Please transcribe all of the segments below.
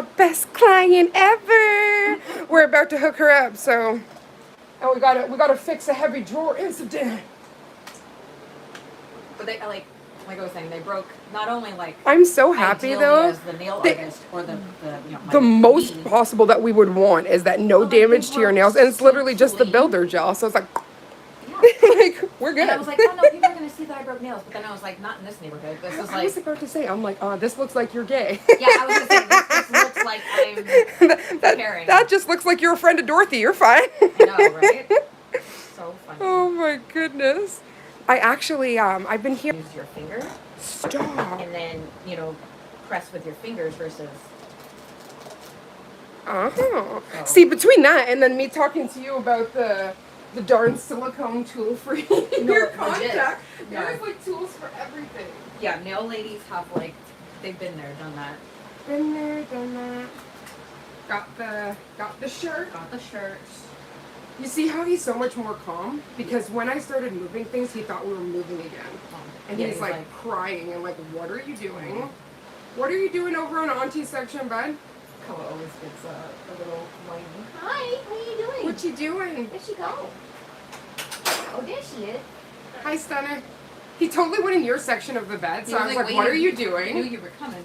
my best client ever. We're about to hook her up, so. And we gotta fix a heavy drawer incident. But they like I was saying, they broke not only like I'm so happy though. as the nail artist or the the most possible that we would want is that no damage to your nails, and it's literally just the builder gel. So it's like, like we're good. And I was like, oh no, people are gonna see that I broke nails. But then I was like, not in this neighborhood. This is like. I was about to say, I'm like, oh, this looks like you're gay. Yeah, I was gonna say this looks like I'm preparing. That just looks like you're a friend of Dorothy. You're fine. I know, right? So funny. Oh my goodness. I actually, I've been here. Use your finger. Stop. And then, press with your fingers versus. Oh. See, between that and then me talking to you about the darn silicone tool for your contact, there's like tools for everything. Yeah, nail ladies have like, they've been there, done that. Been there, done that. Got the shirt. Got the shirt. You see how he's so much more calm? Because when I started moving things, he thought we were moving again. And he's like crying and like, what are you doing? What are you doing over on Auntie's section, bud? Koa always gets a little whiny. Hi, what are you doing? What you doing? Where'd she go? Oh, there she is. Hi, Stunner. He totally went in your section of the bed, so I was like, what are you doing? I knew you were coming.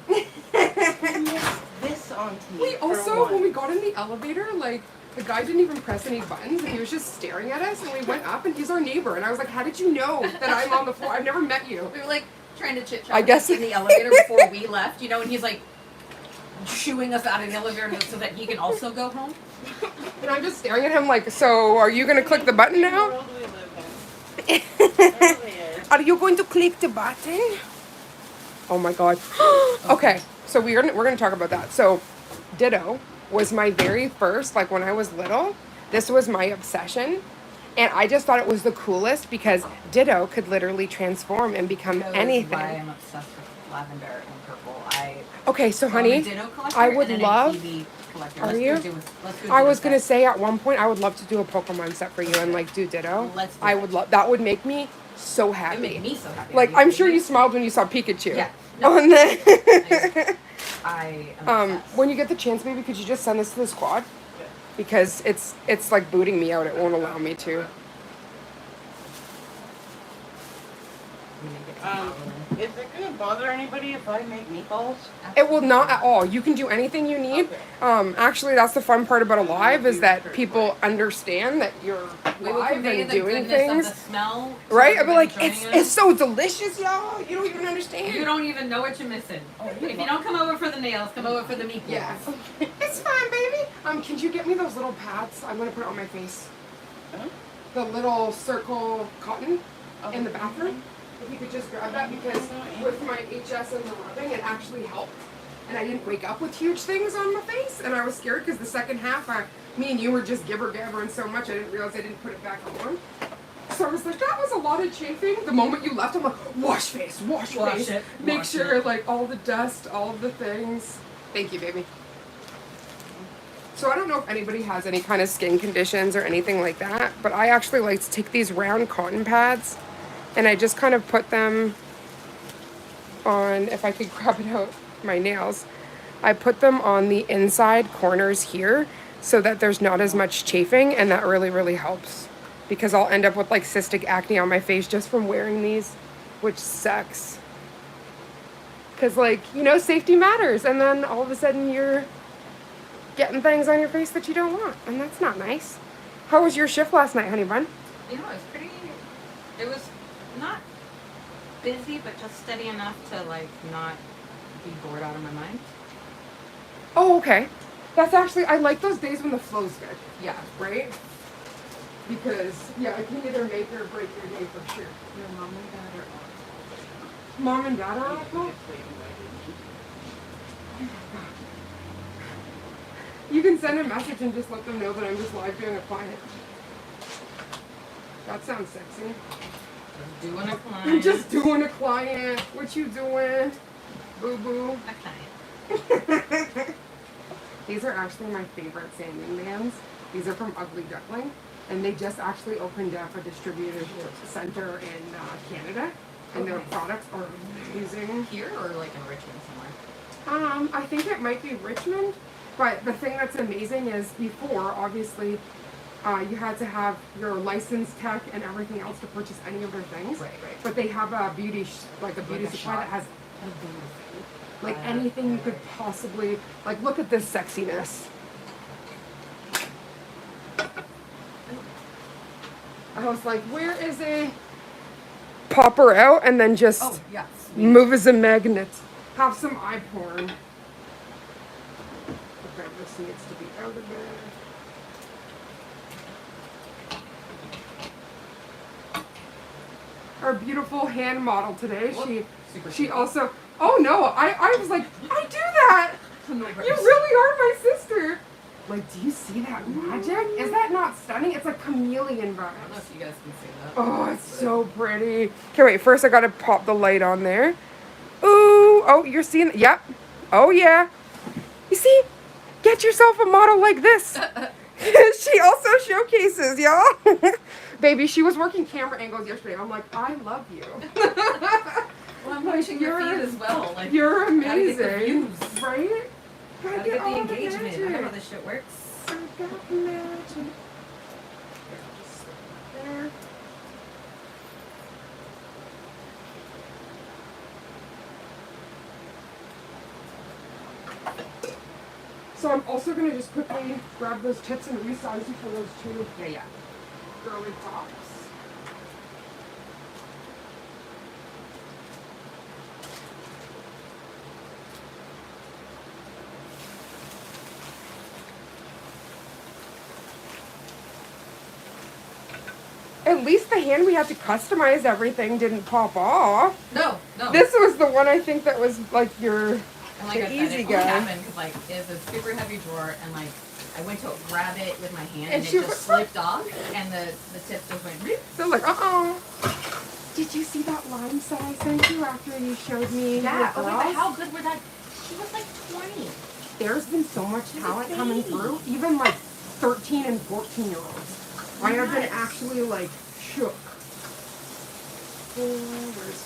This Auntie. We also, when we got in the elevator, like, the guy didn't even press any buttons, and he was just staring at us, and we went up, and he's our neighbor, and I was like, how did you know that I'm on the floor? I've never met you. We were like trying to chit-chat I guess in the elevator before we left, and he's like shooing us out of the elevator so that he can also go home. And I'm just staring at him like, so are you going to click the button now? What world do we live in? Are you going to click the button? Oh my god. Okay, so we're gonna talk about that. So, Ditto was my very first, like when I was little, this was my obsession. And I just thought it was the coolest because Ditto could literally transform and become anything. That's why I'm obsessed with lavender and purple. Okay, so honey, I would love. Are you? I was gonna say at one point I would love to do a Pokemon set for you and like do Ditto. I would love that. Would make me so happy. It would make me so happy. Like I'm sure you smiled when you saw Pikachu. Yeah. No. On the I am when you get the chance, baby, could you just send this to the squad? Because it's like booting me out. It won't allow me to. Is it going to bother anybody if I make meatballs? It will not at all. You can do anything you need. Okay. Actually, that's the fun part about a live is that people understand that you're live and doing things. Of the smell, right? I'd be like, it's so delicious, y'all. You don't even understand. You don't even know what you're missing. If you don't come over for the nails, come over for the meatballs. Yeah. It's fine, baby. Can you get me those little pads? I'm gonna put it on my face. Huh? The little circle cotton in the bathroom. If you could just grab that, because with my HS and the rubbing, it actually helped. And I didn't wake up with huge things on my face, and I was scared because the second half, me and you were just gibber-gabbering so much, I didn't realize I didn't put it back on. So I was like, that was a lot of chafing. The moment you left, I'm like, wash face, wash face. It, Make wash sure, it. like, all the dust, all the things. Thank you, baby. So I don't know if anybody has any kind of skin conditions or anything like that, but I actually like to take these round cotton pads and I just kind of put them on, if I could grab it out, my nails. I put them on the inside corners here so that there's not as much chafing, and that really, really helps. Because I'll end up with like cystic acne on my face just from wearing these, which sucks. Because like, safety matters, and then all of a sudden you're getting things on your face that you don't want, and that's not nice. How was your shift last night, honey bun? It was not busy, but just steady enough to like not be bored out of my mind. Oh, okay. That's actually, I like those days when the flow's good. Yeah. Right? Because, yeah, it can either make or break your day for sure. Your mom and dad are on. Mom and dad are on the phone? You can send a message and just let them know that I'm just live doing a client. That sounds sexy. Just doing a client. I'm just doing a client. What you doing? Boo-boo. A client. These are actually my favorite sanding bands. These are from Ugly Duckling. And they just actually opened up a distributor center in Canada. And their products are amazing. Here or like in Richmond somewhere? I think it might be Richmond, but the thing that's amazing is before, obviously, you had to have your licensed tech and everything else to purchase any of their things. Right. But they have a beauty, like a Like beauty a supply shop. that has everything. Like anything you could possibly, like look at this sexiness. I was like, where is a pop her out and then just Oh, yes. move as a magnet. Have some eye porn. Okay, this needs to be out of there. Our beautiful hand model today. She also. Oh no! I was like, I do that. No You really are my sister. Like, do you see that magic? Is that not stunning? It's like chameleon vibes. I don't know if you guys can see that. Oh, it's so pretty. Okay, wait. First, I gotta pop the light on there. Ooh. Oh, you're seeing. Yep. Oh yeah. You see? Get yourself a model like this. She also showcases, y'all. Baby, she was working camera angles yesterday. I'm like, I love you. Well, I'm watching your feed as well. Like, You're gotta get the amazing. views. Right? Gotta get the engagement. I know how this shit works. I got the magic. Just stick it there. So I'm also going to just quickly grab those tips and resize you for those two Yeah. girly tops. At least the hand we had to customize everything didn't pop off. No. This was the one I think that was like your And like the I said, easy it guy. only happened because like it's a super heavy drawer, and like I went to grab it with my hand, And and, it she just was- slipped off, and the tip just went. Beep. So like, Did you see that line set I sent you after you showed me? Yeah. your Okay, but girls? how good were that? She was like 20. There's been so much She's a talent coming baby. through, even like 13 and 14-year-olds. I have been Yes. actually like shook. Where's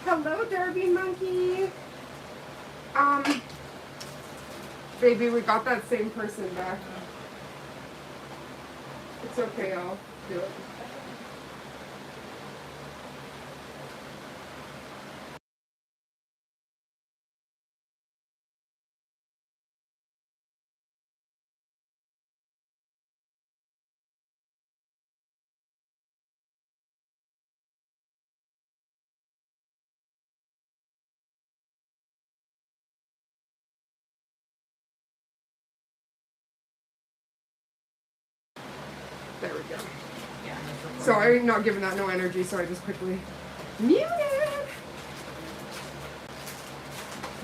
Hello, Derby Monkey. Baby, we got that same person back. It's okay, I'll do it. There we go. Yeah. So I'm not giving that no energy, so I just quickly muted.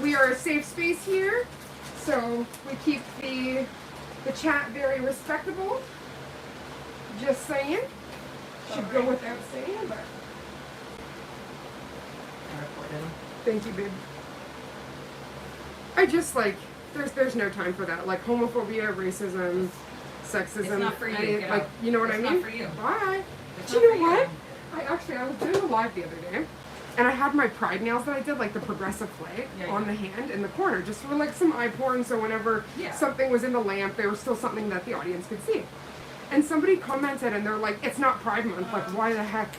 We are a safe space here, so we keep the chat very respectable. Just saying. Should go without saying, but I recorded. thank you, babe. I just like there's no time for that. Like homophobia, racism, sexism. It's not for you. Get Like out. you know what It's I mean? not for you. Bye. It's Do not you know for what? I was doing a live the other day, and I had my pride nails that I did, like the progressive flag, on the hand in the corner, just for like some eye porn. So whenever something was in the lamp, there was still something that the audience could see. And somebody commented, and they're like, "It's not Pride Month. Like, why the heck?"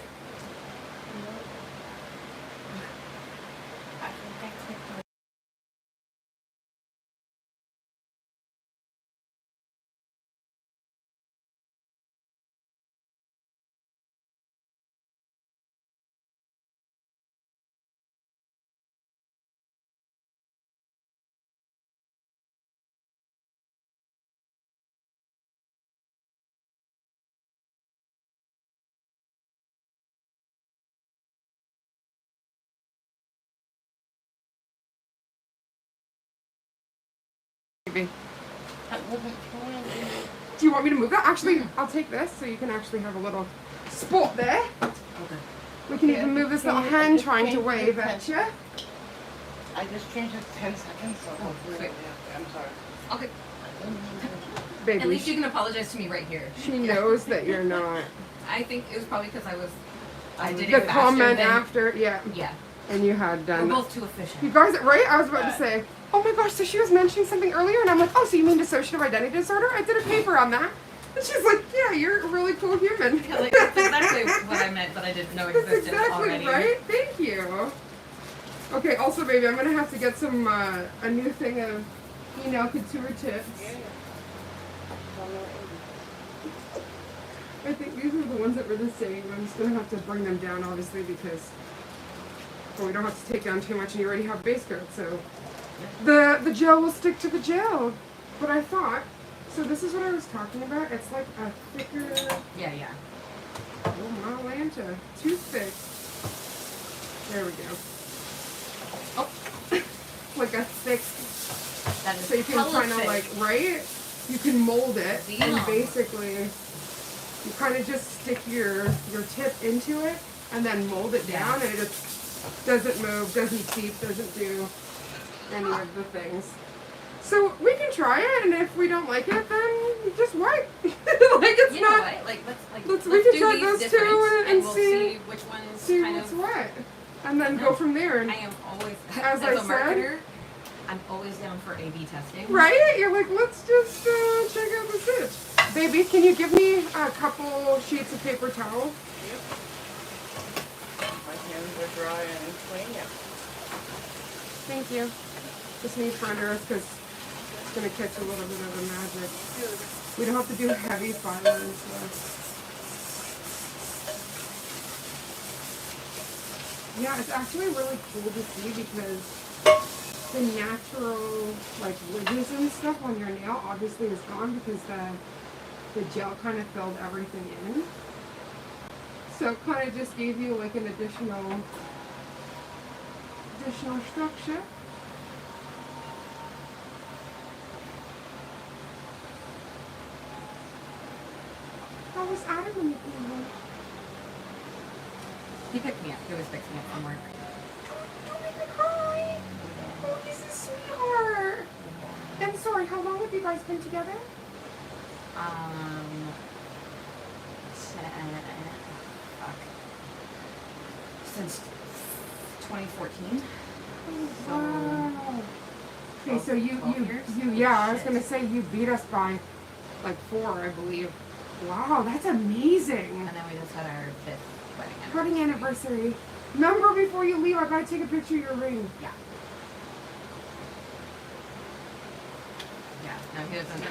baby. I wasn't trying to. Do you want me to move that? Actually, I'll take this so you can actually have a little spot there. Okay. We can Yeah, even move this little I hand just trying to changed wave the at you. I just changed it to 10 seconds, so hopefully. sweet. I'm sorry. Okay. At Baby, least you can apologize to me right here. she knows that you're not. I think it was probably because I did The it faster comment than, after, yeah. Yeah. And you had We're done. both too You efficient. guys, right? I was about to say, oh my gosh, so she was mentioning something earlier, and I'm like, oh, so you mean dissociative identity disorder? I did a paper on that. And she's like, yeah, you're a really cool human. Yeah, like, that's exactly what I meant, but I didn't know That's existed exactly already. right. Thank you. Okay, also, baby, I'm going to have to get some, a new thing of, couture tips. Yeah. I think these are the ones that were the same. I'm just going to have to bring them down, obviously, because we don't have to take down too much, and you already have base coat, so the gel will stick to the gel. But I thought, so this is what I was talking about. It's like a thicker, Yeah. oh my Lanta, toothpick. There we go. Oh, like a thick, That is so you can hella kind of thick. like, right? You can mold it, and Damn. basically, you kind of just stick your tip into it, and then mold it down, and it just doesn't move, doesn't seep, doesn't do any of the things. So we can try it, and if we don't like it, then just wipe. Like it's You know not. what? We Let's can do try these those different, two and we'll see- see which ones See kind what's of. what, and then go from there. And I am always, As as I a said- marketer, I'm always down for A/B testing. right? You're like, let's just check out the stitch. Baby, can you give me a couple sheets of paper towel? Yep. My hands are dry and clean. Yeah. Thank you. Just need for under us because it's going to catch a little bit of the magic. We don't have to do heavy filings. So. Yeah, it's actually really cool to see because the natural like ridges and stuff on your nail obviously is gone because the gel kind of filled everything in. So it kind of just gave you like an additional structure. How was Adam when you came home? He picked me up. He always picks me up from work. Don't make me cry. Oh, he's a sweetheart. And sorry, how long have you guys been together? Since 2014. Oh, wow. Okay, so 12 years? yeah, I was Shit. gonna say you beat us by like 4, I believe. Wow, that's amazing. And then we just had our 5th wedding Wedding anniversary. Remember, before you leave, I gotta take a picture of your ring. Yeah. Yeah. No, he doesn't.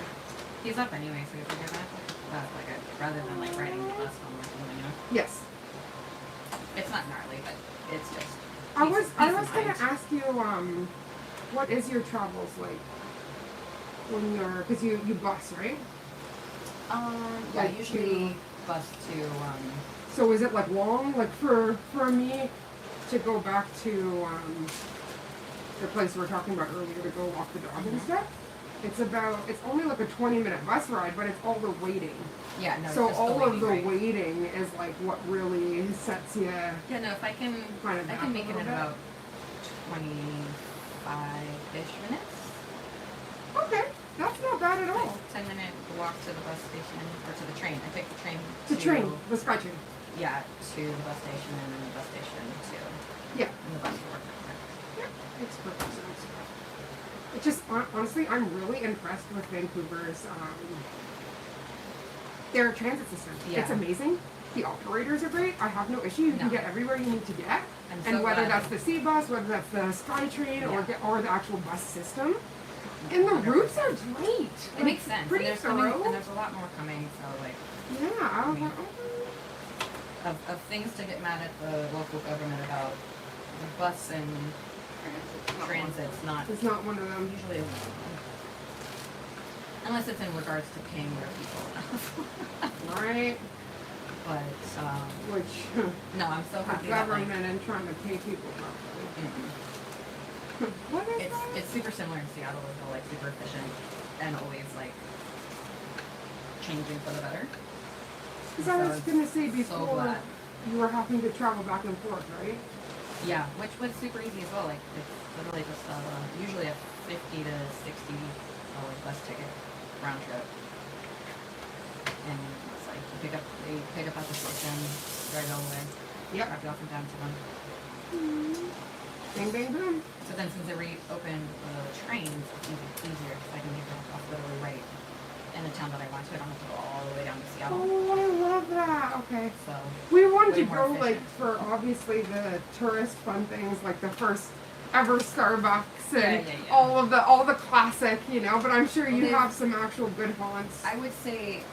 He's up anyway, so we figured that. Rather than like riding the bus when we're doing it. Yes. It's not gnarly, but it's just. I peace was of gonna mind. ask you, what is your travels like when you're, cause you bus, right? Yeah, Like usually to- bus to So is it like long? Like for me to go back to the place we were talking about earlier to go walk the dog and stuff. It's only like a 20-minute bus ride, but it's all the waiting. yeah, no. So it's just all the of the right? waiting is like what really sets you. Yeah, no. If I can, Kind of I back can a make it little in bit. about 25-ish minutes. Okay, that's not bad at all. Like 10-minute walk to the bus station or to the train. I take the train. The train, the sky train. Yeah, to the bus station and then the bus station to Yeah. and the bus to work. Yeah, makes perfect sense. It just honestly, I'm really impressed with Vancouver's their transit system. Yeah. It's amazing. The operators are great. I have no issue. You can No. get everywhere you need to get. I'm And so whether glad. that's the C bus, whether that's the SkyTrain, Yeah. or the actual bus system, and the routes are great. It makes sense. Pretty and there's thorough. and there's a lot more coming. So like Yeah, I was mean, like, oh. of things to get mad at the local government about, the bus and transit's not It's not one of them. usually a unless it's in regards to paying their people enough. Right? But Which no, I'm so the happy that like government and trying to pay people properly. What is that? It's super similar in Seattle. It's all like super efficient and always like changing for the better. Because I was gonna say before glad. you were having to travel back and forth, right? Yeah, which was super easy as well. Like it's literally just usually a $50 to $60 bus ticket round trip, and it's like they pick up at the station, drive all the way, Yep. drop you off in downtown. Bang, bang, boom. So then, since they reopened the trains, it's even easier because I can get dropped off literally right in the town that I want to. I don't have to go all the way down to Seattle. Oh, I love that. Okay. So We wanted way to more go like efficient. for obviously the tourist fun things, like the first ever Starbucks and Yeah. all the classic, you know. But I'm sure you Well, have some actual good haunts. I would say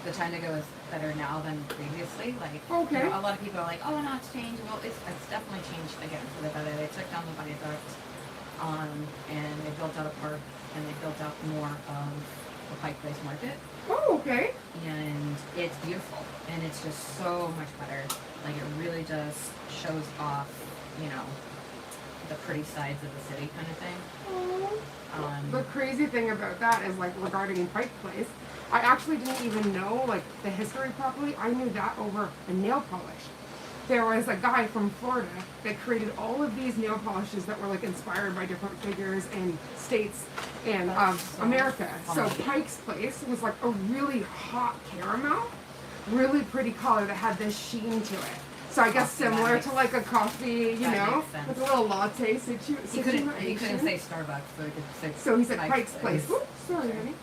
the time to go is better now than previously. Like, Okay. you know, a lot of people are like, "Oh, no, it's changed." Well, it's definitely changed again for the better. They took down the viaduct, and they built out a park, and they built out more of the Pike Place Market, Oh, okay. and it's beautiful, and it's just so much better. Like, it really just shows off, you know, the pretty sides of the city, kind of thing. The crazy thing about that is like regarding Pike Place, I actually didn't even know like the history properly. I knew that over a nail polish. There was a guy from Florida that created all of these nail polishes that were like inspired by different figures and states and That's so America. So funny. Pike's Place was like a really hot caramel, really pretty color that had this sheen to it. So I guess Oh, that similar makes- to like a coffee, you that know, makes sense. with a little latte He couldn't say Starbucks, but he could say. so he said Pike's Place. Place. Oops, sorry, honey.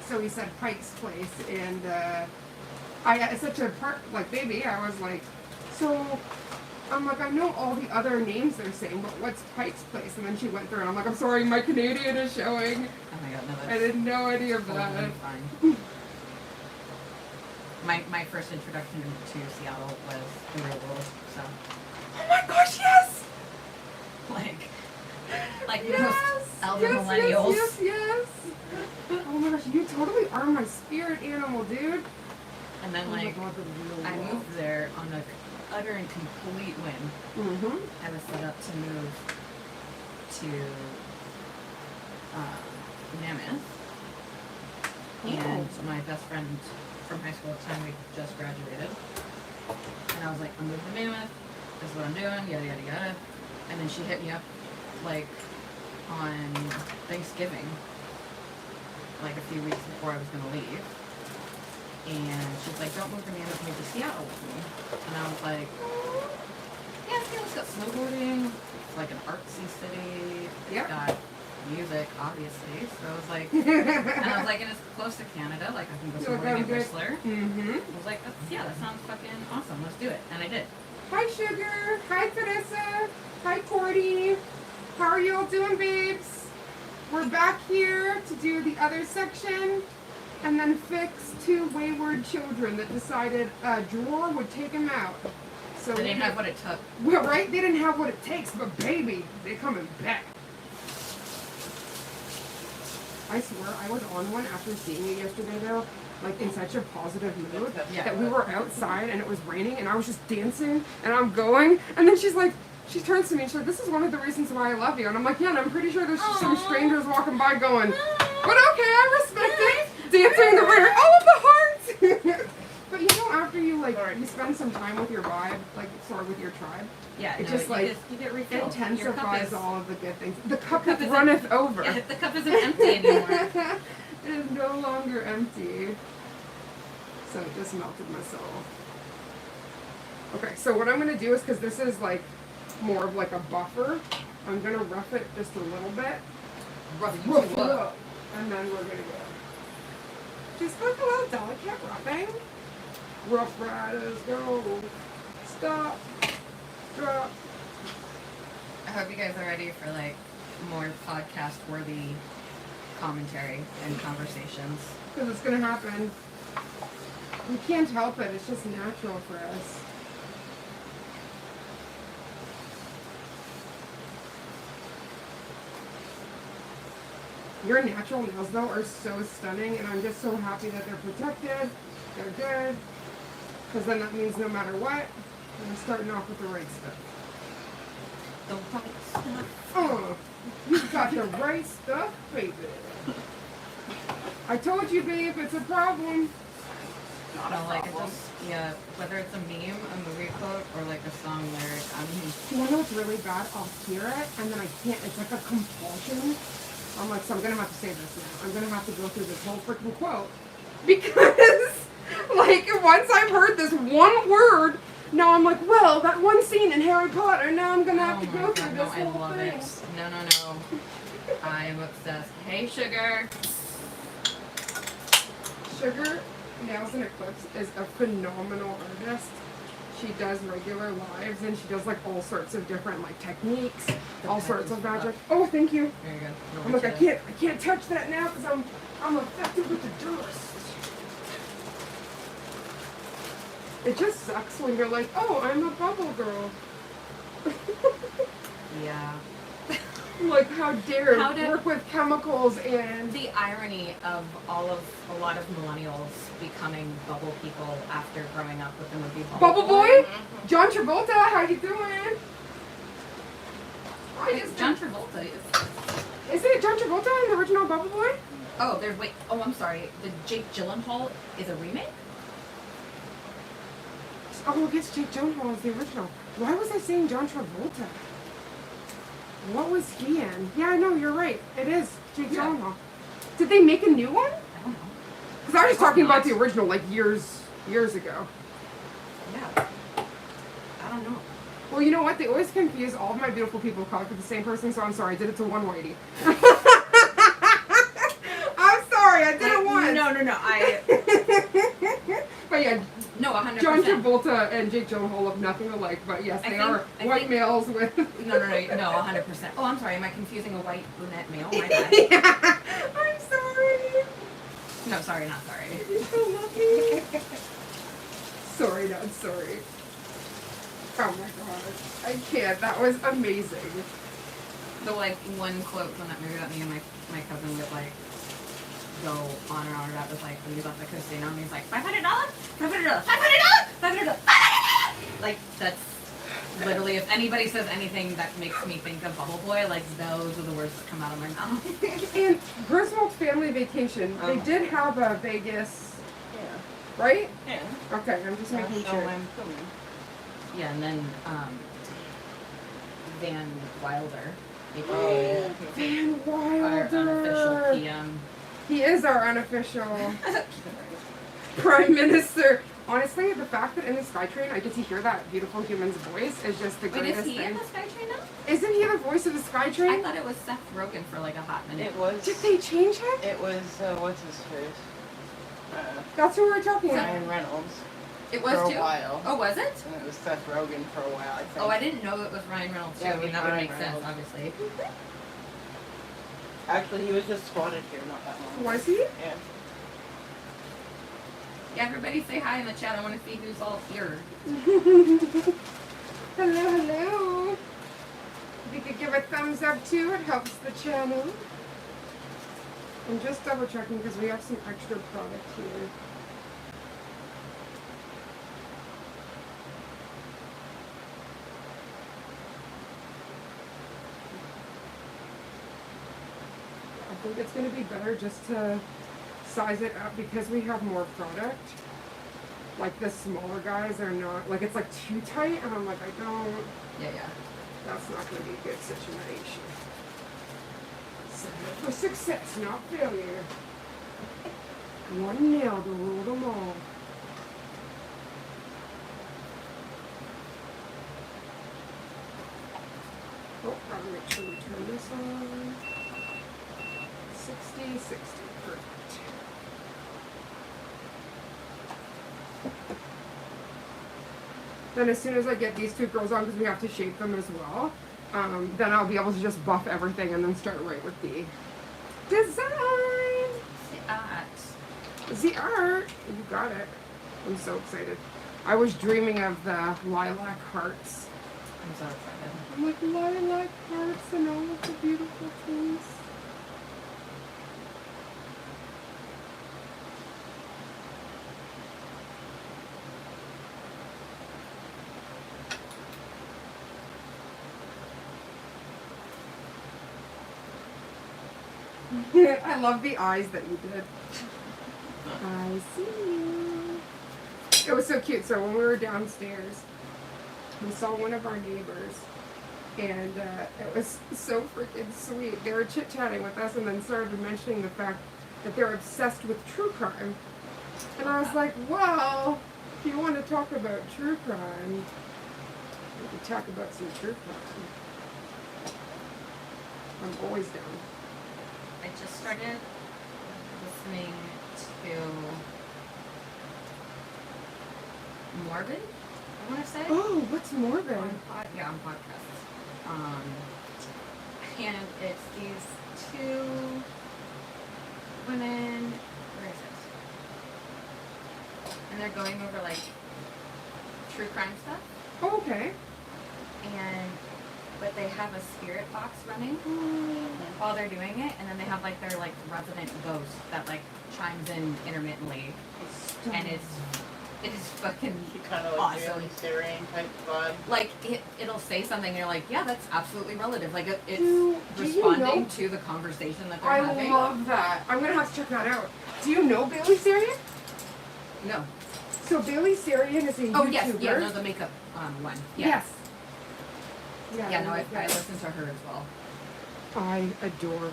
So he said Pike's Place, and I such a part like baby. I was like, so I'm like, I know all the other names they're saying, but what's Pike's Place? And then she went through, and I'm like, I'm sorry, my Canadian is showing. Oh my god, no, that's I had no idea of that. totally fine. My first introduction to Seattle was the real world, so Oh my gosh, yes! like Yes! most elder yes, millennials. Yes. Oh my gosh, you totally are my spirit animal, dude. And then Oh my like God, the real I world. moved there on a utter and complete whim. Mm-hmm. I was set up to move to Mammoth, and my best friend from high school at the time, we just graduated, and I was like, I'm moving to Mammoth, this is what I'm doing, yada yada yada, and then she hit me up like on Thanksgiving, like a few weeks before I was gonna leave, and she's like, don't move to Mammoth, move to Seattle with me, and I was like, yeah, Seattle's got snowboarding, it's like an artsy city, it's Yep. got music, obviously, so I was like, and I was like, and it's close to Canada, like I can go You're like, snowboarding in I'm good. Whistler. Mm-hmm. I was like, yeah, that sounds fucking awesome, let's do it, and I did. Hi, Sugar. Hi, Vanessa. Hi, Cordy. How are you all doing, babes? We're back here to do the other section and then fix two wayward children that decided a drawer would take them out. So They didn't have what it took. well, right? They didn't have what it takes, but baby, they coming back. I swear, I was on one after seeing you yesterday, though, like in such a positive mood Yeah. that we were outside and it was raining and I was just dancing and I'm going and then she's like, she turns to me and she's like, this is one of the reasons why I love you. And I'm like, yeah, and I'm pretty sure there's just some Aw. strangers walking by going, but okay, I respect it. Dancing in the rain, all of the hearts. But you know, after you like, you spend some time with your vibe, like, sorry, with your tribe, Yeah, it no, just like you get refilled. Your cup intensifies is, all of the good things. The cup cup that is runneth over. yeah, the cup isn't empty anymore. It is no longer empty. So it just melted my soul. Okay, so what I'm gonna do is, because this is like more of like a buffer, I'm gonna rough it just a little bit. Rough Rough it up. And then we're gonna go. Just like a little delicate roughing. Rough Riders, go. Stop. Drop. I hope you guys are ready for like more podcast worthy commentary and conversations. Because it's gonna happen. We can't help it, it's just natural for us. Your natural nails, though, are so stunning, and I'm just so happy that they're protected, they're good, because then that means no matter what, I'm starting off with the right stuff. The right stuff. You got the right stuff, baby. I told you, babe, it's a problem. Not No, a like, it problem. just, yeah, whether it's a meme, a movie quote, or like a song lyric, You wanna know what's really bad? I'll hear it, and then I can't. It's like a compulsion. I'm like, so I'm gonna have to say this now. I'm gonna have to go through this whole freaking quote. Because, like, once I've heard this one word, now I'm like, well, that one scene in Harry Potter, now I'm gonna have to go through no, this I whole love thing. it. No. I am obsessed. Hey, Sugar. Sugar Nails and Eclipse is a phenomenal artist. She does regular lives and she does like all sorts of different like techniques, all sorts of magic. Oh, thank you. There you go. I'm like, I can't touch that now because I'm affected with the dust. It just sucks when you're like, oh, I'm a bubble girl. Yeah. Like, how dare How did- work with chemicals and The irony of a lot of millennials becoming bubble people after growing up with the movie Bubble Boy? John Travolta, how you doing? John Travolta is. Isn't it John Travolta in the original Bubble Boy? Oh, I'm sorry. The Jake Gyllenhaal is a remake? Oh, I guess Jake Gyllenhaal is the original. Why was I saying John Travolta? What was he in? Yeah, I know, you're right. It is Jake Yeah. Gyllenhaal. Did they make a new one? I don't know. Because I was I hope talking about not. the original like years ago. Yeah. I don't know. Well, you know what? They always confuse all of my beautiful people of color with the same person, so I'm sorry. I did it to one whitey. I'm sorry. I did it once. No. But yeah, No, 100%. John Travolta and Jake Gyllenhaal look nothing alike, but yes, I they think- are I white think- males with. No, 100%. Oh, I'm sorry. Am I confusing a white brunette male? My bad. Yeah, I'm sorry. No, sorry, not sorry. You still love me. Sorry, not sorry. Oh my god, I can't. That was amazing. The like one quote from that movie that me and my cousin would like go on and on about was like when he was at the casino and he's like $500, $500, $500, $500. Like that's literally if anybody says anything that makes me think of Bubble Boy, like those are the words that come out of my mouth. And Griswold's Family Vacation, they did have a Vegas, Yeah. right? Yeah. Okay, I'm just making So sure. I'm filming. Yeah, and then Van Wilder, Oh, yeah. Van our unofficial Wilder. PM. He is our unofficial Prime Minister. Honestly, the fact that in the SkyTrain I get to hear that beautiful human's voice is just the Wait, greatest is he thing. in the SkyTrain now? Isn't he the voice of the I SkyTrain? thought it was Seth Rogen for like a hot minute. It was. Did they change him? It was. What's his face? That's who we're talking about. Ryan Reynolds. It For was a too? while. Oh, was it? And it was Seth Rogen for a while, I think. Oh, I didn't know it was Ryan Reynolds too. Yeah, I it mean, was that would Ryan make sense, Reynolds. obviously. Actually, he was just spotted here not that long ago. Was he? Yeah. Yeah, everybody say hi in the chat. I want to see who's all here. Hello, hello. If you could give a thumbs up too, it helps the channel. I'm just double checking because we have some extra product here. I think it's going to be better just to size it up because we have more product. Like the smaller guys are not, like it's like too tight and I'm like, I don't, Yeah. that's not going to be a good situation. Set up for success, not failure. One nail to rule them all. Oh, I'll make sure we turn this on. 60, perfect. Then as soon as I get these two girls on, because we have to shape them as well, then I'll be able to just buff everything and then start right with the design. The art. You got it. I'm so excited. I was dreaming of the lilac hearts. I'm so excited. I'm like lilac hearts and all of the beautiful things. I love the eyes that you did. I see you. It was so cute. So when we were downstairs, we saw one of our neighbors, and it was so freaking sweet. They were chit-chatting with us and then started mentioning the fact that they're obsessed with true crime. And I was like, well, if you want to talk about true crime, we can talk about some true crime. I'm always down. I just started listening to Morbid, I want to say. Oh, what's morbid? On podcasts. And it's these two women. Where is it? And they're going over like true crime stuff. Oh, okay. But they have a spirit box running while they're doing it, and then they have like their like resident ghost that like chimes in intermittently, and it's fucking Kind of like awesome. Syrian type vibe. Like it'll say something, and you're like, yeah, that's absolutely relative. Like it's Do responding you know? to the conversation that they're I having. love that. I'm gonna have to check that out. Do you know Bailey Sarian? No. So Bailey Sarian is a Oh YouTuber. yes, yeah, no, the makeup one. Yeah. Yes. Yeah, no, I yeah. listen to her as well. I adore her.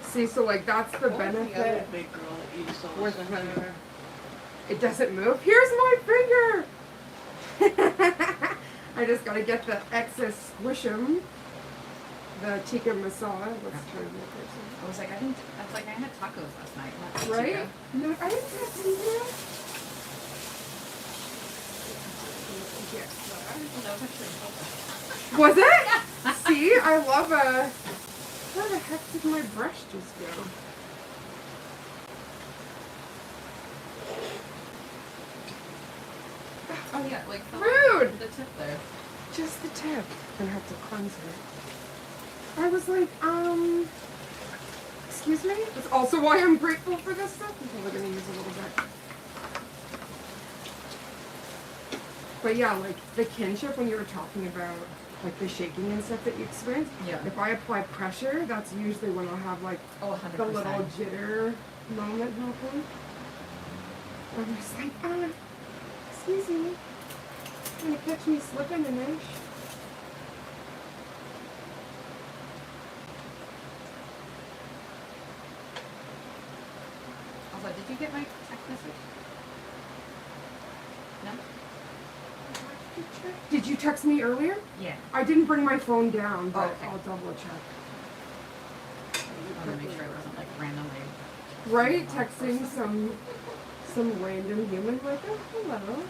See, so like that's the What was the other benefit. big girl that you used to With listen to her? It doesn't move. Here's my finger. I just gotta get the excess squish'em. The tikka masala. Let's turn the person. I was like, I had tacos last night. Not Right? tikka. No, I didn't have tikka. Oh, that was actually helpful. Was it? See, I love a. Where the heck did my brush just go? Oh yeah, like Rude! the tip there. Just the tip. I'm gonna have to cleanse it. I was like, excuse me? That's also why I'm grateful for this stuff. I'm probably gonna use a little bit. But yeah, like the kinship when you were talking about like the shaking and stuff that you experience. Yeah. If I apply pressure, that's usually when I'll have like Oh, 100%. the little jitter moment happen. I'm just like, excuse me. You're gonna catch me slipping tonight. Also, did you get my text message? No? Did you text me earlier? Yeah. I didn't bring my phone down, but Okay. I'll double check. I want to make sure it wasn't like randomly. Right? Texting some random human like, oh, hello.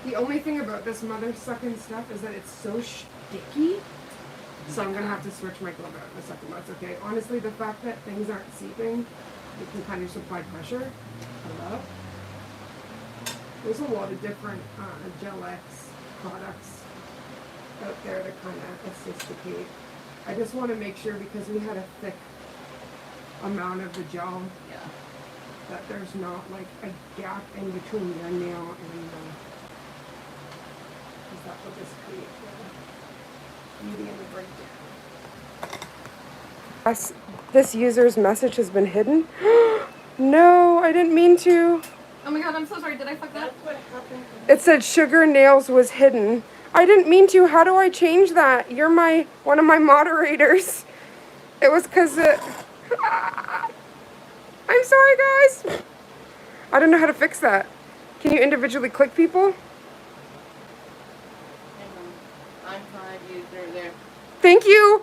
The only thing about this mother sucking stuff is that it's so sticky. So I'm gonna have to switch my glove out in a second, but it's okay. Honestly, the fact that things aren't seeping, you can kind of just apply pressure. I love. There's a lot of different Gel X products out there to kind of assisticate. I just want to make sure, because we had a thick amount of the gel, Yeah. that there's not like a gap in between your nail and the, because that will just create the beauty and the breakdown. Yes, this user's message has been hidden. No, I didn't mean to. Oh my god, I'm so sorry. Did I fuck that? That's what happened. It said sugar nails was hidden. I didn't mean to. How do I change that? You're one of my moderators. It was because I'm sorry, guys. I don't know how to fix that. Can you individually click people? Hang on. I'm fine, user there. Thank you.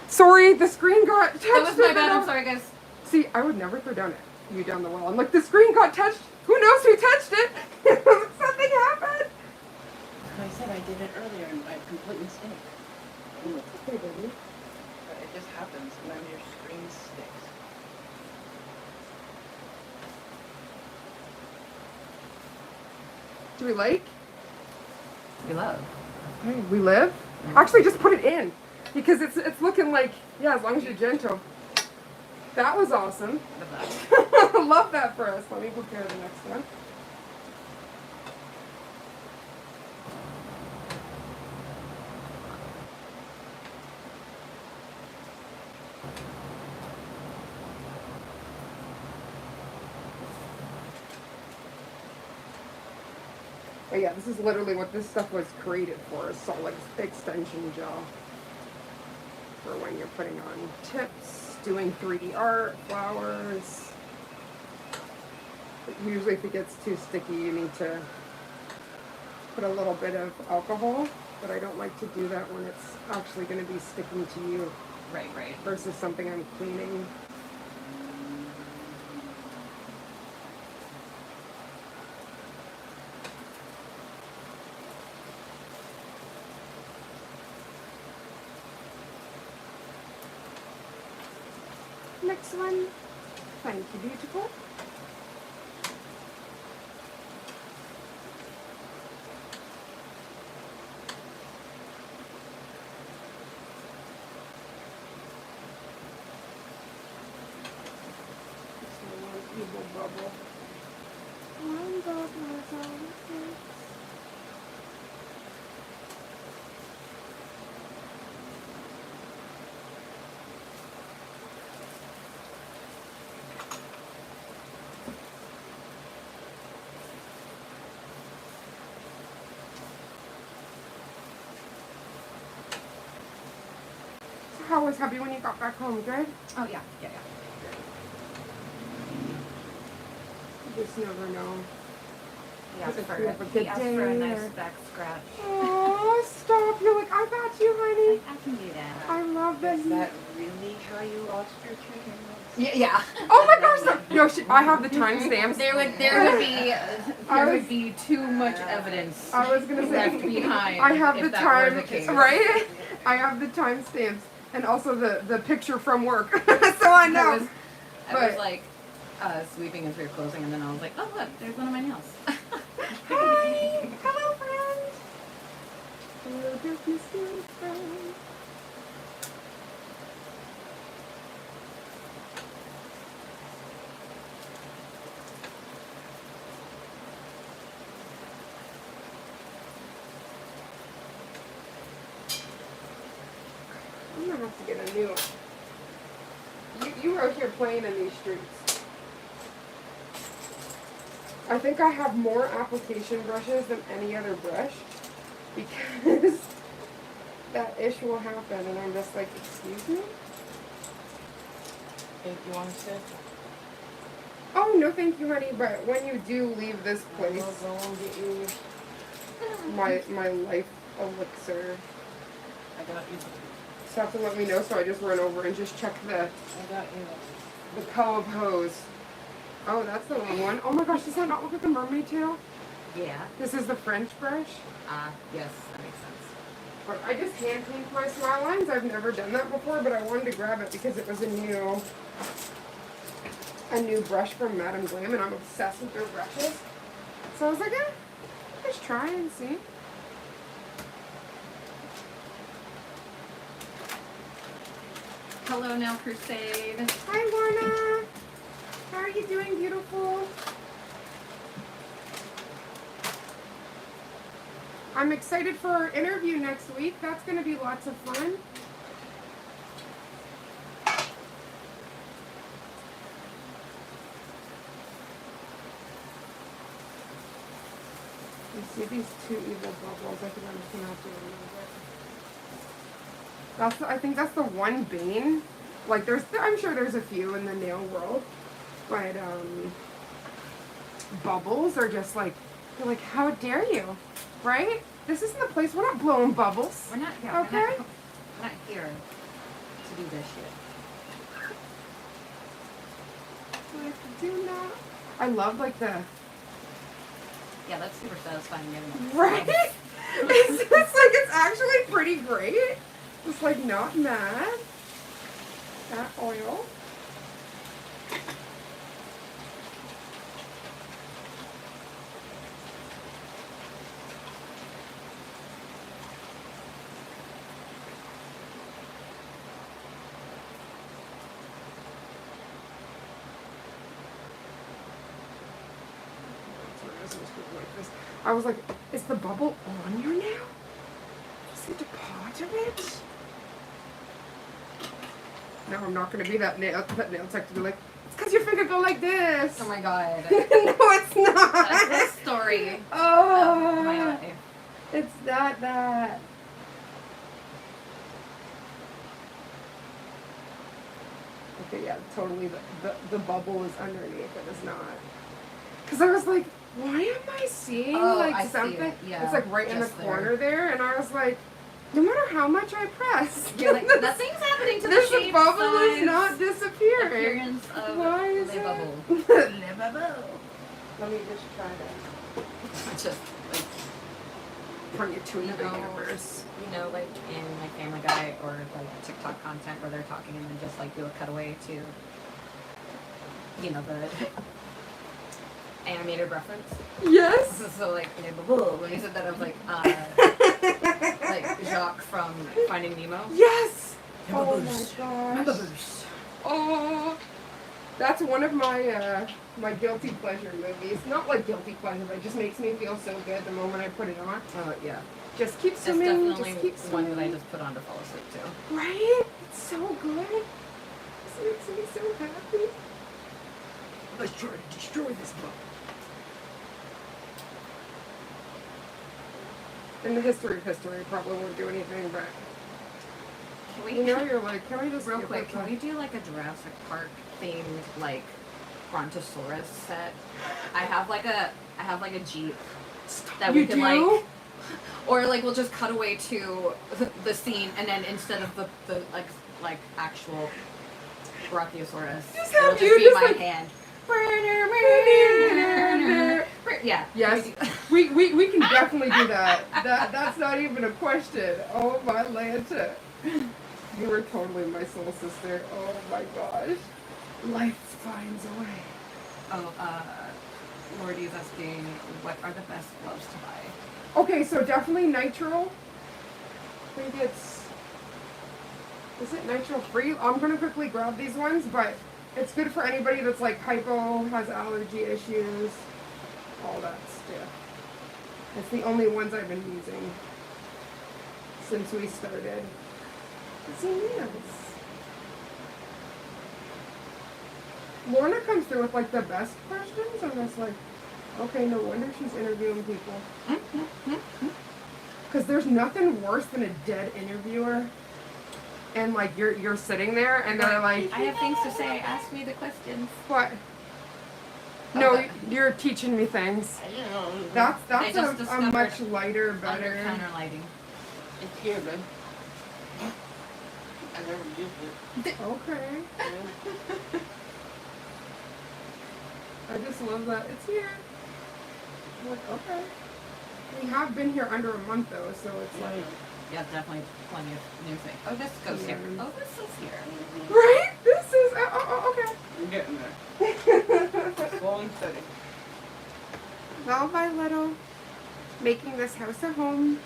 Sorry, the screen got touched. That was my bad. I'm sorry, guys. See, I would never throw you down the well. I'm like, the screen got touched. Who knows who touched it? Something happened. I said I did it earlier and by complete mistake. Oh, it's okay, baby. But it just happens when your screen sticks. Do we like? We love. Hey, we live? Actually, just put it in. Because it's looking like, yeah, as long as you're gentle. That was awesome. The best. Love that for us. Let me prepare the next one. But yeah, this is literally what this stuff was created for, a solid extension gel. For when you're putting on tips, doing 3D art, flowers. But usually if it gets too sticky, you need to put a little bit of alcohol, but I don't like to do that when it's actually going to be sticking to you. Right. Versus something I'm cleaning. Next one. Thank you, beautiful. Evil bubble. One bubble is all it takes. So how was hubby when you got back home? Good? Oh yeah. You just never know. He asked If for you it. have a good He asked day for a or- nice back scratch. Oh, stop. You're like, I got you, honey. I can do that. I love that. Is that really how you lost your chicken? Yeah. Oh my gosh. No, I have the timestamps. There would be too much evidence I was going to say. left behind. I have if the that were time, the case. right? I have the timestamps and also the picture from work. So I know. I was like sweeping as we were closing, and then I was like, oh look, there's one of my nails. Hi. Hello, friend. Hello, mysterious friend. I'm gonna have to get a new one. You were out here playing in these streets. I think I have more application brushes than any other brush because that ish will happen and I'm just like, excuse me? Think you want to sit? Oh, no thank you, honey, but when you do leave this I'll place, go and get you. my life elixir, I got you. just have to let me know so I just run over and just check the I got you. co-op hose. Oh, that's the wrong one. Oh my gosh, does that not look like a mermaid tail? Yeah. This is the French brush. Yes, that makes sense. But I just hand cleaned my smile lines. I've never done that before, but I wanted to grab it because it was a new brush from Madame Glam, and I'm obsessed with their brushes. So I was like, just try and see. Hello now, Crusade. Hi, Lorna. How are you doing, beautiful? I'm excited for our interview next week. That's going to be lots of fun. You see these two evil bubbles? I think I'm just going to have to remove it. I think that's the one bane. Like, I'm sure there's a few in the nail world. But, bubbles are just like, they're like, how dare you? Right? This isn't the place. We're not blowing bubbles. We're not here. Okay. We're not here to do this shit. Like, do not. I love, like, the... Yeah, that's super satisfying. Right? It's just like, it's actually pretty great. Just, like, not mad. That oil. I was like, is the bubble on your nail? Is it a part of it? No, I'm not gonna be that nail tech to be like, it's because your finger go like this. Oh my god. No, it's not. That's the story Oh, of my life. it's not that. Okay, yeah, totally. The bubble is underneath. It is not. Because I was like, why am I seeing I see something? it, yeah, It's like right in the just there. corner there, and I was like, no matter how much I press, You're like, nothing's happening to the this shape, bubble size, is not disappearing. appearance of Why is the it? bubble. Le bubble. Let me just try to Just like, bring it to You the know, universe. you know, like in like Family Guy or like TikTok content where they're talking and then just like do a cutaway to, you know, the animated reference. Yes. So like when you said that, I was like Jacques from Finding Nemo. Yes. Le Oh bubbles. my gosh. Oh, that's one of my my guilty pleasure movies. Not like guilty pleasure, but it just makes me feel so good the moment I put it on. Oh yeah, Just keep it's swimming. definitely Just keep one swimming. that I just put on to fall asleep to. Right? It's so good. This makes me so happy. Let's try to destroy this book. In the history of history, I probably won't do anything, but Can we? you know, you're like, can I just Real skip quick, it? can we do like a Jurassic Park themed like Brontosaurus set? I have like a Jeep that we You can do? like, or like we'll just cut away to the scene and then instead of the like actual Brachiosaurus, Just it'll have just you be just my like- hand. Yeah. Yes, we can definitely do that. That's not even a question. Oh my Lanta. You were totally my soul sister. Oh my gosh. Life finds a way. Oh, Lordy's asking what are the best gloves to buy. Okay, so definitely nitro. I think is it nitro free? I'm gonna quickly grab these ones, but it's good for anybody that's like hypo, has allergy issues, all that stuff. It's the only ones I've been using since we started. It's nice. Lorna comes through with like the best questions, and I was like, okay, no wonder she's interviewing people. Because there's nothing worse than a dead interviewer, and like you're sitting there, and they're like, I have things to say. Ask me the questions. what? No, Okay. you're teaching me things. I don't know. That's I just a discovered much lighter, Under better. counter lighting. It's here, babe. I never used it. Okay. Yeah. I just love that it's here. I'm like, okay. We have been here under a month though, so it's like, Yeah, definitely plenty of new things. Oh, this goes here. Yeah. Oh, this is here. right? This is okay. I'm getting there. Slow and steady. Little by little, making this house a home.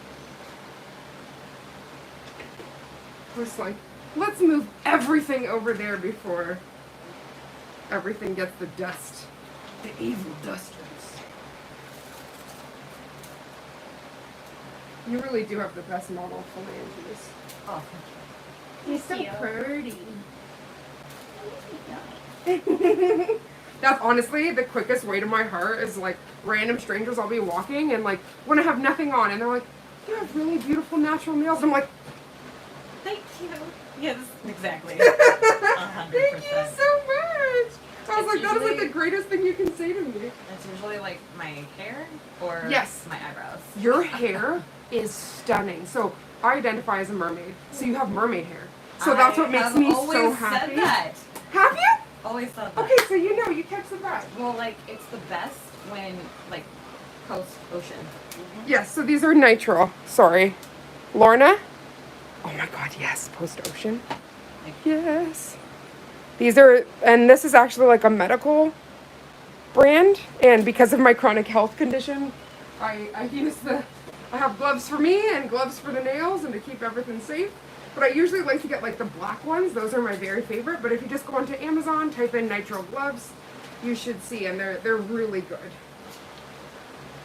Just like, let's move everything over there before everything gets the dust. The evil dusters. You really do have the best model phalanges. Oh, He's so you. pretty. That's honestly the quickest way to my heart is like random strangers I'll be walking and like when I have nothing on and they're like, you have really beautiful natural nails. I'm like, thank you. Yes, exactly. thank 100%. you so much. I was It's like, that is like the usually- greatest thing you can say to me. It's usually like my hair or Yes. my eyebrows. Your hair is stunning. So I identify as a mermaid. So you have mermaid hair. So that's what makes me so happy. Said that. Have you? Always thought that. Okay, so you know, you catch the vibe. Well, like it's the best when like post ocean. Yes, so these are nitro. Sorry. Lorna? Oh my god, yes, post ocean. Like, Yes. These are, and this is actually like a medical brand. And because of my chronic health condition, I use I have gloves for me and gloves for the nails and to keep everything safe. But I usually like to get like the black ones. Those are my very favorite. But if you just go onto Amazon, type in nitro gloves, you should see, and they're really good.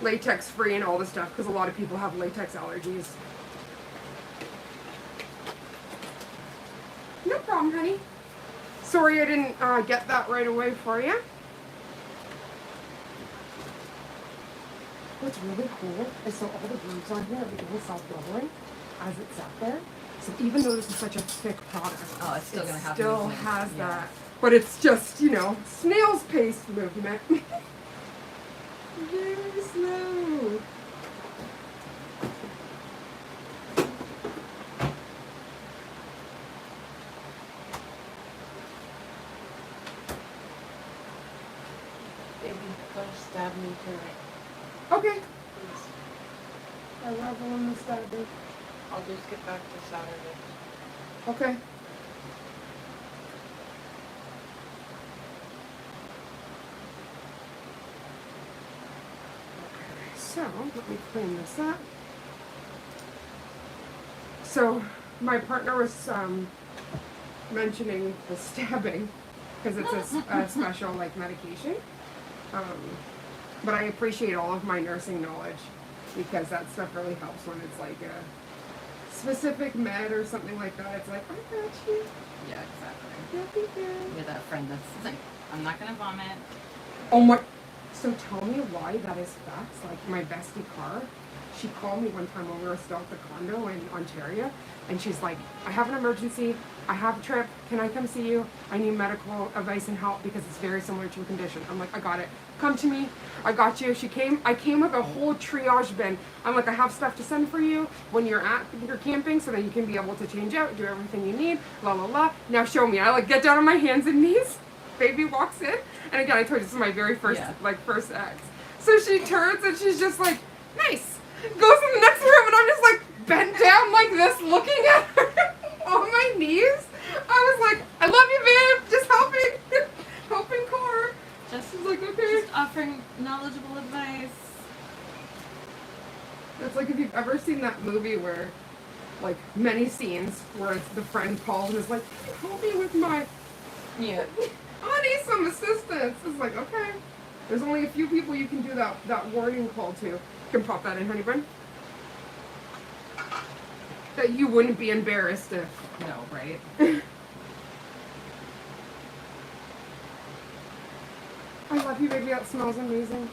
latex free and all the stuff because a lot of people have latex allergies. No problem, honey. Sorry I didn't get that right away for you. What's really cool is so all the grooves on here are being self-leveling as it's sat there. So even though this is such a thick product, Oh, it's still gonna have still movement. has Yeah. that. But it's just, you know, snail's pace movement. Very slow. Baby, don't stab me tonight. Okay. Please. I love when the stabbing. I'll just get back to Saturday. Okay. So, let me clean this up. So, my partner was mentioning the stabbing because it's a special like medication. But I appreciate all of my nursing knowledge because that stuff really helps when it's like a specific med or something like that. It's like, I got you. Yeah, exactly. You'll be good. You're that friend that's like, I'm not gonna vomit. Oh my. So tell me why that is facts. Like my bestie Car, she called me one time when we were still at the condo in Ontario, and she's like, I have an emergency. I have a trip. Can I come see you? I need medical advice and help because it's very similar to a condition. I'm like, I got it. Come to me. I got you. She came. I came with a whole triage bin. I'm like, I have stuff to send for you when you're at your camping so that you can be able to change out, do everything you need. La la la. Now show me. I like get down on my hands and knees. Baby walks in, and again, I told you this is my very first first ex. So she turns and she's just like, nice. Goes in the next room, and I'm just like bent down like this, looking at her on my knees. I was like, I love you, babe. Just helping Car. Just, She's like, okay. just offering knowledgeable advice. It's like if you've ever seen that movie where, like, many scenes where the friend calls and is like, help me with my, Yeah. I need some assistance. It's like, okay. There's only a few people you can do that warning call to. You can pop that in, honey bun. That you wouldn't be embarrassed if. No, right? I love you, baby. That smells amazing.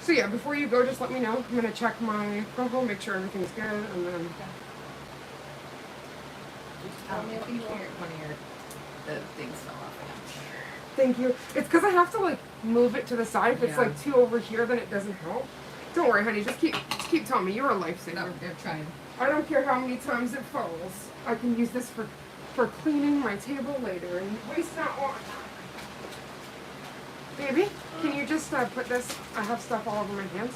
So yeah, before you go, just let me know. I'm gonna check my profile, make sure everything's good, and then. Just tell me I if think you want. one of your the things fell off again. Thank you. It's because I have to like move it to the side. If it's Yeah. like too over here, then it doesn't help. Don't worry, honey. Just keep telling me. You're a lifesaver. No, they're trying. I don't care how many times it falls. I can use this for cleaning my table later and waste not one. Baby, can you just put this? I have stuff all over my hands.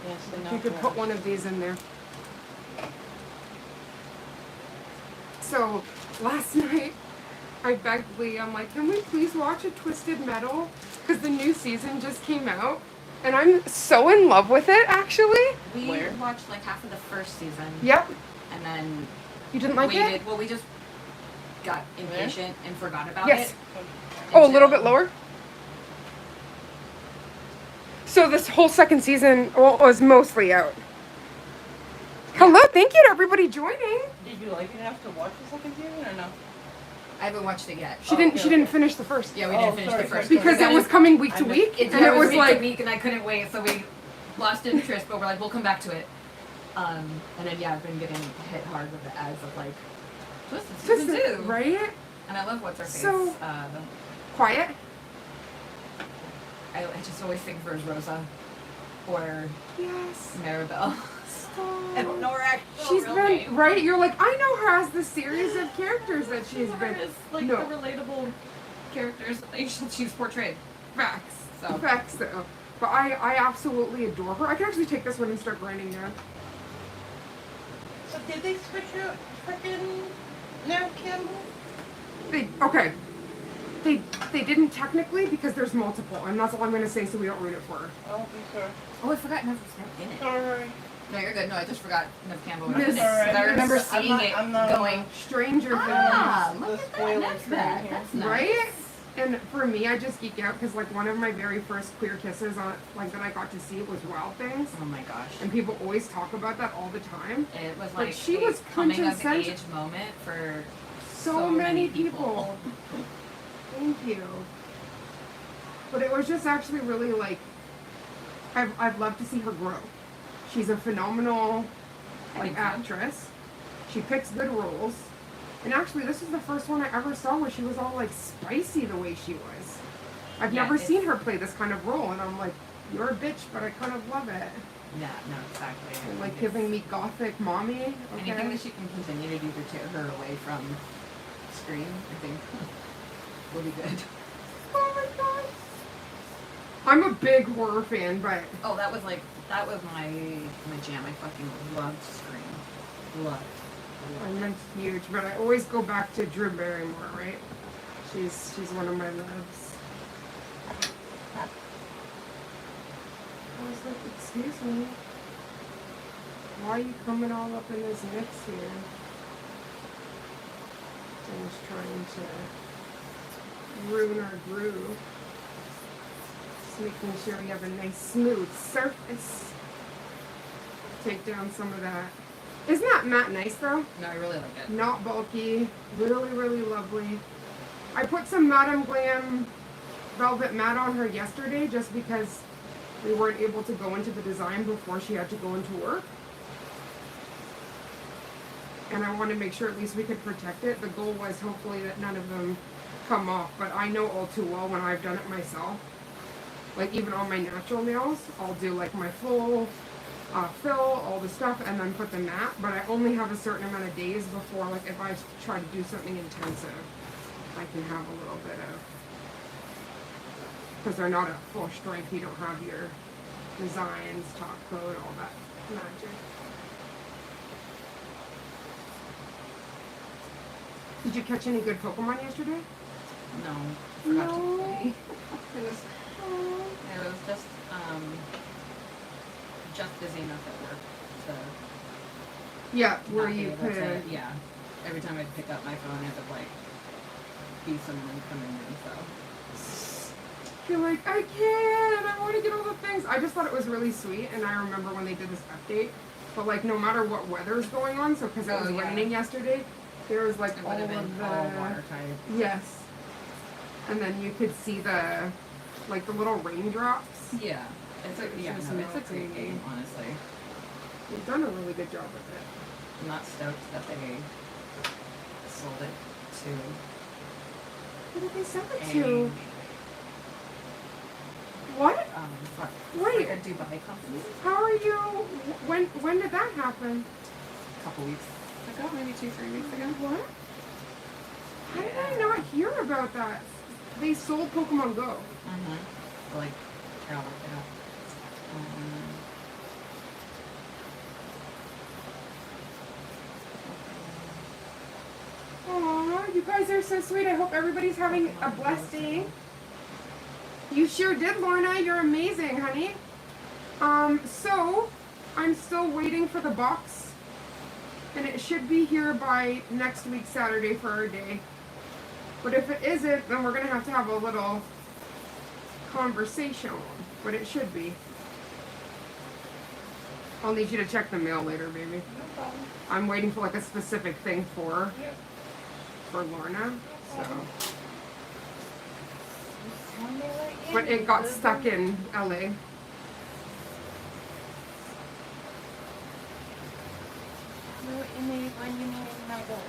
Yes, and If you could put one of these in there. So last night, I begged Lee. I'm like, can we please watch a Twisted Metal? Because the new season just came out, and I'm so in love with it. Actually. We Where? watched like half of the first season. Yep. And then You didn't like it? well, we just got impatient and forgot about Yes. it. Oh, a little until- bit lower. So this whole second season was mostly out. Hello, thank you to everybody joining. Did you like it enough to watch the second season or no? I haven't watched it yet. She okay, didn't okay. finish the first. Yeah, we Oh, didn't finish sorry, the first sorry, Because one. it was coming week to I week, It and it was week like, to week, and I couldn't wait, so we lost interest. But we're like, we'll come back to it. And then yeah, I've been getting hit hard with the ads of like, Twisted season Twisted, 2. right? And I love what's her face. So- Quiet. I just always think of her as Rosa or Yes. Maribel. Stop. I don't know her actual She's real been name. right. You're like, I know her as the series of characters that she's been. As, like No. the relatable characters that she's portrayed. Facts. So. Facts though. But I absolutely adore her. I can actually take this one and start grinding down. So did they switch out frickin' Nev Campbell? Okay. They didn't technically because there's multiple, and that's all I'm gonna say so we don't ruin it for her. Oh, be sure. Oh, I forgot Never's in it. Sorry. No, you're good. No, I just forgot Nev Campbell. Miss- Because I remember I'm seeing not- it I'm not going. Stranger Ah, Things. The look at that. spoiler That's screen that. here. That's nice. Right? And for me, I just geek out because like one of my very first queer kisses on like that I got to see was Wild Things, Oh my gosh. and people always talk about that all the time. It was But like she a was coming of quintessential- age moment for So many people. Thank you. But it was just actually really like I'd love to see her grow. She's a phenomenal I like think so. actress. She picks good roles. And actually this was the first one I ever saw where she was all like spicy the way she was. I've Yeah, never it's- seen her play this kind of role, and I'm like, you're a bitch, but I kind of love it. Yeah, no, exactly. I And like think giving me gothic mommy. it's- anything Okay. that she can continue to do to tear her away from screen, I think will be good. Oh my god. I'm a big horror fan, but Oh, that was my jam. I fucking loved Scream. Loved. I'm huge. But I always go back to Drew Barrymore, right? She's one of my loves. I was like, excuse me. Why are you coming all up in this mix here? I'm just trying to ruin our groove. Just making sure we have a nice smooth surface. Take down some of that. Isn't that matte nice though? No, I really like it. Not bulky. Really, really lovely. I put some Madame Glam velvet matte on her yesterday just because we weren't able to go into the design before she had to go into work. And I want to make sure at least we could protect it. The goal was hopefully that none of them come off, but I know all too well when I've done it myself. Like even on my natural nails, I'll do like my full fill, all the stuff, and then put the matte, but I only have a certain amount of days before, like if I try to do something intensive, I can have a little bit of, because they're not at full strength, you don't have your designs, top coat, all that magic. Did you catch any good Pokemon yesterday? No, forgot No. to play. It was just busy enough at work to Yeah, where not be you able could, to, yeah. Every time I'd pick up my phone, it would like be someone coming in. So you're like, I can't, I want to get all the things. I just thought it was really sweet, and I remember when they did this update, but like no matter what weather's going on, so because it Oh, was yeah. raining yesterday, there was like it all would have of been all the, watertight. yes, and then you could see the, like the little raindrops. Yeah, it's a Just no, it's a melting. great game, honestly. They've done a really good job with it. I'm not stoked that they sold it to Who did they sell it a to? What? fuck, Wait. like a Dubai company. How are you? When did that happen? A couple weeks ago, maybe 2-3 weeks ago. What? How did I not hear about that? They sold Pokemon Go. Mm-hmm. Like, here, I'll look it up. Aw, you guys are so sweet. I hope everybody's having a blessed day. You sure did, Lorna. You're amazing, honey. So I'm still waiting for the box, and it should be here by next week, Saturday, for our day. But if it isn't, then we're gonna have to have a little conversation. But it should be. I'll need you to check the mail later, baby. No problem. I'm waiting for like a specific thing for Yep. Lorna. So, Tell me what you but it need, got boo-boo. stuck in LA. Know what you need when you need my dog.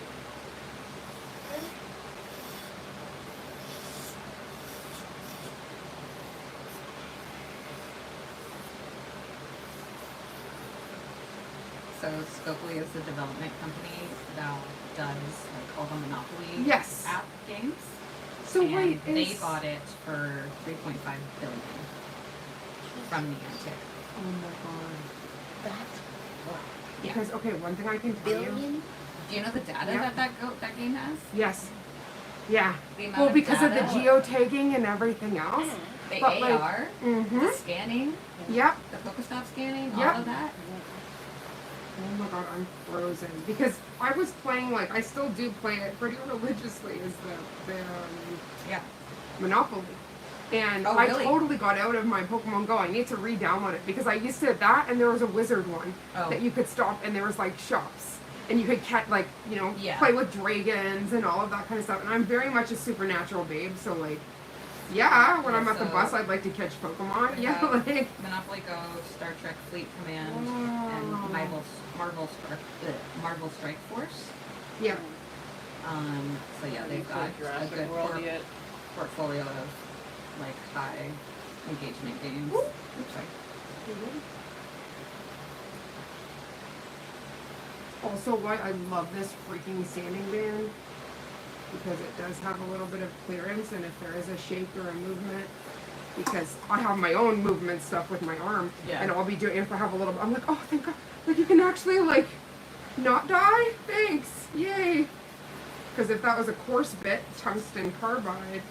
So Scopely is the development company that does like all the Monopoly Yes. app games. So and wait, they is bought it for 3.5 billion from Niantic. oh my god. That's what? Yeah. Because okay, one thing I can tell you. Billion? Do you know the data Yeah. that game has? Yes. Yeah. The amount Well, of because of the data, geotagging and everything else. Mm. the but, like, AR, Mm-hmm. the scanning, Yep. the Pokestop scanning, Yep. all of that. Oh my god, I'm frozen. Because I was playing, like, I still do play it pretty religiously, is the Yeah. Monopoly. And Oh, I really? totally got out of my Pokemon Go. I need to re-download it because I used to that, and there was a wizard one that you could stop, and there was like shops, and you could like play with dragons and all of that kind of stuff. And I'm very much a supernatural babe, so like, yeah, when I'm at the bus, I'd like to catch Pokemon. Yeah, like Monopoly Go, Star Trek Fleet Command, and Marvel Strike Force. Yeah. So yeah, they've got a good portfolio of like high engagement games. Oops, sorry. Also, why I love this freaking sanding band, because it does have a little bit of clearance, and if there is a shake or a movement, because I have my own movement stuff with my arm, and I'll be doing, if I have a little, I'm like, oh, thank God, like you can actually like not die, thanks, yay. Because if that was a coarse bit, tungsten carbide,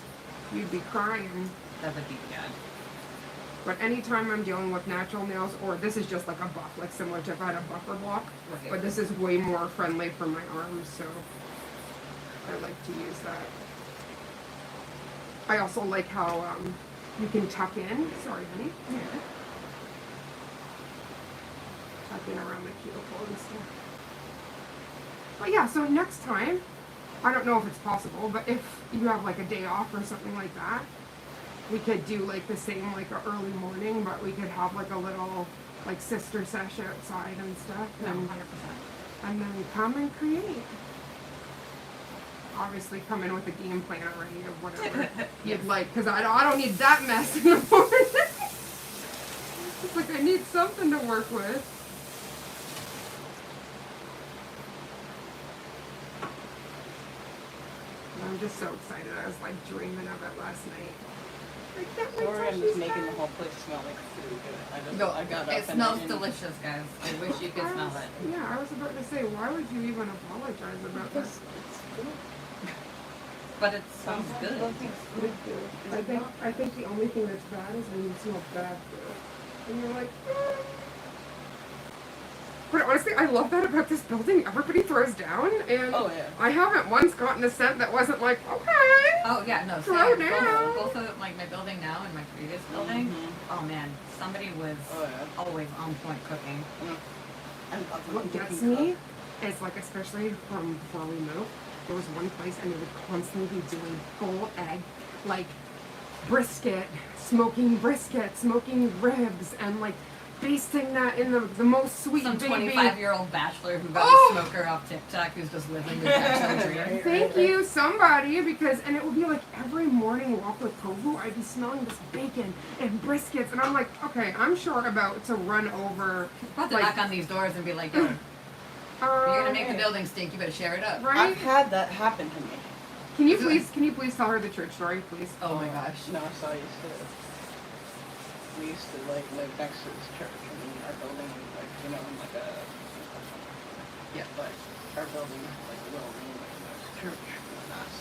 you'd be crying. That would be bad. But anytime I'm dealing with natural nails, or this is just like a buff, like similar to if I had a buffer block, but this is way more friendly for my arms, so I like to use that. I also like how you can tuck in. Sorry, honey. Yeah. Tuck in around the cuticle and stuff. But yeah, so next time, I don't know if it's possible, but if you have like a day off or something like that, we could do like the same, like an early morning, but we could have like a little like sister sesh outside and stuff. No, 100%. And then come and create. Obviously come in with a game plan already of whatever you'd like, because I don't need that mess in the morning. It's like I need something to work with. I'm just so excited. I was like dreaming of it last night. Sorry, I'm just making the whole place smell like food. I got up it and smells I didn't- delicious, guys. I wish you could smell it. Yeah, I was about to say, why would you even apologize about this? It's good. But it sounds good. I think the only thing that's bad is when you smell bad food. And you're like, But honestly, I love that about this building. Everybody throws down, and I haven't once gotten a scent that wasn't like, okay. Oh yeah, no. Throw Same. down. Both of like my building now and my previous building. Oh man, somebody was always on point cooking. What gets me is like, especially from before we moved, there was one place and they would constantly be doing full egg, like brisket, smoking ribs, and like basting that in the most sweet Some baby. 25-year-old bachelor who got a smoker off TikTok who's just living the bachelor dream. Thank you, somebody, and it would be like every morning walk with Tofu, I'd be smelling this bacon and briskets, and I'm like, okay, I'm sure about to run over. About to knock on these doors and be like, yo, you're gonna make the building stink, you better share it up. Right? I've had that happen to me. Can you please tell her the church story, please? Oh my gosh. No, so we used to like live next to this church. I mean, our building was like, in like a, but our building was like a little room, like this church was us.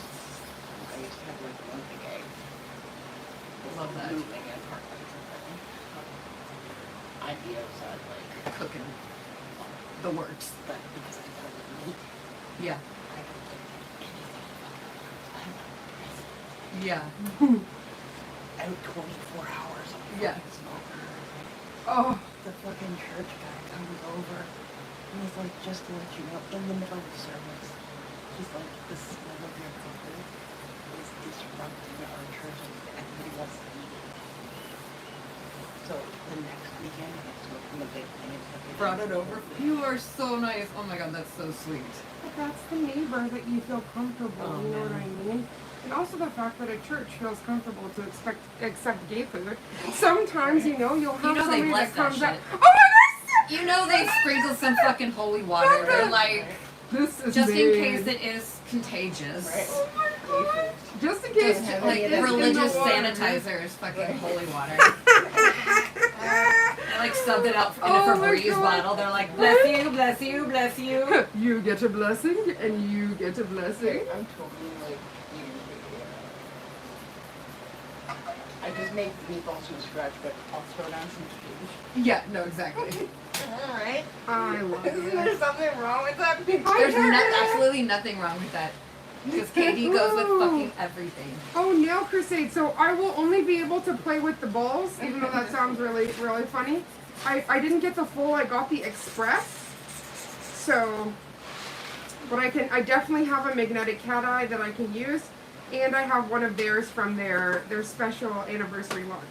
I used to have like one big egg. Love that. Moving and parking and everything. I'd be outside like Cooking the works. but because I thought it was meat, Yeah. I could do anything about it. Yeah. Out 24 hours on the Yeah. fucking smoker. Oh. The fucking church guy comes over and he's like, just to let you know, in the middle of the service, he's like, the smell of your cooking is disrupting our church and everybody wants to eat it. So the next weekend, he gets to open the big thing and took it. Brought it over. You are so nice. Oh my god, that's so sweet. But that's the neighbor that you feel comfortable, you know what I mean? And also the fact that a church feels comfortable to accept gay food. Sometimes, you'll have they somebody bless that comes that out. shit. Oh my gosh! You know they sprinkle some fucking holy water. They're like, This is just in made. case it is contagious. Right. Oh my god! Just in case. Just have like any of that religious in the water. sanitizer is fucking Right. holy water. They like subbed it out in Oh a my Febreze God. bottle. They're like, bless you, bless you, bless you. You get a blessing, and you get a blessing. I'm totally like, I I just made meatballs from scratch, but I'll throw down some cheese. Yeah, no, exactly. Alright. I love Isn't there it. something wrong with that picture? There's absolutely nothing wrong with that. Because Katie goes with fucking everything. Oh, nail crusade. So I will only be able to play with the balls, even though that sounds really, really funny. I didn't get the full, I got the express. So, but I definitely have a magnetic cat eye that I can use. And I have one of theirs from their special anniversary launch.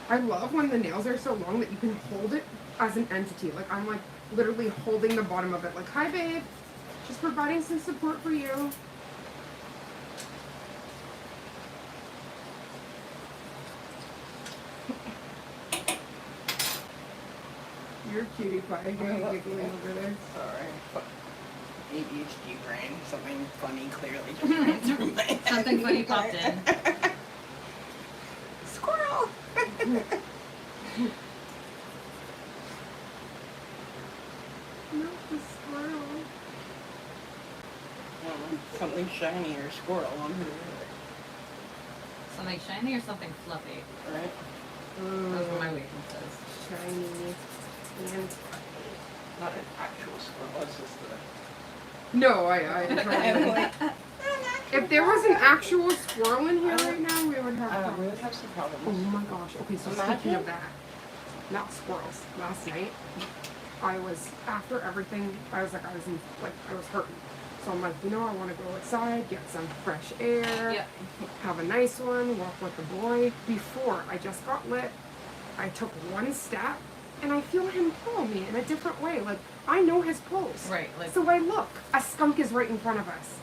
I love when the nails are so long that you can hold it as an entity. Like I'm like literally holding the bottom of it. Like, hi babe, just providing some support for you. You're a cutie pie. You're giggling over there. Sorry. ADHD brain. Something funny clearly just ran through my head. Something funny popped in. Squirrel! Not the squirrel. Something shiny or squirrel on her. Something shiny or something fluffy? Right? Those were my weaknesses. Shiny and Not an actual squirrel, it's just no, I totally. If there was an actual squirrel in here right now, we would have we problems. would have some Oh problems. my gosh. Okay, so Imagine. speaking of that, not squirrels. Last night, I was, after everything, I was hurting. So I'm like, you know, I want to go outside, get some fresh air, Yep. have a nice one, walk with the boy. Before I just got lit, I took one step, and I feel him pull me in a different way. Like, I know his pulse. Right, like So I look, a skunk is right in front of us.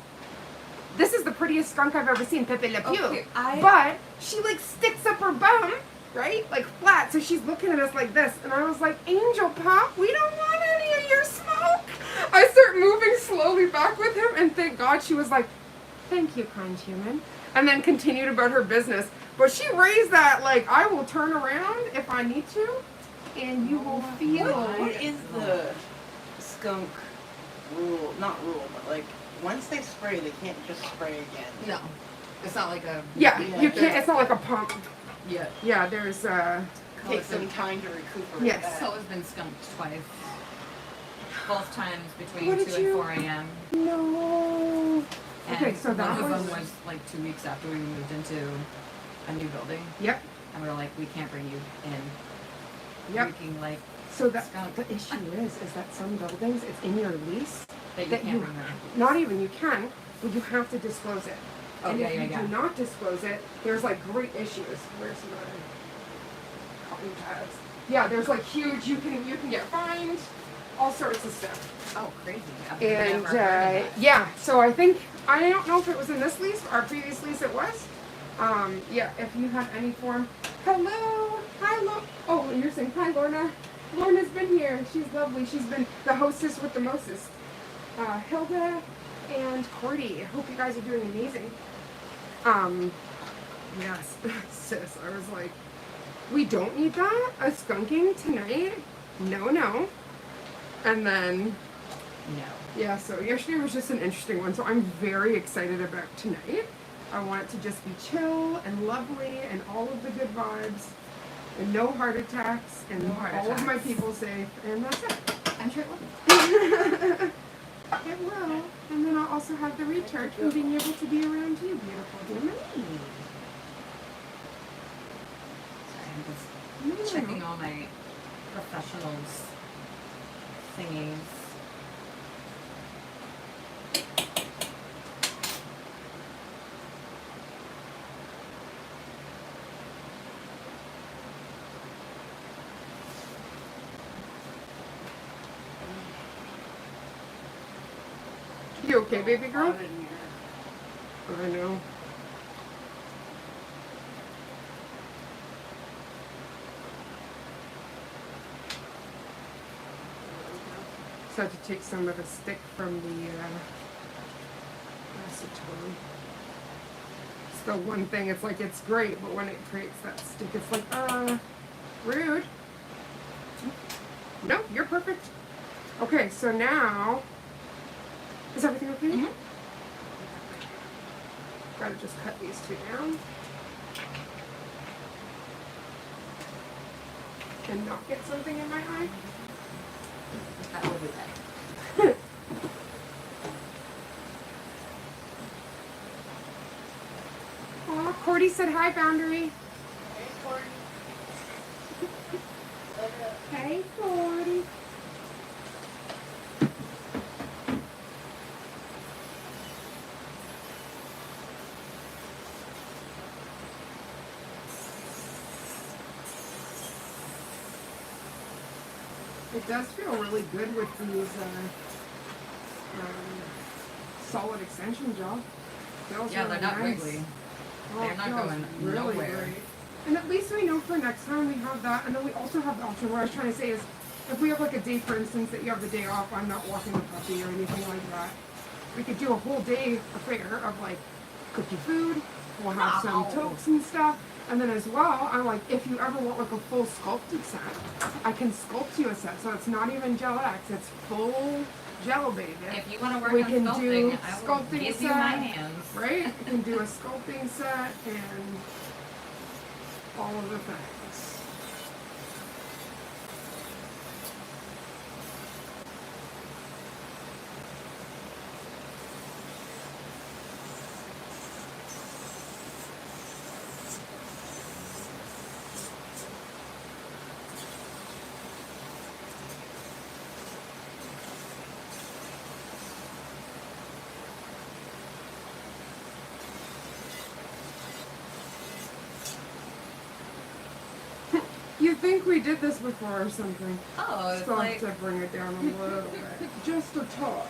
This is the prettiest skunk I've ever seen, Pepe Le Pew. Okay, But she like sticks up her bum, right? Like flat. So she's looking at us like this. And I was like, Angel Pop, we don't want any of your smoke. I start moving slowly back with him. And thank God she was like, thank you, kind human. And then continued about her business. But she raised that like, I will turn around if I need to. And you will feel. What is the skunk rule? Not rule, but like, once they spray, they can't just spray again. no. It's not like a Yeah, Yeah, you can't. It's not like a pump. yeah. Yeah, there's Takes some time to recuperate. Yes. that. So has been skunked twice. Both times between What 2 did and you- 4 a.m. No. And Okay, so that one of was- them was like 2 weeks after we moved into a new building. Yep. And we were like, we can't bring you in. Yep. Freaking like So that skunk. the issue is that some buildings it's in your lease. That you that can't you- bring them. Not even you can, but you have to disclose it. Oh, and yeah, if yeah, you yeah. do not disclose it, there's like great issues. Where's my cotton pads? Yeah, there's like huge. You can get fined, all sorts of stuff. Oh, crazy. I've And never heard of that. yeah, so I think I don't know if it was in this lease, our previous lease it was. Yeah, if you have any form. Hello, hi, oh, and you're saying hi, Lorna. Lorna's been here. She's lovely. She's been the hostess with the mostest. Hilda and Cordy. I hope you guys are doing amazing. Yes, sis. I was like, we don't need that. A skunking tonight? No. And then. No. Yeah, so yesterday was just an interesting one, so I'm very excited about tonight. I want it to just be chill and lovely and all of the good vibes and no heart attacks and No heart all of my attacks. people safe, and that's it. I'm sure it will. It will. And then I'll also have the recharge from being able to be around you, beautiful human. Sorry, I'm just checking all my professionals thingies. You okay, baby girl? Hot in here. I know. So I had to take some of the stick from the acetone. It's the one thing, it's like, it's great, but when it creates that stick, it's like, rude. No, you're perfect. Okay, so now, is everything okay? Mhm. Gotta just cut these two down. And not get something in my eye. That will be better. Aw, Cordy said hi, Boundary. Hey, Corey. Hey, Cordy. It does feel really good with these solid extension gel. Feels Yeah, really they're not nice. wiggly. Oh, They're it not feels going really nowhere. great. And at least we know for next time we have that. And then we also have the option. What I was trying to say is, if we have like a day, for instance, that you have the day off, I'm not walking the puppy or anything like that. We could do a whole day affair of like cookie food. We'll have some Wow. tokes and stuff. And then as well, I'm like, if you ever want like a full sculpted set, I can sculpt you a set. So it's not even Gel X, it's full gel, baby. If you want to work We on can do sculpting, I will sculpting give you my set. hands. Right? You can do a sculpting set and all of the things. You think we did this before or something? Oh, it's Still like have to bring it down a little bit. Just a touch.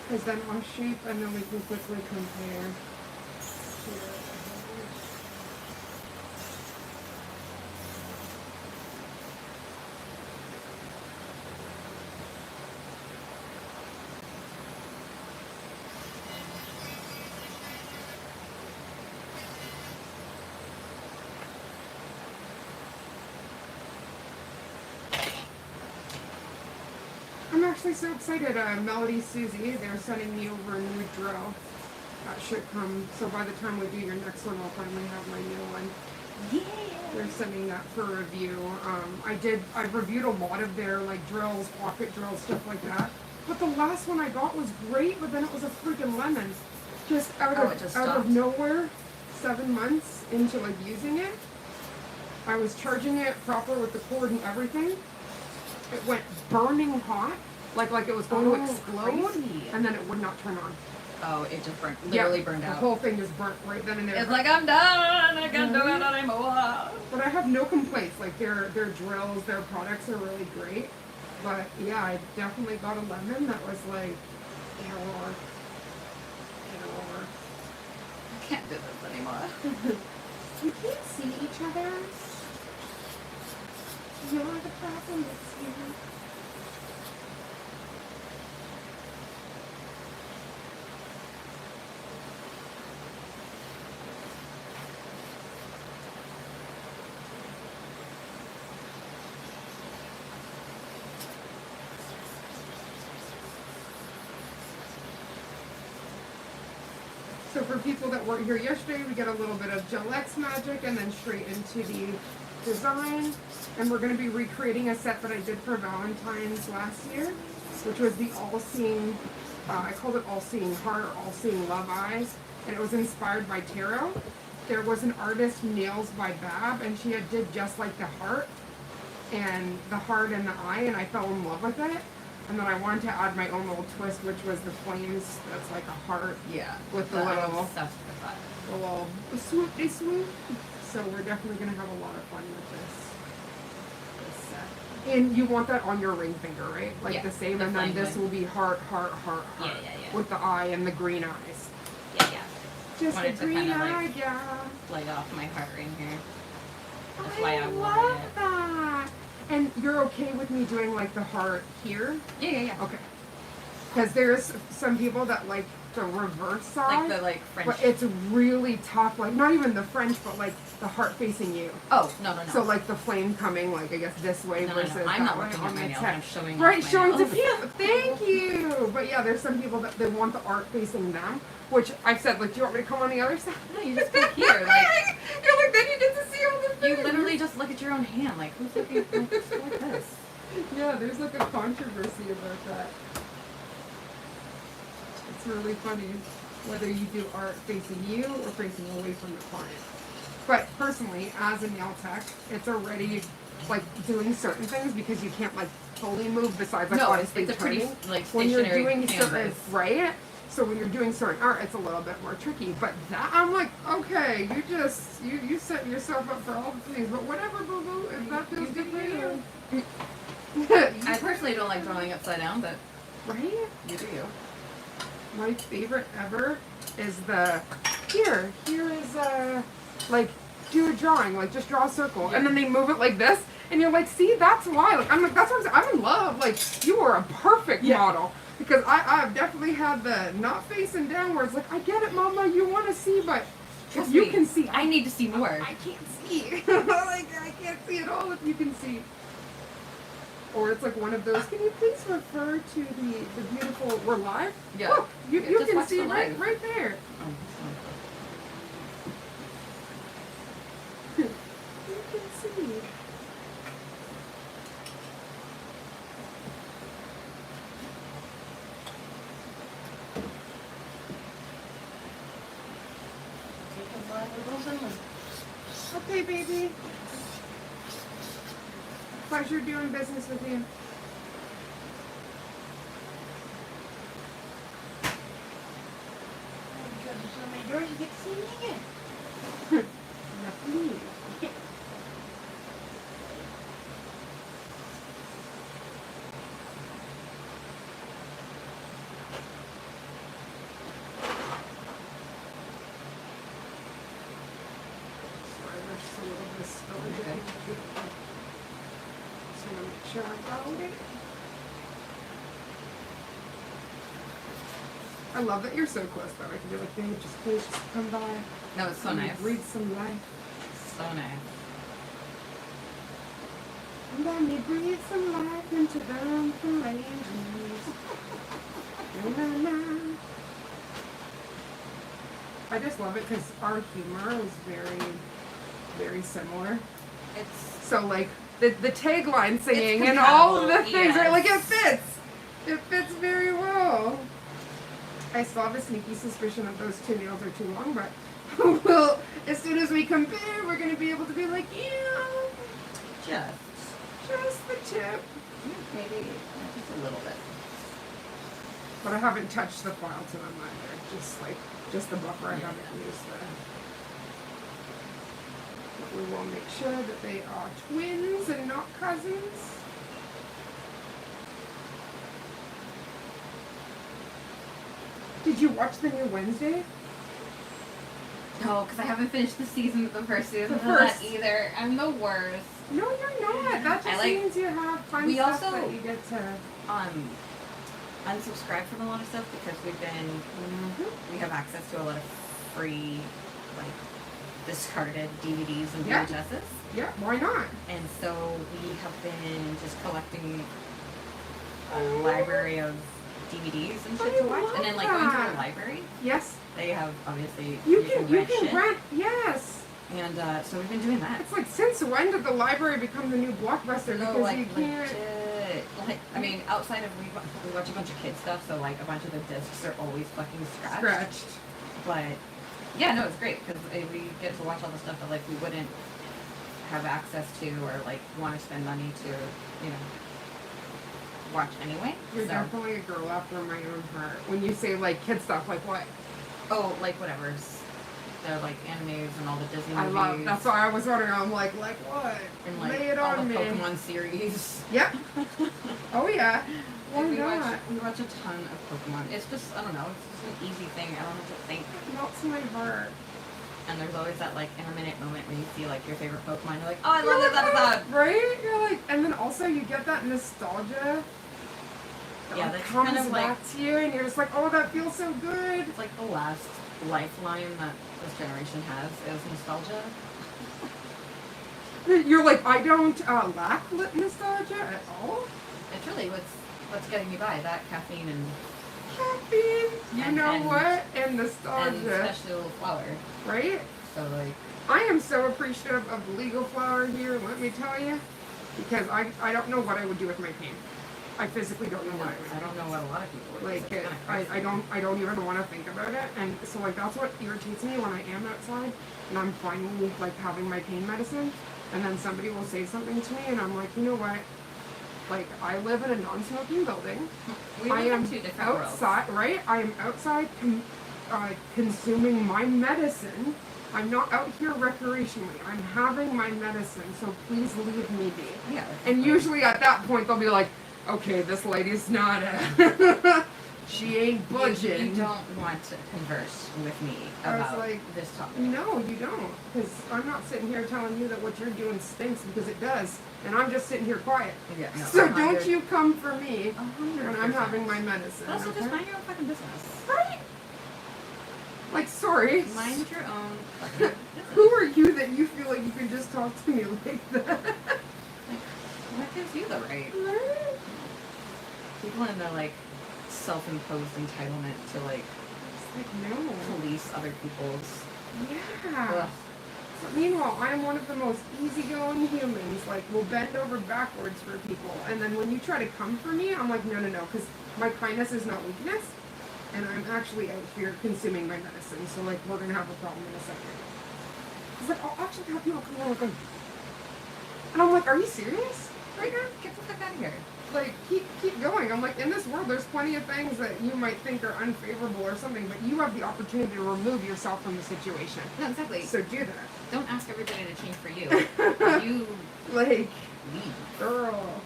Because then our shape, and then we can quickly compare. I'm actually so excited. Melody Susie, they're sending me over a new drill. That should come. So by the time we do your next one, I'll finally have my new one. yeah. They're sending that for review. I've reviewed a lot of their like drills, pocket drills, stuff like that. But the last one I got was great, but then it was a freaking lemon. Just out Oh, of it just out of stopped? nowhere, 7 months into like using it. I was charging it proper with the cord and everything. It went burning hot, like it was going to explode, crazy. and then it would not turn on. Oh, it just burnt, literally Yeah, burned the out. whole thing just burnt right then and there. It's like, I'm done, I can't do it anymore. But I have no complaints. Like their drills, their products are really great. But yeah, I definitely got a lemon that was like, error. I can't do this anymore. You can't see each other. You're the problem, it's you. So for people that weren't here yesterday, we get a little bit of Gel X magic and then straight into the design. And we're going to be recreating a set that I did for Valentine's last year, which was the all-seeing, I called it all-seeing heart, all-seeing love eyes. And it was inspired by tarot. There was an artist, Nails by Bab, and she did just like the heart and the heart and the eye, and I fell in love with it. And then I wanted to add my own little twist, which was the flames. That's like a heart Yeah. with the I'm little, obsessed with that. the little swoop. So we're definitely gonna have a lot of fun with this set. And you want that on your ring finger, right? Like Yeah, the same. the And then flame this one. will be heart, Yeah. with the eye and the green eyes. Yeah. Just Wanted a to green kinda, eye, like, yeah. Light off my heart ring here. That's why I love wanted it. that. And you're okay with me doing like the heart here? Yeah. Okay. Because there's some people that like the reverse Like side. the like French. But it's really tough. Like not even the French, but like the heart facing you. Oh no. So like the flame coming like I guess this way No. versus I'm not that way looking on at the my nails. tip. I'm showing. Right, off my showing to nails. people. Thank you. But yeah, there's some people that they want the art facing them, which I've said like, do you want me to come on the other side? No, you just go here. Like You're like, then you get to see all the you things. literally just look at your own hand. Like who's looking like this? Yeah, there's like a controversy about that. It's really funny whether you do art facing you or facing away from the client. But personally, as a nail tech, it's already like doing certain things because you can't like fully move besides like No, honestly it's a pretty turning. like When you're stationary doing certain canvas. right. So when you're doing certain art, it's a little bit more tricky. But that I'm like, okay, you set yourself up for all the things. But whatever, boo boo, if that feels good for you. I personally don't like drawing upside down, but Right? you do you. My favorite ever is the here is like do a drawing, like just draw a circle and then they move it like this and you're like, see, that's why. Like I'm like that's what I'm in love. Like you are a perfect model. Because I've definitely had the not facing downwards, like I get it, mama, you wanna see, but Trust if you me, can see I need to see more. I can't see. Like I can't see at all if you can see. Or it's like one of those, can you please refer to the beautiful, we're live? Yeah. Look, you Just can watch see the live. right there. Oh, You can see. Okay, baby. Pleasure doing business with you. Yours get to see me again. Nothing. Sorry, there's just a little bit of spillage. Okay. Just want to make sure I got it. I love that you're so close though. I can be like, babe, just please just come by. no, it's so Let me nice. Breathe some life. So nice. Let me breathe some life into them flames. Na, na, na. I just love it because our humor is very, very similar. It's So like the tagline singing It's and all of the compatible, things, right? Like it yes. fits. It fits very well. I still have a sneaky suspicion that those two nails are too long, but well, as soon as we compare, we're gonna be able to be like, yeah, just the tip. maybe just a little bit. But I haven't touched the file to them either. Just the buffer. I Yeah. haven't used the. But we will make sure that they are twins and not cousins. Did you watch the new Wednesday? No, because I haven't finished the season with the first season The of that first. either. I'm the worst. No, you're not. That just I like- means you have fun we stuff also- that you get to. Unsubscribe from a lot of stuff because we have access to a lot of free, like, discarded DVDs and Yeah. VHSs. Yeah, why not? And so we have been just collecting a library of DVDs and shit I to watch. love And then, like, going to that. a library, Yes, they have, obviously, you can shit. rent. Yes, And so we've been doing that. it's like since when did the library become the new Blockbuster? No, Because like, you can't. legit. Like, I mean, outside of we watch a bunch of kid stuff, so like a bunch of the discs are always fucking scratched. But yeah, no, it's great because we get to watch all the stuff that like we wouldn't have access to or like want to spend money to, you know, watch anyway. You're So, definitely a girl after my own heart. When you say like kid stuff, like what? oh, like whatever's. They're like animes and all the Disney I movies. love. That's why I was wondering. I'm like what? And like Lay it all on the me. Pokemon series. Yep. Oh yeah. Why we not? watch a ton of Pokemon. It's just, I don't know, it's just an easy thing. I don't have to think. Melts my heart. And there's always that like intermittent moment when you see like your favorite Pokemon. You're like, oh, I You're love this like, episode. Right? You're like, and then also you get that nostalgia. Yeah, that's comes kind of like back to you, and you're just like, oh, that feels so good. it's like the last lifeline that this generation has is nostalgia. You're like, I don't lack nostalgia at all. It's really what's getting you by, that caffeine and Caffeine, you know and- what? And and nostalgia, especially a little flour. right? So like I am so appreciative of the legal flour here, let me tell you, because I don't know what I would do with my pain. I physically don't know what I would do. I don't know what a lot of people would Like, do. It's kinda crazy. I don't even want to think about it, and so like that's what irritates me when I am outside, and I'm finally like having my pain medicine, and then somebody will say something to me, and I'm like, you know what? Like, I live in a non-smoking building. We I live am in two different worlds. outside, right? I am outside consuming my medicine. I'm not out here recreationally. I'm having my medicine, so please leave me be. Yeah. And exactly. usually at that point they'll be like, okay, this lady's not she ain't budging. You don't want to converse with me I was about like, this topic. No, you don't. Because I'm not sitting here telling you that what you're doing stinks, because it does. And I'm just sitting here quiet. Yeah, no, So 100 don't you come for me 100%. when I'm having my medicine. Also, okay? just mind your own fucking business. Right? Like, sorry. Mind your own fucking business. Who are you that you feel like you can just talk to me like that? What gives you the right? Right? People in their like self-imposed entitlement to like It's like, no. police other people's. Yeah. Ugh. But meanwhile, I'm one of the most easygoing humans. Like, will bend over backwards for people. And then when you try to come for me, I'm like, no, because my kindness is not weakness. And I'm actually out here consuming my medicine. So, like, we're going to have a problem in a second. He's like, I'll actually have people come over. And I'm like, are you serious? Right now? Get the fuck out of here. Like, keep going. I'm like, in this world, there's plenty of things that you might think are unfavorable or something, but you have the opportunity to remove yourself from the situation. No, exactly. So do that. Don't ask everybody to change for you. You Like, leave. girl.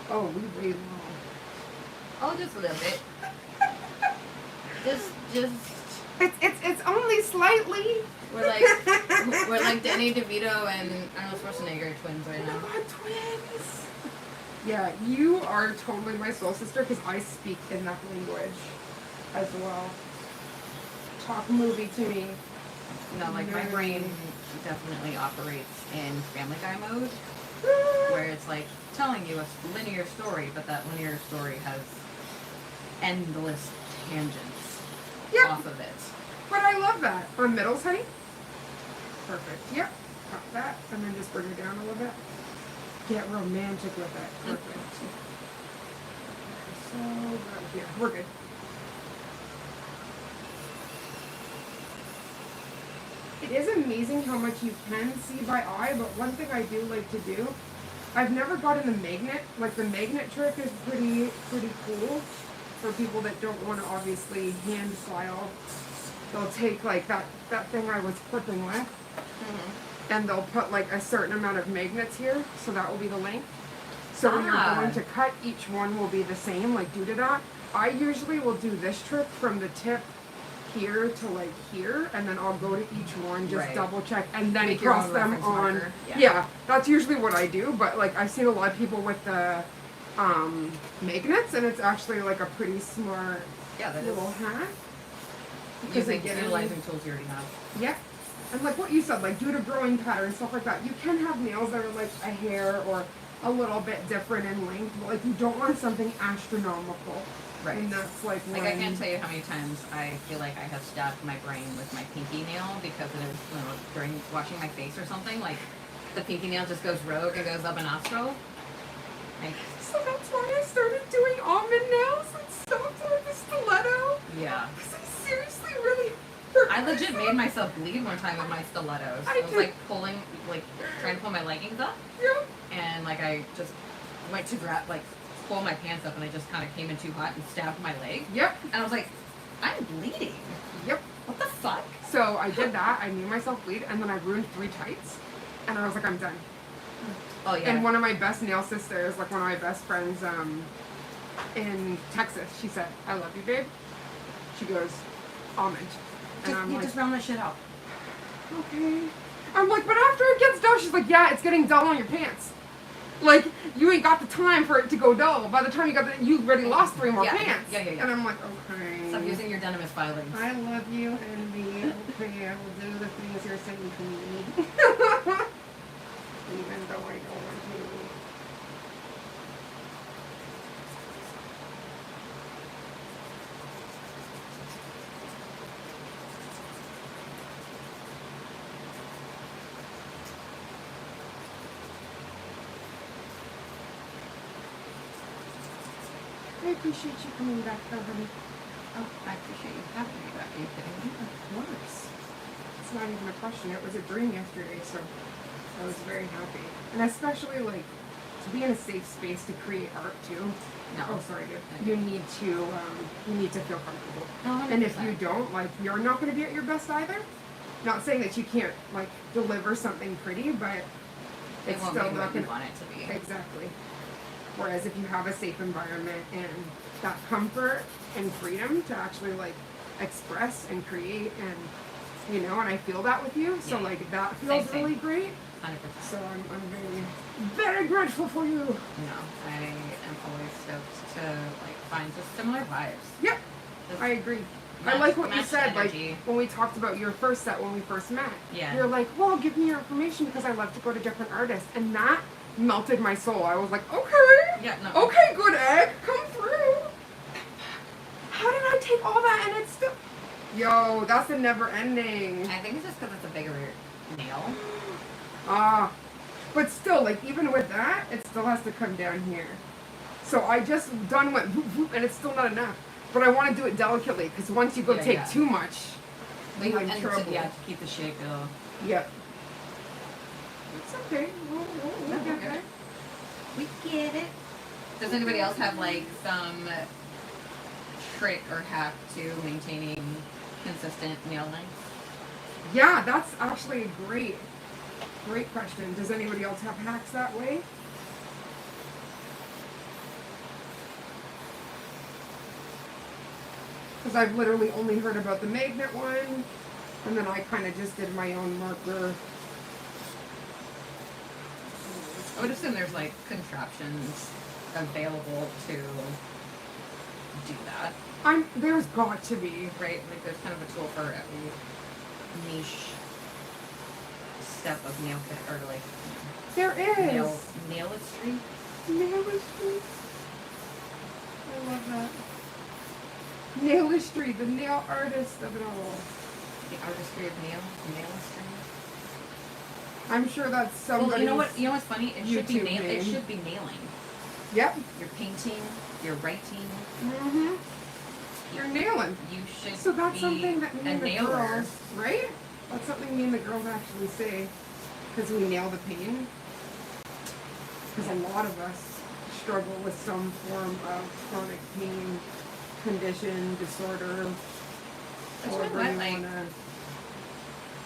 Oh, we wait long. Oh, just a little bit. Just. It's only slightly. We're like Danny DeVito and Arnold Schwarzenegger twins right now. Oh, twins. Yeah, you are totally my soul sister because I speak in that language as well. Talk movie to me. No, like my No. brain definitely operates in Family Guy mode, where it's like telling you a linear story, but that linear story has endless tangents Yep. off of it. But I love that. On middles, honey? Perfect. Yep. Cut that, and then just bring it down a little bit. Get romantic with it. Perfect. So, right here. We're good. It is amazing how much you can see by eye, but one thing I do like to do, I've never gotten the magnet. Like, the magnet trick is pretty cool for people that don't want to obviously hand file. They'll take like that thing I was clipping with, and they'll put like a certain amount of magnets here, so that will be the length. So when you're going to cut, each one will be the same, like due to that. I usually will do this trick from the tip here to like here, and then I'll go to each one, just Right. double check, and then Make your cross own them reference on. marker. Yeah, that's usually what I do, but like I've seen a lot of people with the magnets, and it's actually like a pretty smart Yeah, that little is hack. using again, utilizing tools you already have. yeah. And like what you said, like due to growing pattern, stuff like that, you can have nails that are like a hair or a little bit different in length, but like you don't want something astronomical. Right. And that's like Like when, I can't tell you how many times I feel like I have stabbed my brain with my pinky nail because it is, you know, during washing my face or something, like the pinky nail just goes rogue and goes up a nostril. Like, So that's why I started doing almond nails and stopped with the stiletto. yeah. Because I seriously really hurt I legit myself. made myself bleed one time with my stilettos. I I was did. like pulling, like trying to pull my leggings up, Yep. and like I just went to grab, like pull my pants up, and I just kind of came in too hot and stabbed my leg. Yep. And I was like, I'm bleeding. Yep. What the fuck? So I did that. I made myself bleed, and then I ruined 3 tights. And I was like, I'm done. Oh yeah. And one of my best nail sisters, like one of my best friends in Texas, she said, I love you, babe. She goes, almond. And I'm you like, just round that shit out. okay. I'm like, but after it gets dull, she's like, yeah, it's getting dull on your pants. Like, you ain't got the time for it to go dull. By the time you got you already lost 3 more Yeah, pants. yeah. And I'm like, okay. Stop using your denim as filings. I love you, Envy. Okay, I will do the things you're saying to me. Even though I don't want to. I appreciate you coming back, though, honey. Oh, I appreciate you having me back. Are you kidding me? Of course. It's not even a question. It was a dream yesterday, so I was very happy. And especially, like, to be in a safe space to create art, too. No. Oh, sorry, dude. You need to feel comfortable. No, And if 100%. you don't, like, you're not going to be at your best either. Not saying that you can't, like, deliver something pretty, but it it's won't still be not what you going to. want it to be. Exactly. Whereas if you have a safe environment and that comfort and freedom to actually, like, express and create and, you know, and I feel that with you. So, Yeah. like, that feels Same. really great. 100%. So I'm very, very grateful for you. No, I am always stoked to like find just similar vibes. Yep, Just I agree. I match- like what you match said, energy. like, when we talked about your first set when we first met. Yeah. You're like, well, give me your information because I love to go to different artists. And that melted my soul. I was like, okay. Yeah, no. Okay, good egg, come through. How did I take all that and it's still... Yo, that's a never ending. I think it's just because it's a bigger nail. Ah, but still, like, even with that, it still has to come down here. So I just done went whoop, whoop, and it's still not enough. But I want to do it delicately because once you go Yeah, take yeah. too much, Like, you're in and trouble. to keep the shape it'll Yep. It's okay. We'll No, get we'll there. get it. We get it. Does anybody else have like some trick or hack to maintaining consistent nail length? Yeah, that's actually a great question. Does anybody else have hacks that way? Because I've literally only heard about the magnet one, and then I kind of just did my own marker. I would assume there's like contraptions available to do that, There's got to be. right? Like there's kind of a tool for every niche step of nail kit or like There is. nailistry. Nailistry. I love that. Nailistry, the nail artist of it all. The artistry of nailistry. I'm sure that's somebody. Well, you know what? You know what's funny? It should be YouTube nail. It name. should be nailing. Yep. You're painting. You're writing. Mm-hmm. You're nailing. You should. So that's be something that me a and the nailer. girls, right? That's something me and the girls actually say, because we nail the pain. Because a lot of us struggle with some form of chronic pain, condition, disorder, That's however what, you like, wanna.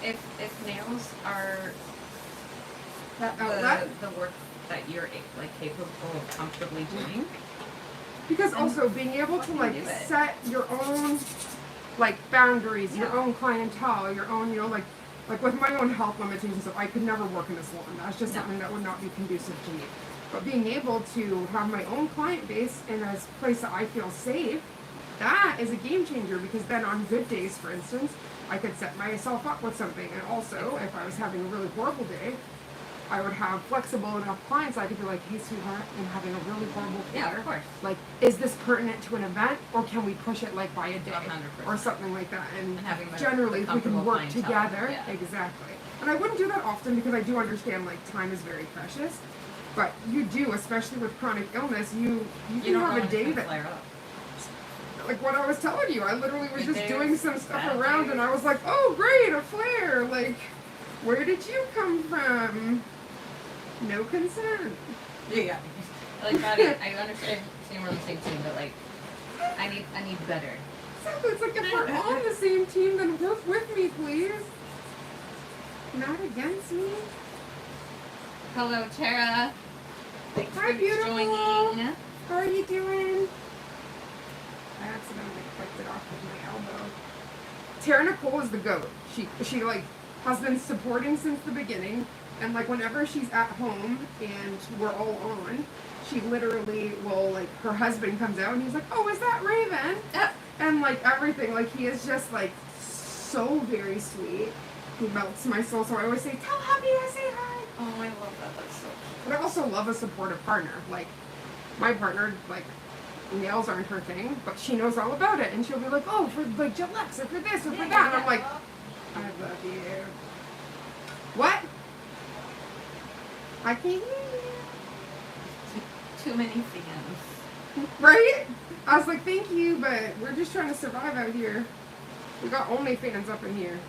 If nails are That outlet. the work that you're like capable of comfortably doing, Because also being able to fucking like do it. set your own like boundaries, your Yeah. own clientele, your own, you know, like with my own health limitations, I could never work in a salon. That's just No. something that would not be conducive to me. But being able to have my own client base in a place that I feel safe, that is a game changer because then on good days, for instance, I could set myself up with something. And also, if I was having a really horrible day, I would have flexible enough clients I could be like, hey, sweetheart, I'm having a really horrible day. yeah, of course. Like, is this pertinent to an event, or can we push it like by a day, 100%. or something like that? And And having the generally, if we can comfortable work clientele, together, yeah. exactly. And I wouldn't do that often because I do understand like time is very precious. But you do, especially with chronic illness, you can don't have know a when it's day gonna that, flare up. like what I was telling you, I literally was Good just days, doing some stuff bad around, days. and I was like, oh great, a flare. Like, where did you come from? No consent. Yeah. Like Maddie, I understand we're on the same team, but like, I need better. So it's like if we're on the same team, then work with me, please. Not against me. Hello, Tara. Thanks Hi, for beautiful. joining. How are you doing? I accidentally clicked it off with my elbow. Tara Nicole is the goat. She like has been supporting since the beginning, And like whenever she's at home and we're all on, she literally will like her husband comes out and he's like, "Oh, is that Raven?" And like everything, like he is just like so very sweet. He melts my soul. So I always say, "Tell hubby I say hi." Oh, I love that. That's so cute. But I also love a supportive partner. Like my partner, like nails aren't her thing, but she knows all about it, and she'll be like, "Oh, for like Gillettes or for this or for that," and I'm like, "I love you." What? I can't hear you. Too many fans. Right? I was like, "Thank you, but we're just trying to survive out here. We got OnlyFans up in here."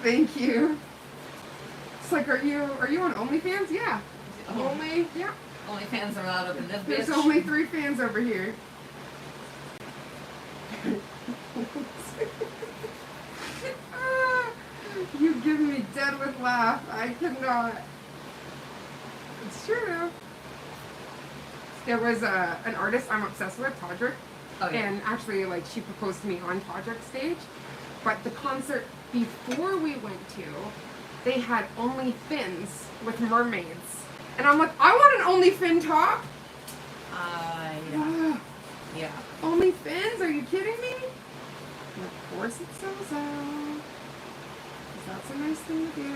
Thank you. It's like, are you on OnlyFans? Yeah. Yeah. Only fans are allowed up in this There's bitch. only 3 fans over here. Ah, you give me dead with laugh. I cannot. It's true. There was an artist I'm obsessed with, Todrick. Oh, yeah. And actually, like, she proposed to me on Todrick's stage. But the concert before we went to, they had only fins with mermaids. And I'm like, I want an only fin top. Yeah. Yeah. Only fins? Are you kidding me? And of course it sells out. 'Cause that's a nice thing to do.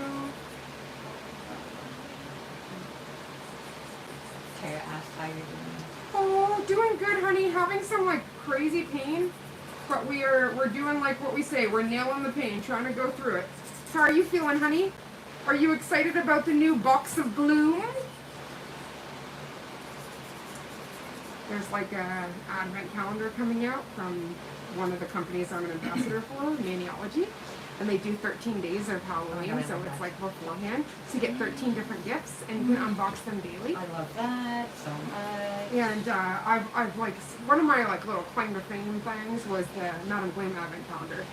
Tara asked how you're doing. Oh, doing good, honey. Having some like crazy pain, but we're doing like what we say. We're nailing the pain, trying to go through it. How are you feeling, honey? Are you excited about the new box of gloom? There's like a advent calendar coming out from one of the companies I'm an ambassador for, Maniology. And they do 13 days of Halloween, Oh my God, I so love it's that. like beforehand. So you get 13 different gifts, and you can unbox them daily. I love that so much. And I've like one of my like little claim to fame things was the Madam Glam advent calendar.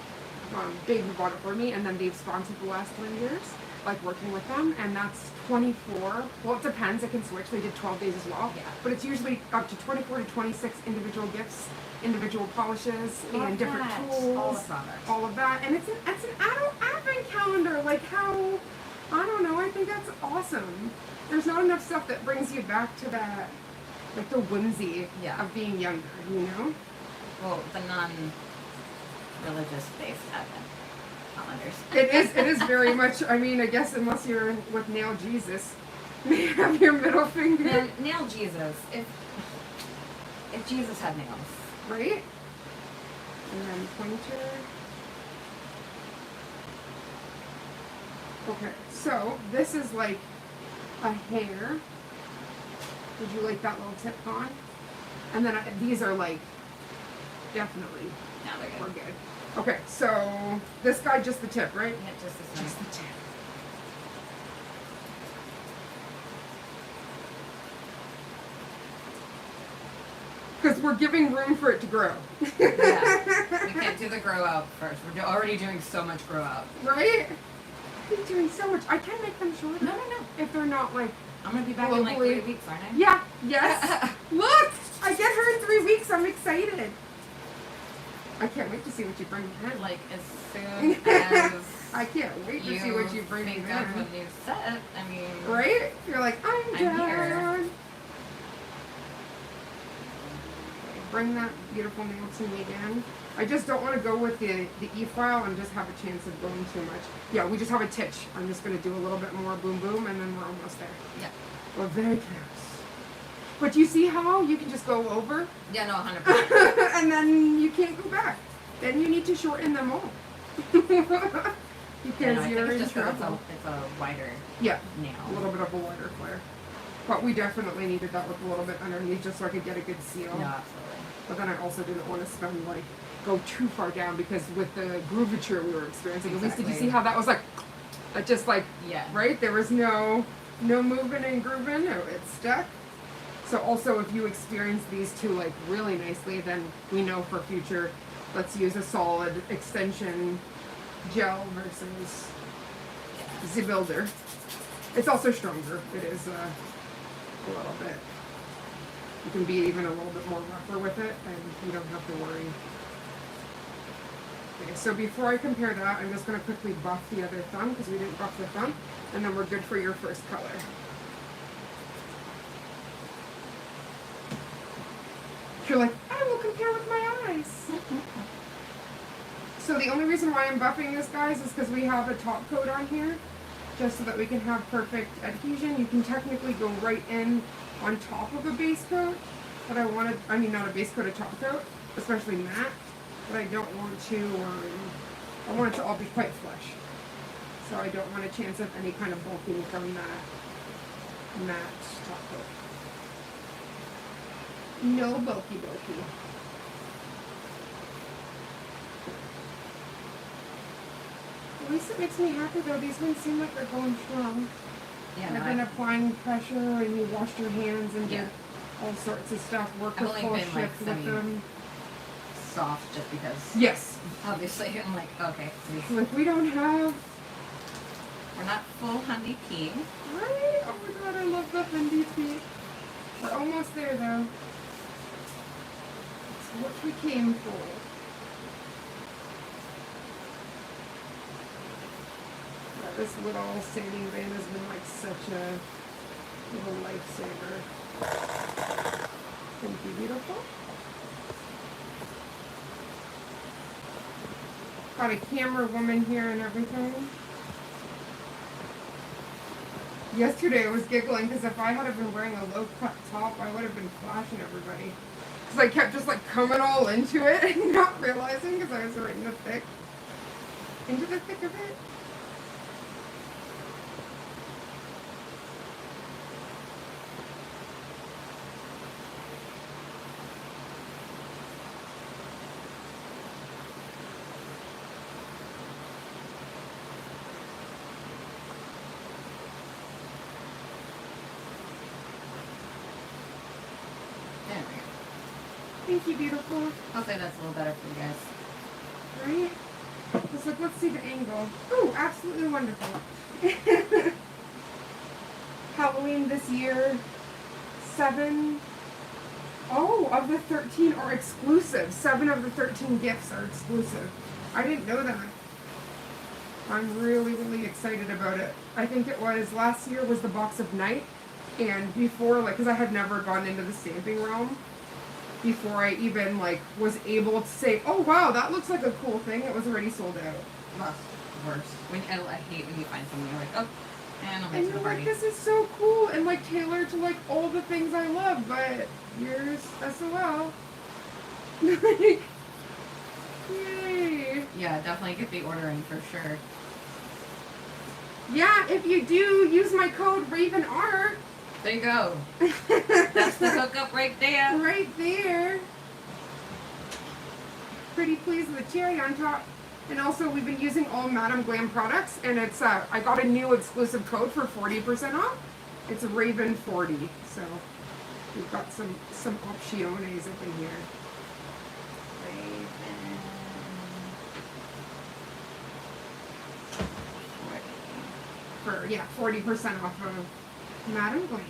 Baby bought it for me, and then they've sponsored the last 3 years, like working with them, and that's 24. Well, it depends. It can switch. They did 12 days as well. Yeah. But it's usually up to 24 to 26 individual gifts, individual polishes, and different tools. All the products. All of that, and it's an adult advent calendar. Like how, I don't know. I think that's awesome. There's not enough stuff that brings you back to that, like the whimsy Yeah. of being younger. You know. Well, the non-religious based advent calendars. It is very much. I mean, I guess unless you're with Nail Jesus, you have your middle finger, Man, nail Jesus. If Jesus had nails. right? And then pointer. Okay, so this is like a hair. Would you like that little tip on? And then these are like definitely Now they're we're good. good. Okay, so this guy just the tip, right? Yeah, just this Just one. the tip. Because we're giving room for it to grow. Yeah. We can't do the grow out first. We're already doing so much grow out. Right? You're doing so much. I can make them shorter. No. If they're not like, I'm gonna be back in like 3 Globally. weeks, aren't I? yeah, yes. Look, I get her in 3 weeks. I'm excited. I can't wait to see what you bring in. Like as soon as I can't wait to see what you bring think in. of a new set. I mean, Right? You're like, I'm I'm down. here. Bring that beautiful nail to me again. I just don't want to go with the E-file and just have a chance of going too much. Yeah, we just have a titch. I'm just going to do a little bit more boom boom, and then we're almost there. Yeah. We're very close. But you see how you can just go over, Yeah, no, 100%. and then you can't go back. Then you need to shorten them all. because Yeah, no, I think you're it's in just 'cause trouble. it's a wider Yeah, nail. a little bit of a wider flare. But we definitely needed that with a little bit underneath just so I could get a good seal. No, absolutely. But then I also didn't want to spend like go too far down because with the groovature we were experiencing, at least did you see Exactly. how that was like, that just like, Yeah. right? There was no moving and grooving. It stuck. So also if you experience these two like really nicely, then we know for future, let's use a solid extension gel versus the builder. It's also stronger. It is a little bit. You can be even a little bit more rougher with it, and you don't have to worry. Okay, so before I compare that, I'm just going to quickly buff the other thumb because we didn't buff the thumb, and then we're good for your first color. You're like, I will compare with my eyes. So the only reason why I'm buffing this, guys, is because we have a top coat on here, just so that we can have perfect adhesion. You can technically go right in on top of a base coat, but I mean not a base coat, a top coat, especially matte, but I don't want to, I want it to all be quite flush. So I don't want a chance of any kind of bulking from that matte top coat. No bulky. At least it makes me happy though. These ones seem like they're going strong. Yeah, I've been applying pressure and you washed your hands and Yeah. did all sorts of stuff. Worked I've a only full been, like, shift with them. soft just because. Yes. Obviously, I'm like, okay, Like we don't have. we're not full honey pea. Right? Oh my god, I love the Fendi feet. We're almost there though. It's what we came for. Yeah, this little sanding band has been like such a little lifesaver. Thank you, beautiful. Got a camera woman here and everything. Yesterday I was giggling because if I had been wearing a low cut top, I would have been flashing everybody. Because I kept just like coming all into it and not realizing because I was right in the thick. Into the thick of it. There we go. Thank you, beautiful. I'll say that's a little better for you guys. Right? Just like, let's see the angle. Ooh, absolutely wonderful. Halloween this year, 7 of the 13 are exclusive. 7 of the 13 gifts are exclusive. I didn't know that. I'm really, really excited about it. I think it was, last year was the box of night. And before, like, because I had never gone into the stamping realm, before I even, like, was able to say, oh, wow, that looks like a cool thing, it was already sold out. That's worse. I hate when you find something you're like, oh, and I'll make And it to you're the party. like, this is so cool and, like, tailored to, like, all the things I love, but yours, SOL. Like, yay. Yeah, definitely get the order in for sure. Yeah, if you do, use my code RAVENR. There you go. That's the hookup right there. Right there. Pretty pleased with the cherry on top. And also, we've been using all Madame Glam products, and it's I got a new exclusive code for 40% off. It's Raven40. So we've got some optiones up in here. For 40% off of Madame Glam.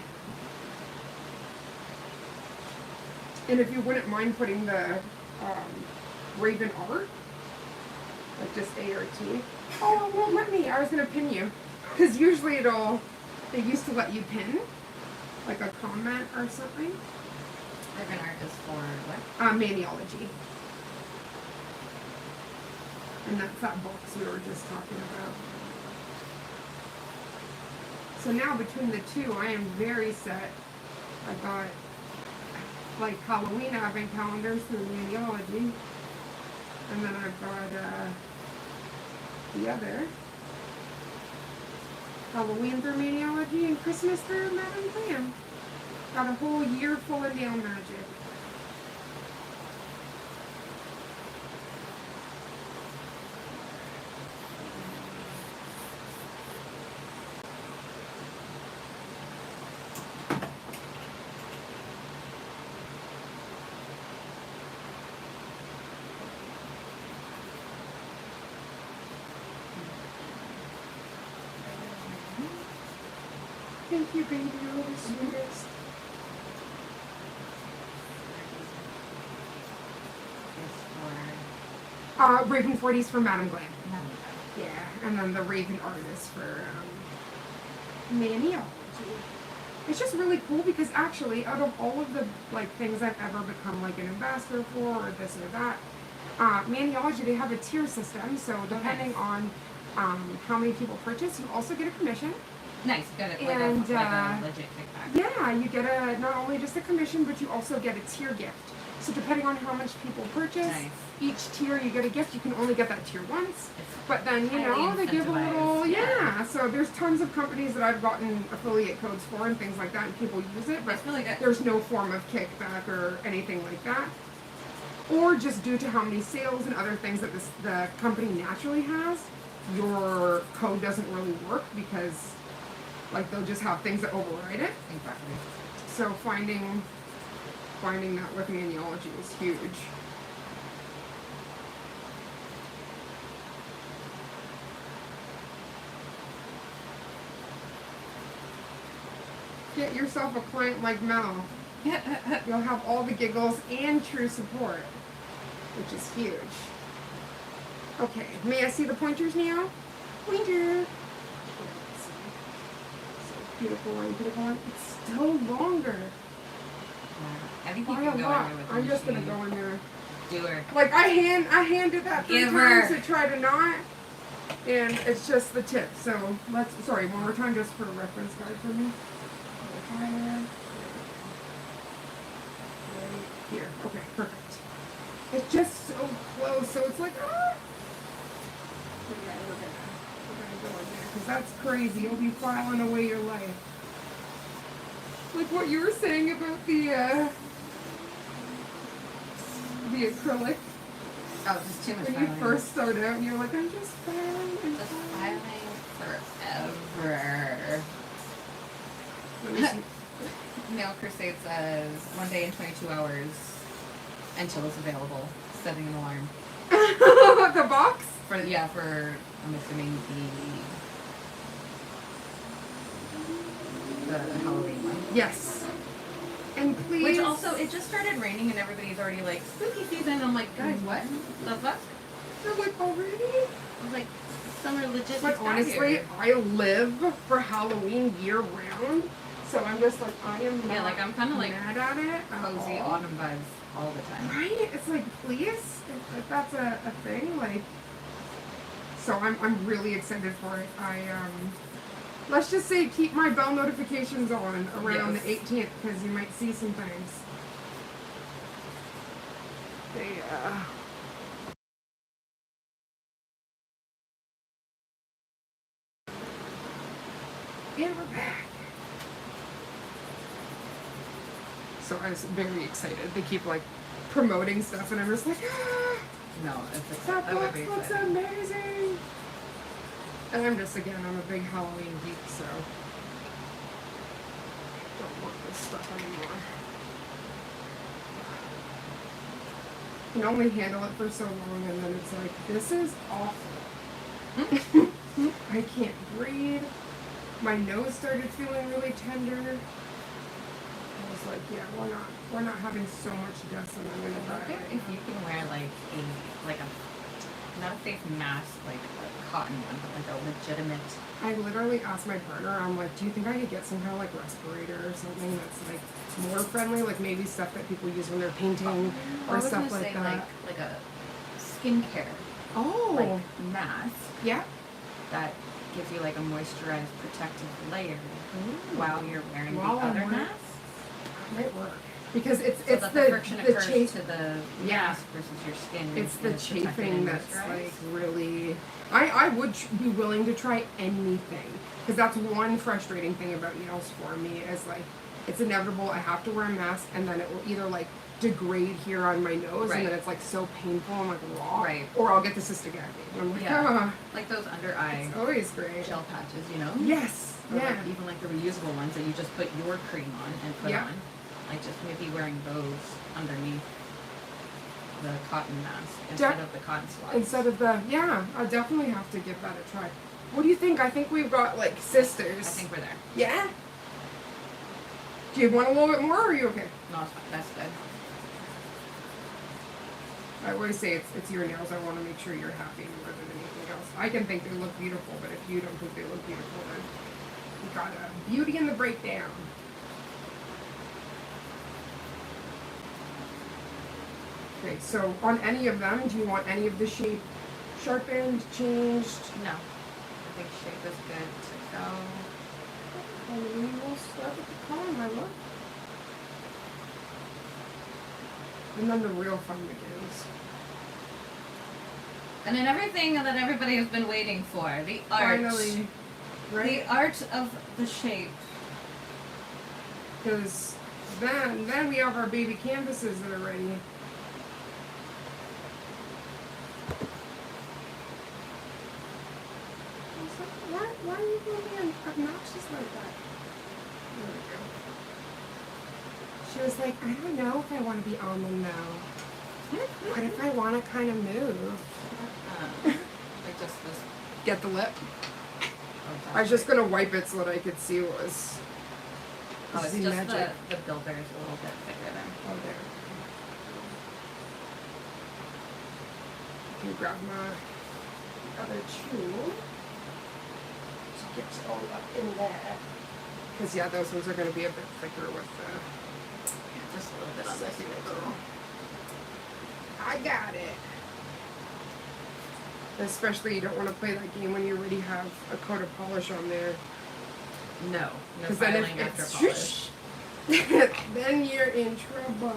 And if you wouldn't mind putting the Raven art, like just A-R-T. Oh, it won't let me. I was gonna pin you, because usually they used to let you pin, like a comment or something. Ribbon art is for what? Maniology. And that's that box we were just talking about. So now between the two, I am very set. I got like Halloween advent calendars through Maniology. And then I've got the other Halloween through Maniology and Christmas through Madame Glam. Got a whole year full of nail magic. Thank you, baby. You're the sweetest. Raven 40s for Madam Glam. Madam Yeah, and then the Raven artist for Maniology. It's just really cool because actually, out of all of the like things I've ever become like an ambassador for, or this or that, Maniology, they have a tier system. So depending on how many people purchase, you also get a commission. Nice, good. Like And, like a legit kickback. Yeah, you get not only just a commission, but you also get a tier gift. So depending on how much people purchase, Nice. each tier you get a gift. You can only get that tier once, It's but then you know highly they give a little. incentivized, Yeah. So there's tons of companies that I've gotten affiliate codes for and things like that, and people use it, but It's really good. there's no form of kickback or anything like that. Or just due to how many sales and other things that the company naturally has, your code doesn't really work because like they'll just have things that override it. Exactly. So finding that with Maniology is huge. Get yourself a client like Mel. You'll have all the giggles and true support, which is huge. Okay, may I see the pointers now? Pointer. Beautiful one, beautiful one. It's still longer. I think you By can a go lot. in there with the I'm just gonna machine. go in there. Do her. Like I handed that 3 Give times her. to try to knot, and it's just the tip. So sorry, one more time just for a reference guide for me. Right here. Okay, perfect. It's just so close, so it's like ah. Yeah, we're gonna go in there because that's crazy. You'll be filing away your life. Like what you were saying about the acrylic. Oh, just too much When you filing. first started out, and you're like, I'm just filing and Just filing. filing forever. Let me see. Nail Crusade says 1 day and 22 hours until it's available. Setting an alarm. The box? For I'm assuming the Halloween one. Yes. And please. Which also, it just started raining and everybody's already like, spooky season. I'm like, guys, what the fuck? You're like, already? I was like, summer legit. But just got honestly, here. I live for Halloween year round. So I'm just like, I am not like I'm kind of like mad at it. at cozy all. autumn vibes all the time. Right? It's like, please, if that's a thing, like. So I'm really excited for it. Let's just say keep my bell notifications on around Yes. the 18th because you might see some things. Yeah. And we're back. So I was very excited. They keep like promoting stuff, and I'm just like, ah, No, it's that that would box be looks exciting. amazing. And I'm a big Halloween geek, so don't want this stuff anymore. You can only handle it for so long, and then it's like, this is awful. I can't breathe. My nose started feeling really tender. I was like, yeah, we're not having so much dust, and I'm gonna die. If you can wear like a not a face mask, like a cotton one, but like a legitimate. I literally asked my partner, I'm like, do you think I could get some kind of like respirator or something that's like more friendly, like maybe stuff that people use when they're painting I or was stuff gonna like say that? like a skincare Oh, like mask yeah. that gives you like a moisturized protective layer Ooh. while you're wearing While the I'm other wearing- mask. Might work because it's So that the friction occurs chafe. to the Yeah. mask versus your skin. It's the and protected chafing and that's moisturized. like really. I would be willing to try anything because that's one frustrating thing about nails for me is like it's inevitable. I have to wear a mask and then it will either like degrade here on my nose Right. and then it's like so painful and like raw, Right. or I'll get the cystic acne. And I'm like, Yeah. Like those under eye it's always great. gel patches, you know? Yes, Or yeah. like even like the reusable ones that you just put your cream on and put Yeah. on. Like just maybe wearing those underneath the cotton mask instead of the cotton swabs. Instead of the I definitely have to give that a try. What do you think? I think we've got like sisters. I think we're there. Yeah. Do you want a little bit more, or are you okay? No, it's fine. That's good. I always say it's your nails. I want to make sure you're happy more than anything else. I can think they look beautiful, but if you don't think they look beautiful, then you got a beauty in the breakdown. Okay, so on any of them, do you want any of the shape sharpened, changed? No. I think shape is good to go. And we will start with the color, my love. And then the real fun begins. And then everything that everybody has been waiting for, the art. Finally, right? The art of the shape. Because then we have our baby canvases that are ready. Why are you going to be obnoxious like that? There we go. She was like, I don't know if I want to be on them now. What if I want to kind of move? Like just this. Get the lip. Oh, I was just going to wipe it so that I could see what was. Oh, it's the just magic. the builder is a little bit thicker there. Oh, there. I can grab my other tool. Just get it all up in there. Because, yeah, those ones are going to be a bit thicker with the. Yeah, just a little bit on this second here girl. too. I got it. Especially you don't want to play that game when you already have a coat of polish on there. No, no Because then filing if after it's polish. then you're in trouble.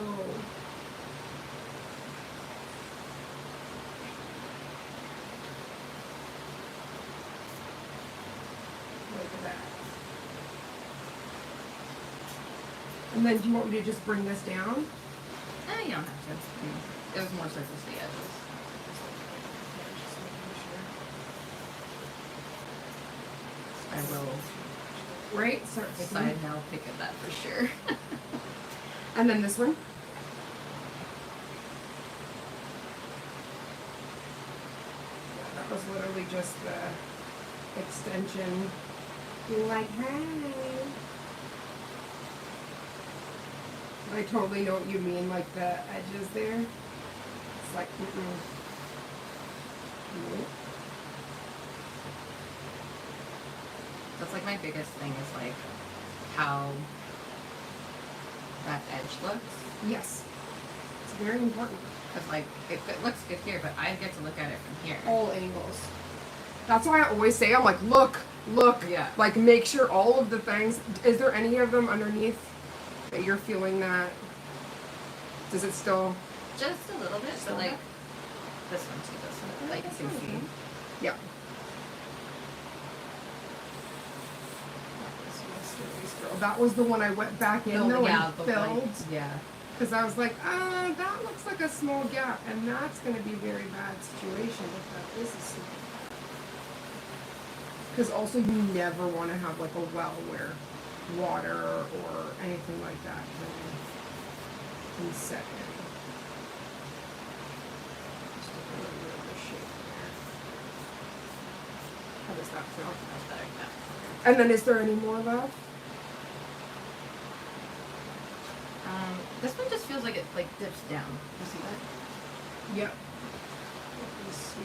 Look at that. And then do you want me to just bring this down? You don't have to. It was more so just the edges. I will Right? Start decide now pick at that for sure. And then this one. Yeah, that was literally just the extension. Being like, hey. I totally know what you mean, like the edges there. It's like, Nope. That's like my biggest thing is like how that edge looks. Yes. It's very important. Because like it looks good here, but I get to look at it from here. All angles. That's why I always say, I'm like, look. Yeah. Like, make sure all of the things. Is there any of them underneath that you're feeling that? Does it still? Just a little bit, but like this one too, this one, like you can see. Yeah. That was the one I went back in though and filled. Yeah. Because I was like, that looks like a small gap, and that's going to be a very bad situation if that is a small gap. Because also you never want to have like a well where water or anything like that can set in. Just a little bit of the shape there. How does that feel? That's better, yeah. And then is there any more left? This one just feels like it like dips down. You see that? Yep. Let me see.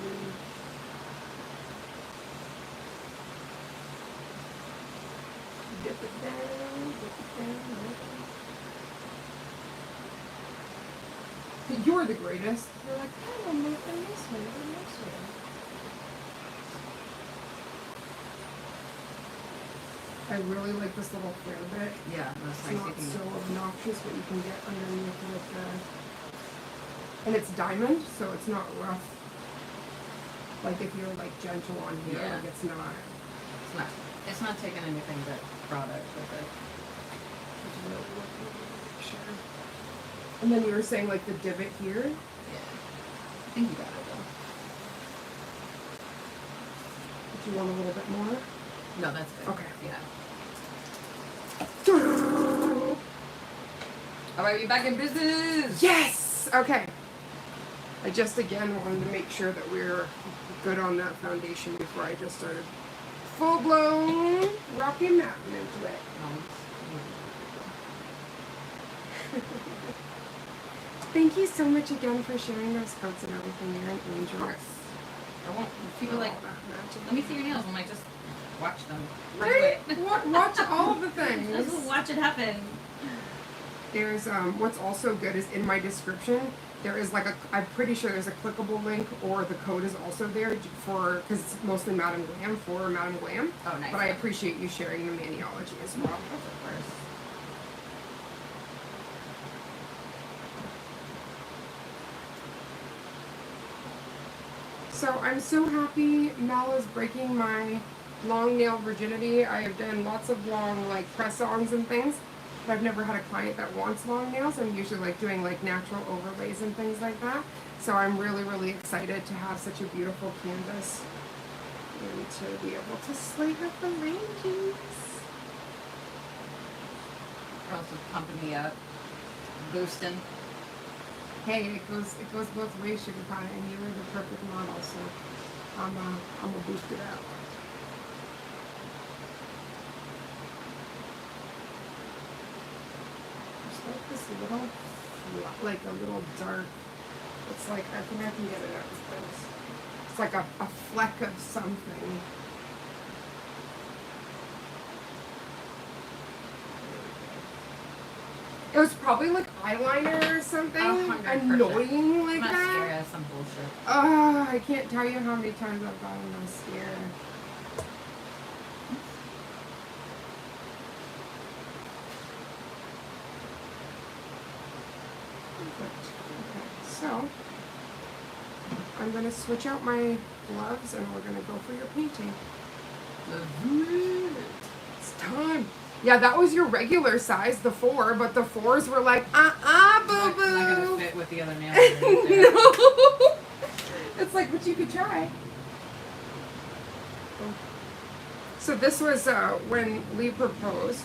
Dip it down, dip it down. You're the greatest. You're like, oh, I'm not in this way, I'm this way. I really like this little flare bit. Yeah, that's It's nice. not You can, so obnoxious what you can get underneath with the... And it's diamond, so it's not rough. Like if you're like gentle on here, Yeah. like it's not. it's not taking anything but product with it. It's really looking at the picture. And then you were saying like the divot here. Yeah. I think you got it though. If you want a little bit more. No, that's good. Okay. Yeah. Alright, we back in business! Yes! Okay. I just again wanted to make sure that we're good on that foundation before I just started full blown Rocky Mountain into it. Thank you so much again for sharing those coats and everything. You're an angel. I won't. People like, All that magic. let me see your nails. I'm like, just watch them. Right? Watch all of the things. Just watch it happen. There's what's also good is in my description there is like I'm pretty sure there's a clickable link or the code is also there for because it's mostly Madam Glam for Madam Glam. Oh, nice. But I appreciate you sharing the maniology as well. Of course. So I'm so happy Mel is breaking my long nail virginity. I have done lots of long like press-ons and things. I've never had a client that wants long nails. I'm usually like doing like natural overlays and things like that. So I'm really, really excited to have such a beautiful canvas and to be able to slay the phalanges. Or else it's pumping me up, boosting. Hey, it goes both ways, Sugar Pie, and you're the perfect model, so I'm gonna boost it out. Like this little, like a little dark, it's like, I think I can get it out with this. It's like a fleck of something. It was probably like eyeliner or something, 100%. annoying like that. Mascara, some bullshit. I can't tell you how many times I've gotten mascara. Okay, so I'm gonna switch out my gloves and we're gonna go for your painting. It's time. Yeah, that was your regular size, the 4, but the 4s were like, boo Not boo. gonna fit with the other nails. No. It's like, but you could try. So this was when Lee proposed.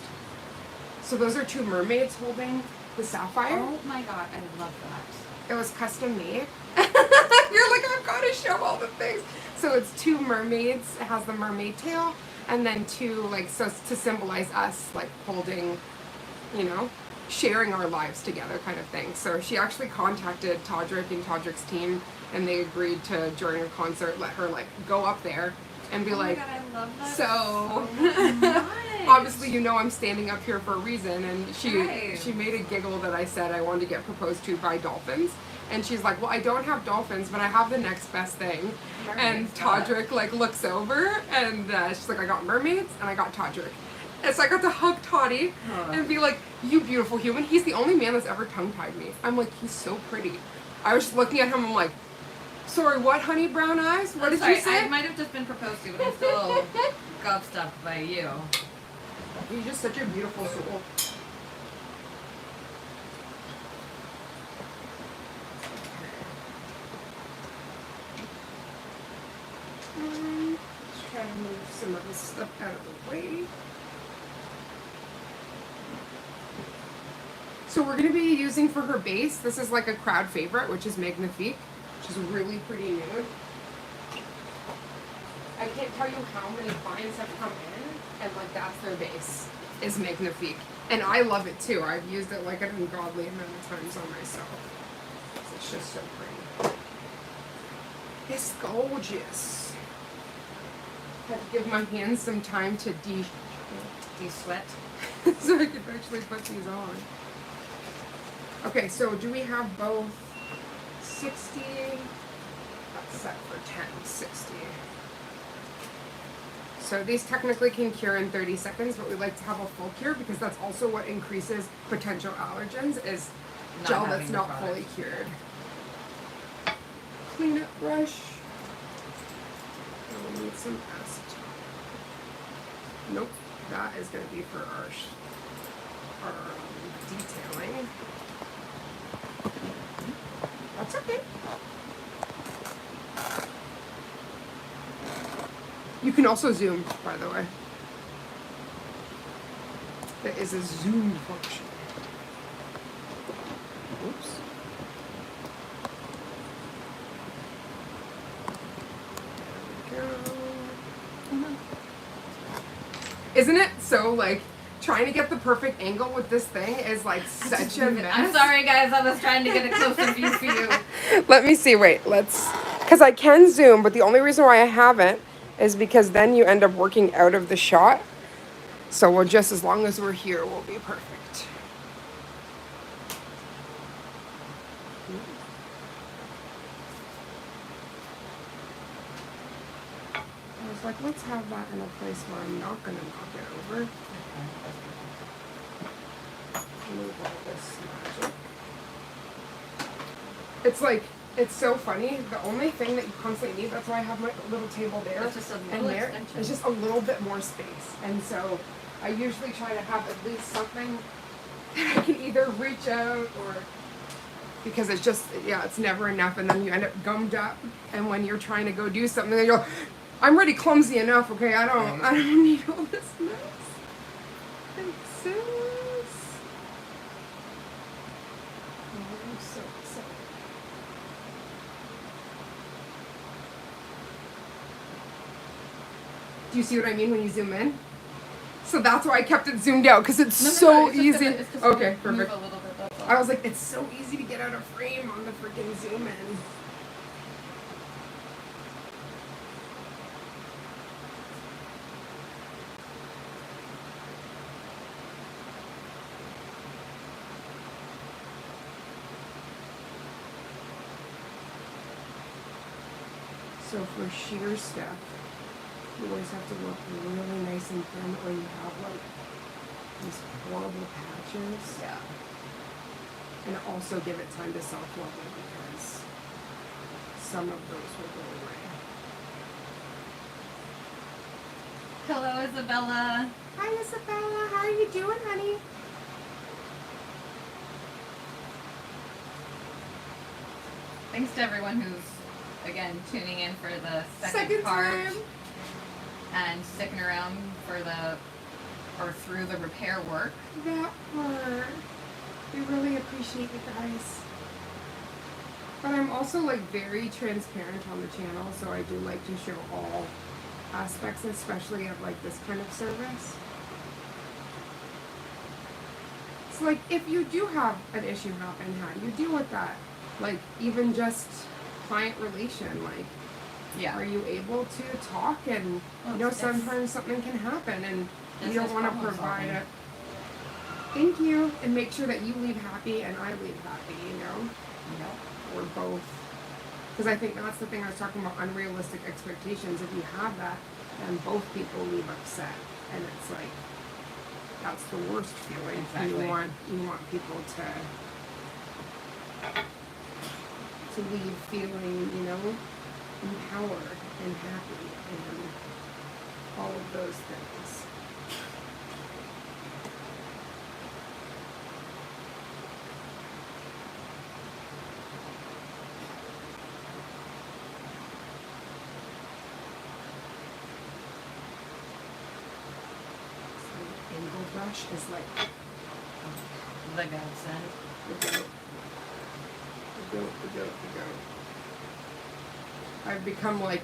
So those are 2 mermaids holding the sapphire. Oh my god, I love that. It was custom made. You're like, I've got to show all the things. So it's 2 mermaids. It has the mermaid tail. And then 2, like, so to symbolize us, like, holding, you know, sharing our lives together kind of thing. So she actually contacted Todrick and Todrick's team, and they agreed to, during a concert, let her, like, go up there and be like, my god, I love that so, much. obviously, you know I'm standing up here for a reason. And she Right. made a giggle that I said I wanted to get proposed to by dolphins. And she's like, well, I don't have dolphins, but I have the next best thing. And Mermaids, got Todrick, like, looks over, and she's like, I got mermaids, and I got Todrick. And so I got to hug Toddy and be like, you beautiful human. He's the only man that's ever tongue-tied me. I'm like, he's so pretty. I was just looking at him, I'm like, sorry, what, honey, brown eyes? What did Sorry, you say? I might have just been proposed to, but I'm still gobstuffed by you. He's just such a beautiful soul. Let's try to move some of this stuff out of the way. So we're going to be using for her base, this is like a crowd favorite, which is Magnifique, which is really pretty nude. I can't tell you how many clients have come in, and like that's their base, is Magnifique. And I love it too. I've used it like an ungodly amount of times on myself. It's just so pretty. It's gorgeous. Had to give my hands some time to De-sweat. so I could actually put these on. Okay, so do we have both 60? That's set for 10, 60. So these technically can cure in 30 seconds, but we like to have a full cure because that's also what increases potential allergens is Not gel having that's the not product. fully cured. Cleanup brush. And we need some acetone. Nope, that is going to be for our detailing. That's okay. You can also zoom, by the way. There is a zoom function. Oops. There we go. Isn't it so like trying to get the perfect angle with this thing is like such a mess. I'm sorry, guys. I was trying to get a closer view for you. Let me see. Wait, because I can zoom, but the only reason why I haven't is because then you end up working out of the shot. So we'll just, as long as we're here, we'll be perfect. I was like, let's have that in a place where I'm not going to knock it over. Move all this magic. It's like, it's so funny. The only thing that you constantly need, that's why I have my little table there It's just a and little there, extension. is just a little bit more space. And so I usually try to have at least something that I can either reach out or, because it's just, yeah, it's never enough. And then you end up gummed up. And when you're trying to go do something, then you're, I'm already clumsy enough, okay? I don't need all this mess. Thanks, sis. Oh, I'm so excited. Do you see what I mean when you zoom in? So that's why I kept it zoomed out, because it's so it's just easy. gonna- it's just Okay, gonna move perfect. a little bit, that's all. I was like, it's so easy to get out of frame on the freaking zoom in. So for sheer stuff, you always have to look really nice and thin, or you have like these horrible patches. Yeah. And also give it time to self-level, because some of those will go away. Hello, Isabella. Hi, Isabella. How are you doing, honey? Thanks to everyone who's, again, tuning in for the second Second part time. and sticking around for through the repair work. That part. We really appreciate you guys. But I'm also like very transparent on the channel, so I do like to show all aspects, especially of like this kind of service. It's like, if you do have an issue happen, how do you deal with that? Like, even just client relation, like, Yeah. are you able to talk? And Well, you know, it's- sometimes something can happen, and you This don't is want to problem provide solving. it. Thank you, and make sure that you leave happy and I leave happy. You know, or both. Because I think that's the thing I was talking about, unrealistic expectations. If you have that, then both people leave upset, and it's like, that's the worst feeling. Exactly. You want people to leave feeling, you know, empowered and happy and all of those things. So angle brush is like The godsend. the goat. The goat, the goat, the goat. I've become like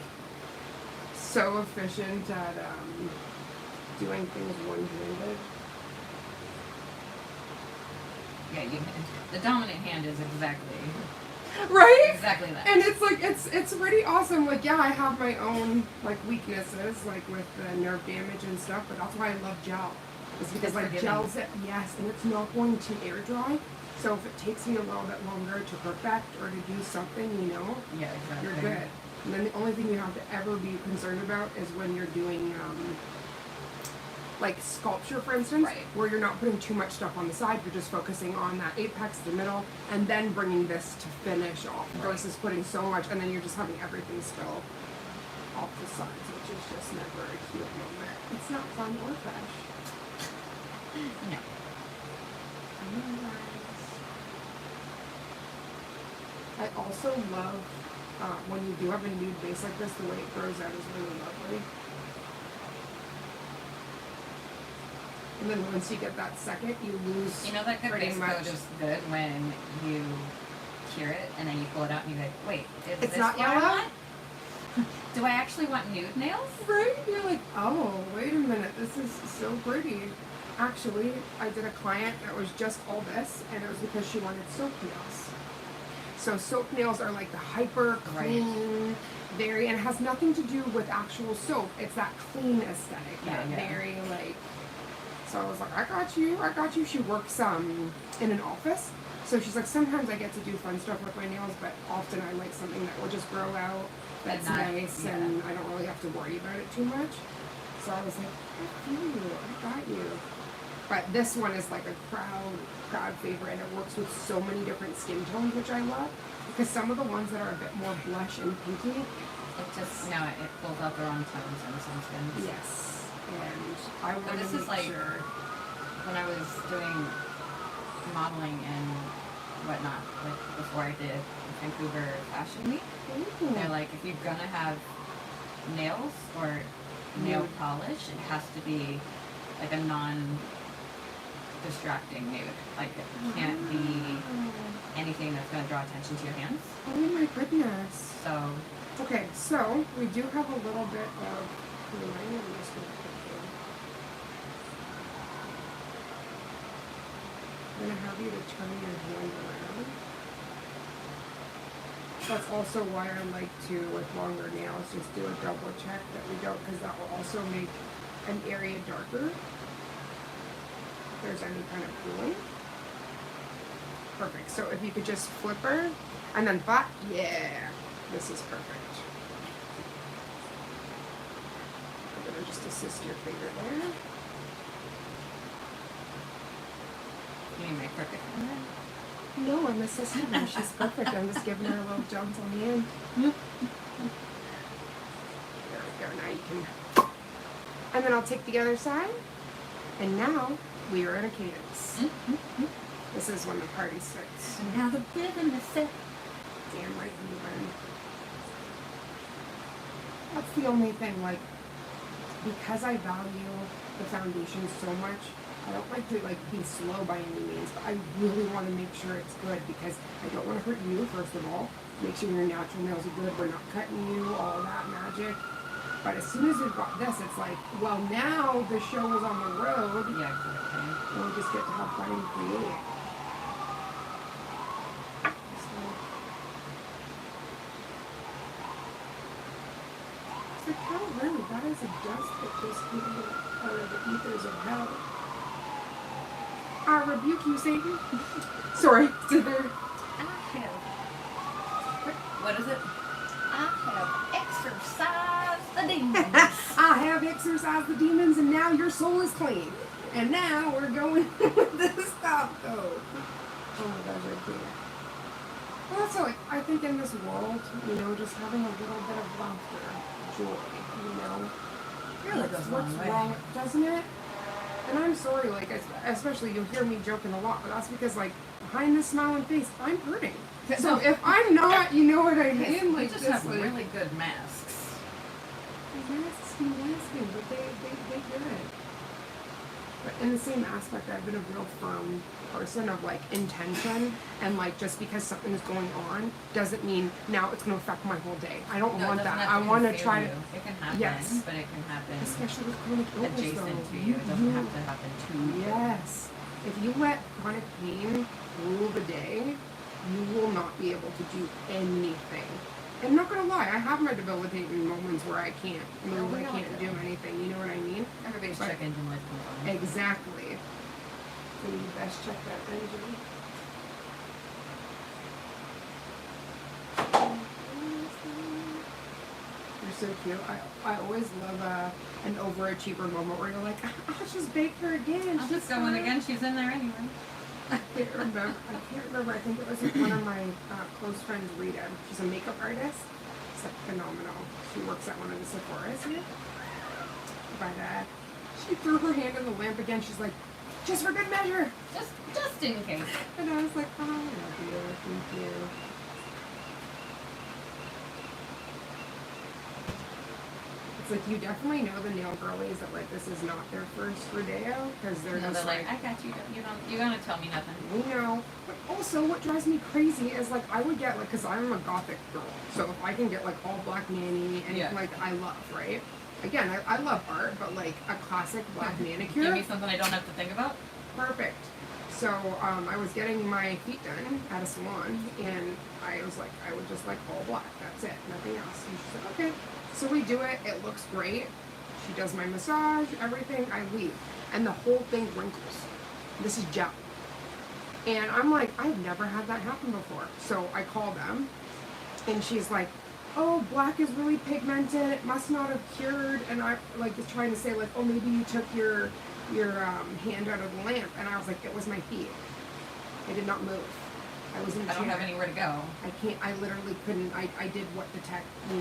so efficient at doing things one-handed. Yeah, the dominant hand is exactly Right? exactly that. And it's like it's pretty awesome. Like, yeah, I have my own like weaknesses, like with the nerve damage and stuff, but that's why I love gel. It's because It's like forgiving. gel's it, yes, and it's not going to air dry. So if it takes me a little bit longer to perfect or to do something, you know, Yeah, exactly. you're good. And then the only thing you have to ever be concerned about is when you're doing like sculpture, for instance, Right. where you're not putting too much stuff on the side. You're just focusing on that apex, the middle, and then bringing this to finish off versus putting so much, and then you're just having everything spill off the sides, which is just never a cute moment. It's not fun or fresh. No. I also love when you do have a nude base like this, the way it grows out is really lovely. And then once you get that second, you lose. You know that good pretty base much. coat is good when you cure it and then you pull it out and you're like, wait, is It's this not what I yellow? want? Do I actually want nude nails? Right? You're like, oh, wait a minute, this is so pretty. Actually, I did a client that was just all this, and it was because she wanted soap nails. So soap nails are like the hyper clean, very, and it has nothing to do with actual soap. It's that clean aesthetic, that very like. So I was like, I got you. She works in an office, so she's like, sometimes I get to do fun stuff with my nails, but often I like something that will just grow out. That's nice, and I don't really have to worry about it too much. So I was like, I feel you, I got you. But this one is like a crowd favorite, and it works with so many different skin tones, which I love. Because some of the ones that are a bit more blush and pinky, It just, no, it pulls out the wrong tones in some skins. yes. And I wanted this to is make like sure. when I was doing modeling and whatnot, like before I did Vancouver Fashion Week, they're like, if you're gonna have nails or nail polish, it has to be like a non-distracting nude. Like it can't be anything that's gonna draw attention to your hands. Oh my goodness. So Okay, so we do have a little bit of. I'm just gonna put here. I'm gonna have you to turn your hand around. That's also why I like to, with longer nails, just do a double check that we don't, because that will also make an area darker. If there's any kind of pooling. Perfect. So if you could just flip her and then flat, yeah, this is perfect. I'm gonna just assist your finger there. you need my crooked hand. No, I'm assisting her. She's perfect. I'm just giving her a little jump on the end. There we go. Now you can. And then I'll take the other side. And now we are in a cadence. This is when the party starts. And now the rhythm is set. Damn right you learn. That's the only thing, like, because I value the foundation so much, I don't like to be slow by any means, but I really want to make sure it's good because I don't want to hurt you, first of all. Make sure your natural nails are good, we're not cutting you, all that magic. But as soon as we've got this, it's like, well, now the show is on the road. Yeah, exactly. And we just get to have fun and create. It's like, how rude. That is a dust that just came out of the ethers of hell. I rebuke you, Satan. Sorry, did there... What is it? I have exercised the demons. I have exorcised the demons, and now your soul is clean. And now we're going with this stuff, though. Oh my gosh, I can't. Well, that's like, I think in this world, just having a little bit of laughter, joy, Really goes a long what's way. wrong, doesn't it? And I'm sorry, especially you'll hear me joking a lot, but that's because, behind this smiling face, I'm hurting. So if I'm not, you know what I mean? We just have really good masks. Masks be masking, but they good. But in the same aspect, I've been a real firm person of intention, and just because something is going on doesn't mean now it's going to affect my whole day. I don't want that. I want to try to. It can happen, Yes. but it can happen Especially with chronic illness, adjacent though. to you. It doesn't have to happen to you. Yes. If you let chronic pain rule the day, you will not be able to do anything. I'm not gonna lie, I have my debilitating moments where I can't move, I can't do anything, you know what I mean? Everybody's But- check engine light comes on. Exactly. So you best check that engine. You're so cute. I always love an overachiever moment where you're like, I'll just bake her again. I'll she's just go in fine." again. She's in there anyway. I can't remember. I think it was with one of my close friends, Rita. She's a makeup artist. She's phenomenal. She works at one of the Sephora's here. But she threw her hand in the lamp again. She's like, just for good measure. Just in case. And I was like, oh, I love you. Thank you. It's like, you definitely know the nail girlies that this is not their first rodeo because they're No, just they're like, I got you. You're gonna tell me nothing. we know. But also, what drives me crazy is I would get because I'm a gothic girl, so if I can get all black mani and Yeah. I love, right? again, I love art, but like a classic black manicure. Give me something I don't have to think about. Perfect. So I was getting my feet done at a salon, and I was like, I would just like all black. That's it, nothing else. And she's like, okay. So we do it. It looks great. She does my massage, everything. I leave, and the whole thing wrinkles. This is gel, and I'm like, I've never had that happen before. So I call them, and she's like, oh, black is really pigmented. It must not have cured. And I like was trying to say like, oh, maybe you took your hand out of the lamp, and I was like, it was my feet. I did not move. I was in a I don't chair. have anywhere to go. I can't. I literally couldn't. I did what the tech, you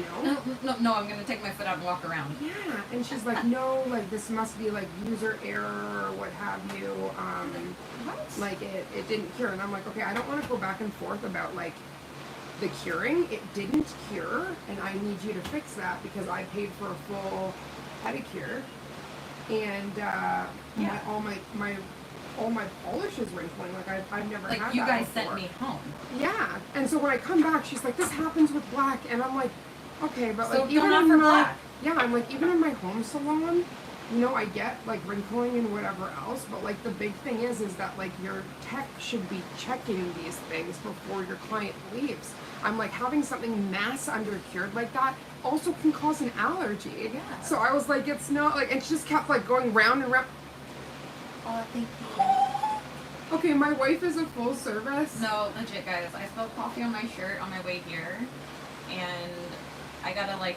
know. No, I'm gonna take my foot out and walk around. Yeah, and she's like, no, like this must be like user error or what have you. What? Like it didn't cure, and I'm like, okay, I don't want to go back and forth about like the curing. It didn't cure, and I need you to fix that because I paid for a full pedicure, and all my polish is wrinkling. Like I've never Like had you that guys before. sent me home. Yeah, and so when I come back, she's like, "This happens with black," and I'm like, "Okay, but So like even come on in for my black. yeah, I'm like even in my home salon, you know, I get like wrinkling and whatever else, but like the big thing is that like your tech should be checking these things before your client leaves. I'm like having something mass under cured like that also can cause an allergy. Yeah. So I was like, it's not like, and she just kept like going round and round. Oh, thank you. Okay, my wife is a full service. No, legit, guys. I spilled coffee on my shirt on my way here, and I got a like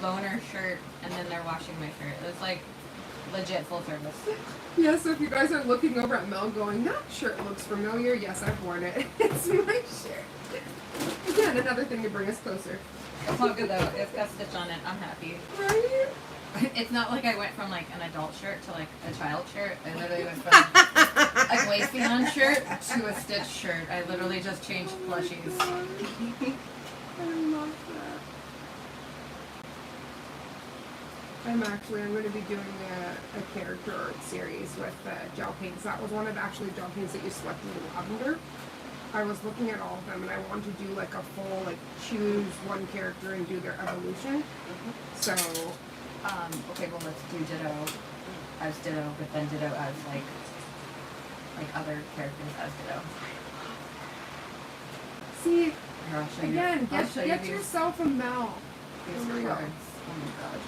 loaner shirt, and then they're washing my shirt. It was like legit full service. Yeah, so if you guys are looking over at Mel going, that shirt looks familiar, yes, I've worn it. It's my shirt. Again, another thing to bring us closer. It's not good though. It's got a stitch on it. I'm happy. Right? It's not like I went from like an adult shirt to like a child shirt. I literally went from a waist beyond shirt to a stitch shirt. I literally just changed plushies. I love that. I'm going to be doing a character art series with gel paints. That was one of actually gel paints that you selected in lavender. I was looking at all of them, and I want to do like a full like choose one character and do their evolution. So Okay, well let's do ditto as ditto, but then ditto as like other characters as ditto. see Here, I'll show you. again, I'll show get you yourself a Mel. these Here we go. cards. Oh my god.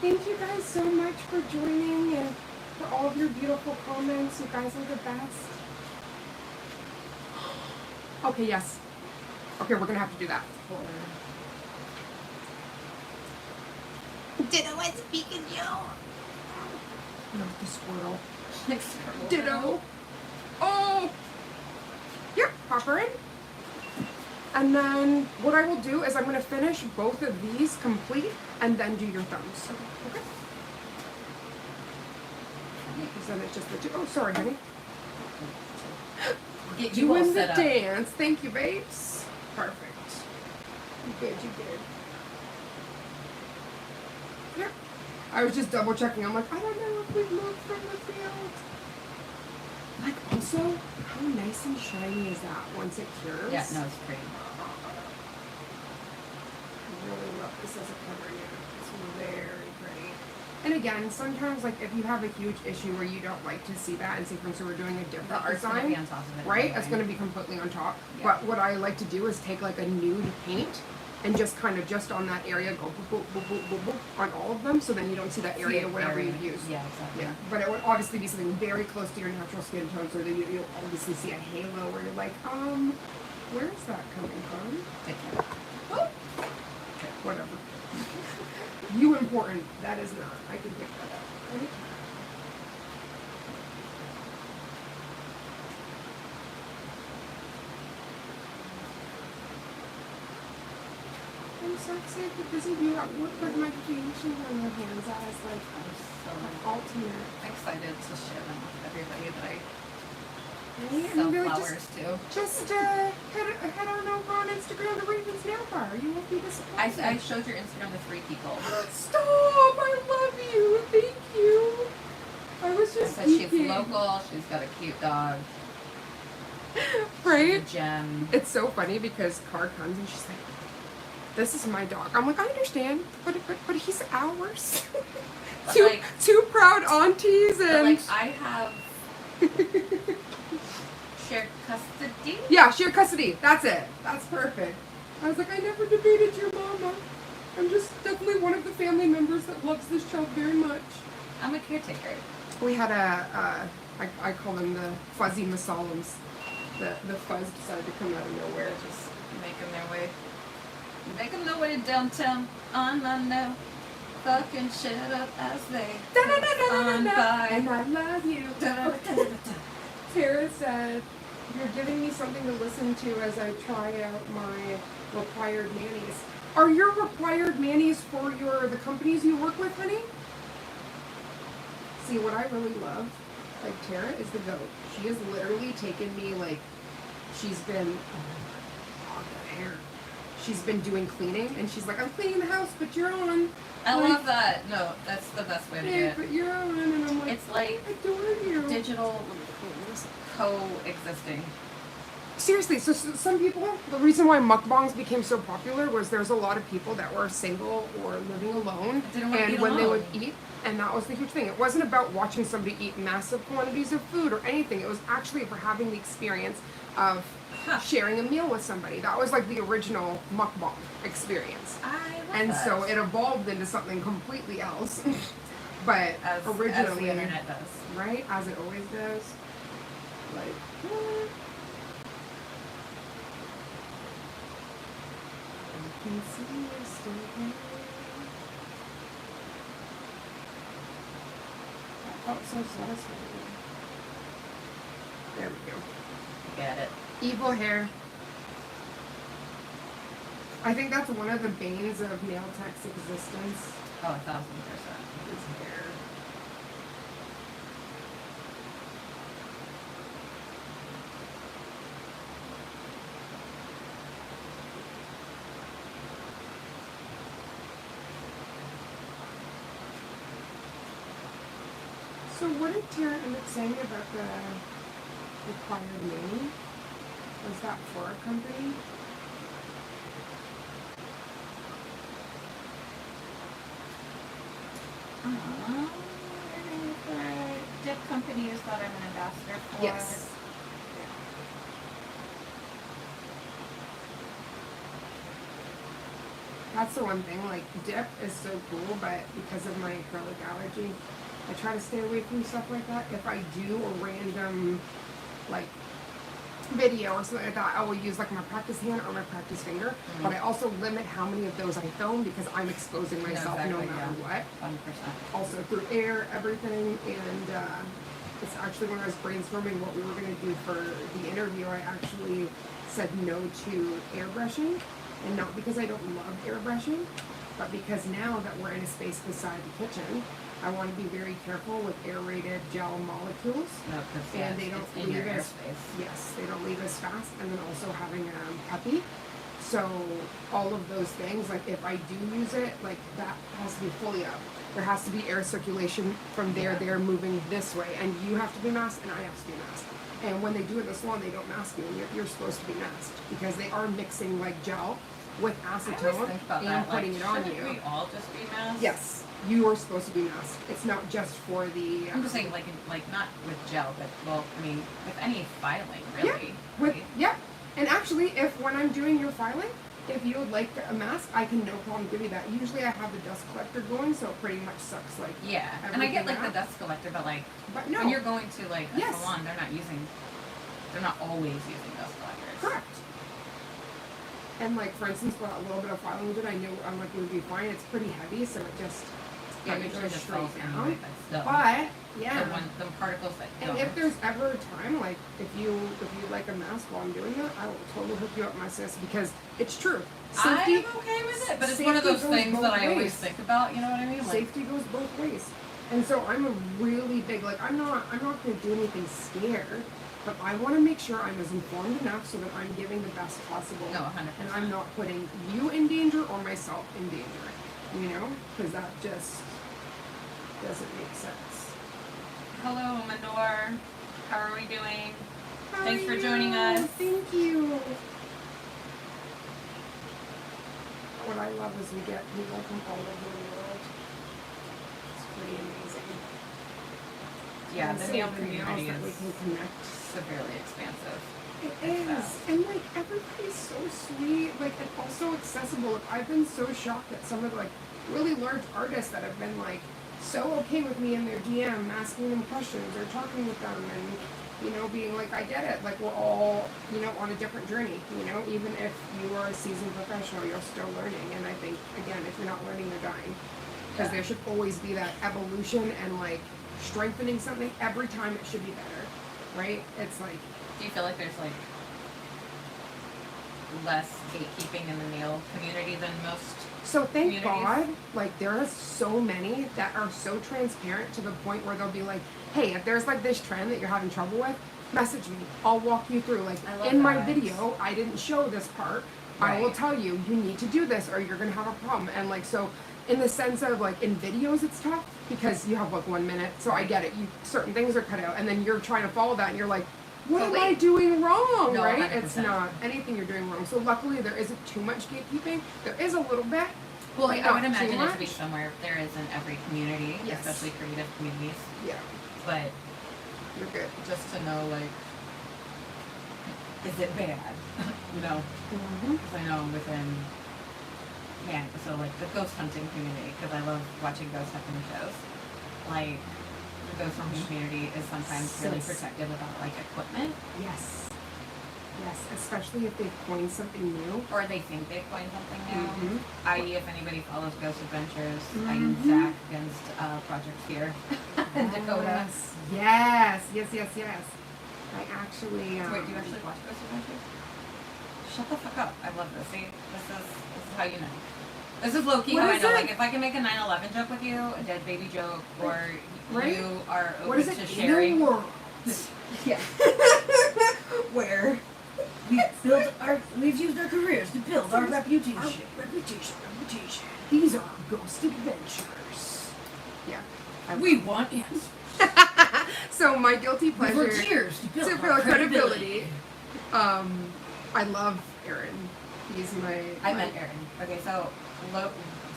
Thank you guys so much for joining and for all of your beautiful comments. You guys are the best. Okay, yes. Okay, we're gonna have to do that. Ditto, I speak in you. No, the squirrel. Like scribble. Ditto. Oh! Yep, pop her in. And then what I will do is I'm going to finish both of these complete and then do your thumbs. Okay? Because then it's just the two. Oh, sorry, honey. Get you all Doing the set up. dance. Thank you, babes. Perfect. You did, you did. Yep. I was just double checking. I'm like, I don't know if we've moved from the field. Like, also, how nice and shiny is that once it cures? Yeah, no, it's pretty. I really love this as a cover now. It's very pretty. And again, sometimes, like, if you have a huge issue where you don't like to see that, and say, for instance, we're doing a different The art's gonna design, be on top of it. right? anyway. It's going to be completely on top. Yeah. But what I like to do is take, like, a nude paint and just kind of just on that area go boop, boop, boop, boop, boop, boop on all of them, so then you don't see that area See it whenever area. you use. Yeah, exactly. Yeah, but it would obviously be something very close to your natural skin tone, so that you'll obviously see a halo where you're like, where is that coming from? Take care. Oh. Okay, whatever. You important. That is not. I can pick that up. Right? sexy, but doesn't you have what put medication on your hands as like I'm so alternate? excited to share them with everybody that I Right? sell And be like, flowers to. just head on over on Instagram to Raven's Nail Bar. You won't be disappointed. I showed your Instagram to 3 people. Stop! I love you. Thank you. I was I just said she's geeking. local, she's got a cute dog, Right? she's a gem. It's so funny because Car comes and she's like, "This is my dog." I'm like, "I understand, but he's ours." But two like- two proud aunties But and like, I have shared custody. yeah, shared custody. That's it. That's perfect. I was like, I never debated your mama. I'm just definitely one of the family members that loves this child very much. I'm a caretaker. We had I call them the fuzzy masalams. The fuzz decided to come out of nowhere. Just making their way. Making their way downtown on my now. Fucking shit up as they on by. And I love you. Da-da-da-da-da-da. Tara said, "You're giving me something to listen to as I try out my required manis." Are your required manis for the companies you work with, honey? See, what I really love, like Tara is the goat. She has literally taken me like, she's been, oh, the hair. She's been doing cleaning, and she's like, "I'm cleaning the house, but you're on." I Like, love that. No, that's the best way to do "Yeah, it. but you're on," and I'm like, It's like "I adore you." digital coexisting. Seriously, so some people, the reason why mukbangs became so popular was there's a lot of people that were single or living alone, Didn't want to and eat when they would alone. eat, and that was the huge thing. It wasn't about watching somebody eat massive quantities of food or anything. It was actually for having the experience of Huh. sharing a meal with somebody. That was like the original mukbang experience. I love And that. so it evolved into something completely else. But as originally, the internet does. right, as it always does, like, what? I can see you still there. That felt so satisfying. There we go. Get it. Evil hair. I think that's one of the banes of nail tech's existence. Oh, 1,000%. Is hair. So what did Tara end up saying about the required name? Was that for a company? The dip company is that I'm an ambassador for. Yes. That's the one thing, like dip is so cool, but because of my acrylic allergy, I try to stay away from stuff like that. If I do a random like video or something like that, I will use like my practice hand or my practice finger. But I also limit how many of those I film because I'm exposing myself no exactly, matter what. 100%. Also through air, everything, and it's actually when I was brainstorming what we were going to do for the interview, I actually said no to airbrushing, and not because I don't love airbrushing, but because now that we're in a space beside the kitchen, I want to be very careful with aerated gel molecules. No, because And they don't it's in your leave us- airspace. Yes, they don't leave as fast, and then also having puppy. So all of those things, like if I do use it, like that has to be fully up. There has to be air circulation from there, Yeah. they're moving this way, and you have to be masked, and I have to be masked. And when they do it in the salon, they don't mask you, and you're supposed to be masked because they are mixing like gel with I always acetone think about and that. putting Like, it on shouldn't you. we all just be masked? Yes, you are supposed to be masked. It's not just for the. I'm just saying, like not with gel, but well, I mean, with any filing, really. With, right? yeah, and actually, if when I'm doing your filing, if you would like a mask, I can no problem give you that. Usually, I have the dust collector going, so it pretty much sucks like. Yeah, and I get like everything the out. dust collector, but like But no, when you're going to like a Yes. salon, they're not always using dust collectors. correct. And like for instance, for that little bit of filing we did, I knew I'm like it would be fine. It's pretty heavy, so it just Yeah, kinda usually goes just straight falls down. anyway, but still. But Yeah. The particles that And don't. if there's ever a time, like if you like a mask while I'm doing that, I will totally hook you up, my sis, because it's true. Safety, I'm okay with it, but it's one of those safety goes things both that I always ways. think about. You know what I mean? Like, Safety goes both ways. And so I'm a really big, like, I'm not going to do anything scared, but I want to make sure I'm as informed enough so that I'm giving the best possible. no, 100%. And I'm not putting you in danger or myself in danger, you know? Because that just doesn't make sense. Hello, Mador. How are we doing? How Thanks are for you? joining us. Thank you. What I love is we get people from all over the world. It's pretty amazing. Yeah, And the so nail nails community that we is can connect. severely expansive. It It's is, fast. and like everybody's so sweet, like, and also accessible. Like, I've been so shocked at some of the like really large artists that have been like so okay with me in their DM, asking them questions or talking with them, and you know, being like, I get it. Like, we're all, you know, on a different journey. You know, even if you are a seasoned professional, you're still learning. And I think, again, if you're not learning, you're dying. Because there should always be that evolution and like strengthening something every time. It should be better, right? It's like. Do you feel like there's like less gatekeeping in the nail community than most? So thank communities? God, like there are so many that are so transparent to the point where they'll be like, hey, if there's like this trend that you're having trouble with, message me. I'll walk you through. Like I love in my that. video, I didn't show this part. I will Right. tell you, you need to do this or you're gonna have a problem. And like so in the sense of like in videos it's tough because you have like 1 minute. So I get it. You certain things are cut out and then you're trying to follow that and you're like, what am I doing wrong? No, right? 100%. It's not anything you're doing wrong. So luckily there isn't too much gatekeeping. There is a little bit. Well, but I would not too imagine it to be much. somewhere there is in every community, Yes. especially creative communities. Yeah, But you're good. just to know, like, is it bad? You know, Mm-hmm. because I know within, man, so like the ghost hunting community, because I love watching ghost hunting shows. Like, the ghost hunting community is sometimes really Sis. protective about like equipment, Yes. Yes, especially if they've coined something new. or they think they've coined something new. Mhm. I.e., if anybody follows Ghost Adventures, I Mhm. use Zach against Project Fear and Dakota. Yes. Yes. I actually. Wait, do you actually watch Ghost Adventures? Shut the fuck up. I love this. See, this is how you know. This is low key What how I is know. it? Like, if I can make a 9/11 joke with you, a dead baby joke, or Right? you are What is open it? to In sharing. a world. Yeah. Where We've used our careers to build our reputation. Reputation. These are ghost adventures. Yeah. We want answers. So my guilty For pleasure. years to build To our build credibility. I love Aaron. He's my. I met Aaron. Okay, so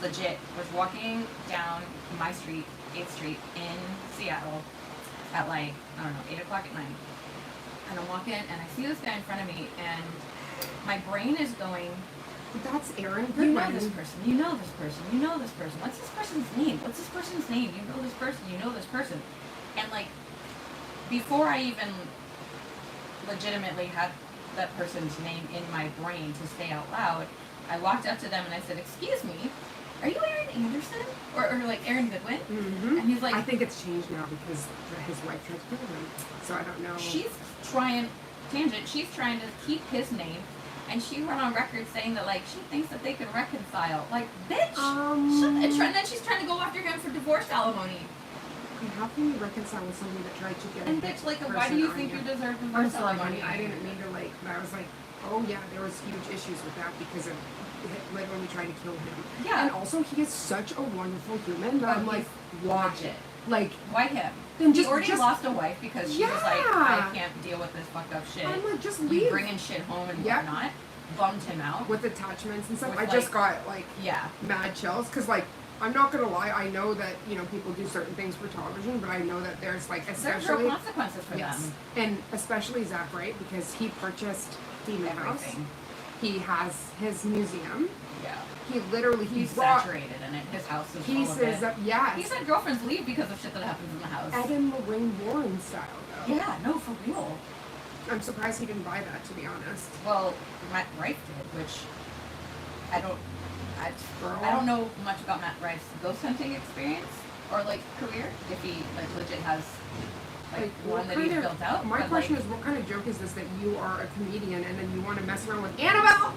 legit was walking down my street, 8th Street in Seattle at like, I don't know, 8 o'clock at night. And I'm walking and I see this guy in front of me and my brain is going, That's Aaron you Goodwin. know this person, you know this person, you know this person. What's this person's name? What's this person's name? You know this person, you know this person. And like, before I even legitimately had that person's name in my brain to say out loud, I walked up to them and I said, excuse me, are you Aaron Anderson? Or like Aaron Goodwin? Mm-hmm. And he's like, I think it's changed now because his wife tried to kill him. So I don't know. she's trying to keep his name, and she went on record saying that like she thinks that they can reconcile. Like, bitch, and then she's trying to go after him for divorce alimony. How can you reconcile with somebody that tried to get And a bitch, like, person why do you on think you deserve I'm divorce sorry, alimony? honey. I didn't mean to like. I was like, oh yeah, there was huge issues with that because of literally trying to kill him. Yeah. And also, he is such a wonderful human that I'm like, watch why? it. Like, Why him? then He just already just. lost a wife because she was like, Yeah. I can't deal with this fucked up shit. I'm like, just You leave bringing shit home and Yep. whatnot. Bummed him out. with attachments and stuff. With, I just like- got like Yeah. mad chills because like. I'm not gonna lie. I know that people do certain things for television, but I know that there's like There's especially real consequences for yes, them. and especially Zach Wright because he purchased Demon House. Everything. He has his museum. Yeah. He literally He's brought saturated in it. His house is pieces full of it. of yes, He's had girlfriends leave because of shit that happens in the house. Ed and Lorraine Warren style though. Yeah, no, for real. I'm surprised he didn't buy that, to be honest. Well, Matt Rife did, which I don't know much about Matt Rife's ghost hunting experience, or like career, if he like legit has like what one that kind he's of- built out. My but, question like, is, what kind of joke is this that you are a comedian and then you want to mess around with Annabelle?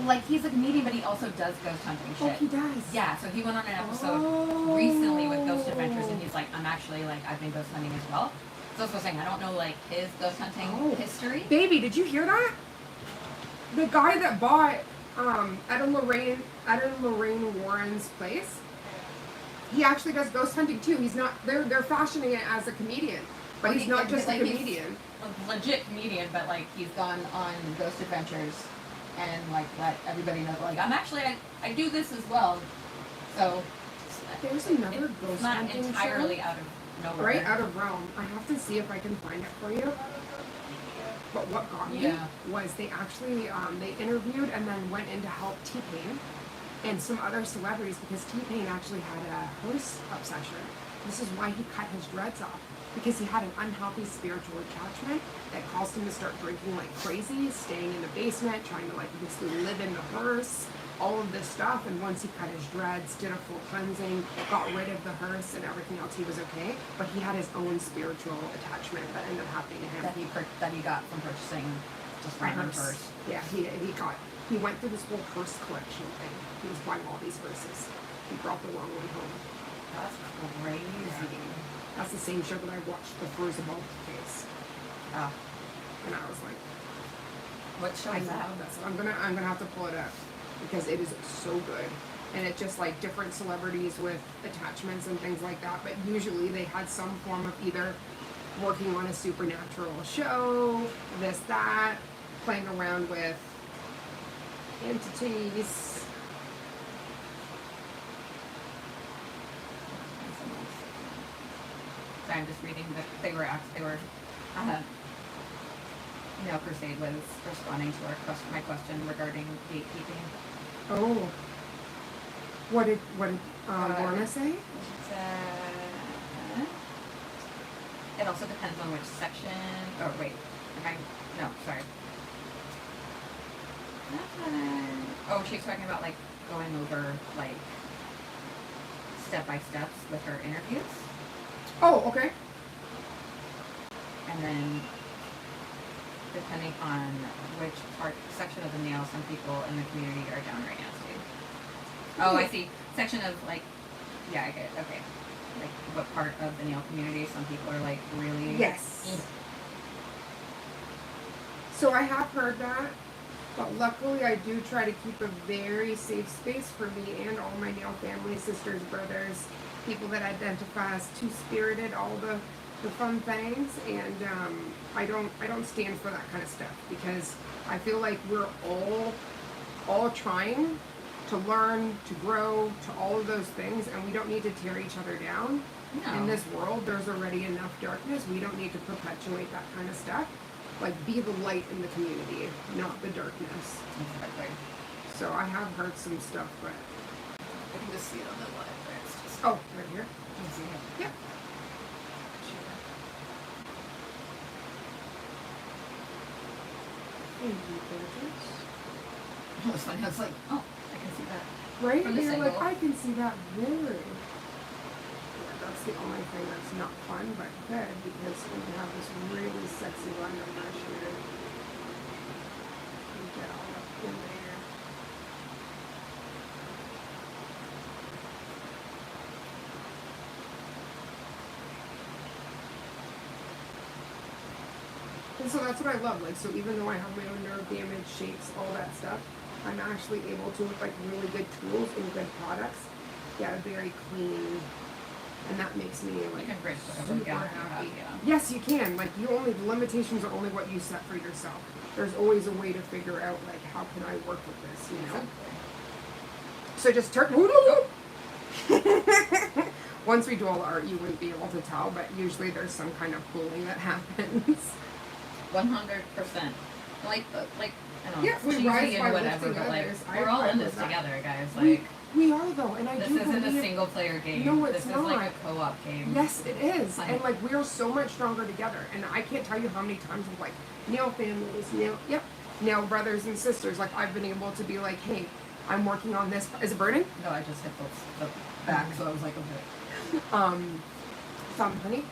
like he's a comedian, but he also does ghost hunting Oh, shit. he does. Yeah, so he went on an episode recently with Ghost Adventures, and he's like, I'm actually like I've been ghost hunting as well. So that's what I'm saying. I don't know like his ghost hunting history. Baby, did you hear that? The guy that bought Ed and Lorraine Warren's place, he actually does ghost hunting too. He's not. They're fashioning it as a comedian, but he's not just a comedian. A legit comedian, but like he's gone on Ghost Adventures and like let everybody know like I'm actually I do this as well. So There's another ghost it's not hunting entirely show out of nowhere. right out of Rome. I have to see if I can find it for you. But what got me was they actually they interviewed and then went in to help T-Pain and some other celebrities because T-Pain actually had a hearse obsession. This is why he cut his dreads off, because he had an unhealthy spiritual attachment that caused him to start drinking like crazy, staying in the basement, trying to like basically live in the hearse, all of this stuff. And once he cut his dreads, did a full cleansing, got rid of the hearse and everything else, he was okay. But he had his own spiritual attachment that ended up happening to him. That he got from purchasing just random purse. Yeah, he went through this whole purse collection thing. He was buying all these purses. He brought the wrong one home. That's crazy. That's the same show that I watched, The Furzabal case. Oh. And I was like, What show I is that? love this. I'm gonna have to pull it up because it is so good. And it's just like different celebrities with attachments and things like that. But usually they had some form of either working on a supernatural show, this, that, playing around with entities. Sorry, I'm just reading that they were Crusade was responding to my question regarding gatekeeping. Oh. What did Lorna say? It also depends on which section. Oh wait, no, sorry. Oh, she's talking about like going over like step by steps with her interviews. Oh, okay. And then, depending on which section of the nail, some people in the community are downright nasty. Oh, I see. Section of like, yeah, I get it. Okay. Like, what part of the nail community? Some people are like really. Yes. So I have heard that, but luckily I do try to keep a very safe space for me and all my nail family, sisters, brothers, people that identify as two-spirited, all the fun things, and I don't stand for that kind of stuff because I feel like we're all trying to learn, to grow, to all of those things, and we don't need to tear each other down. No. In this world, there's already enough darkness. We don't need to perpetuate that kind of stuff. Like, be the light in the community, not the darkness. Exactly. So I have heard some stuff, but I can just see it on the live. It's just. oh, right here. Can you see it? Yeah. Thank you, gorgeous. It was funny. I was like, oh, I can see that. Right? From this You're like, angle. I can see that very. Yeah, that's the only thing that's not fun, but good, because we can have this really sexy line of brush here. And get all up in there. And so that's what I love. Like, so even though I have my own nerve damage, shapes, all that stuff, I'm actually able to, with like really good tools and good products, get a very clean, and that makes me like You can bridge whatever super gap you have, happy. yeah. Yes, you can. Like, the limitations are only what you set for yourself. There's always a way to figure out like how can I work with this, you know? So just turn. Once we do all the art, you wouldn't be able to tell, but usually there's some kind of pooling that happens. 100%. Like, I don't know, Yeah, we cheesy rise and by whatever, lifting but like, others. I we're all in agree this with that. together, guys. Like, We are though, and I this do isn't a believe. single player game. No, it's this is not. like a co-op game. Yes, it is, Like- and like we're so much stronger together. And I can't tell you how many times with like nail families, nail brothers and sisters. Like I've been able to be like, hey, I'm working on this. Is it burning? No, I just hit the back, so I was like, okay. Something funny.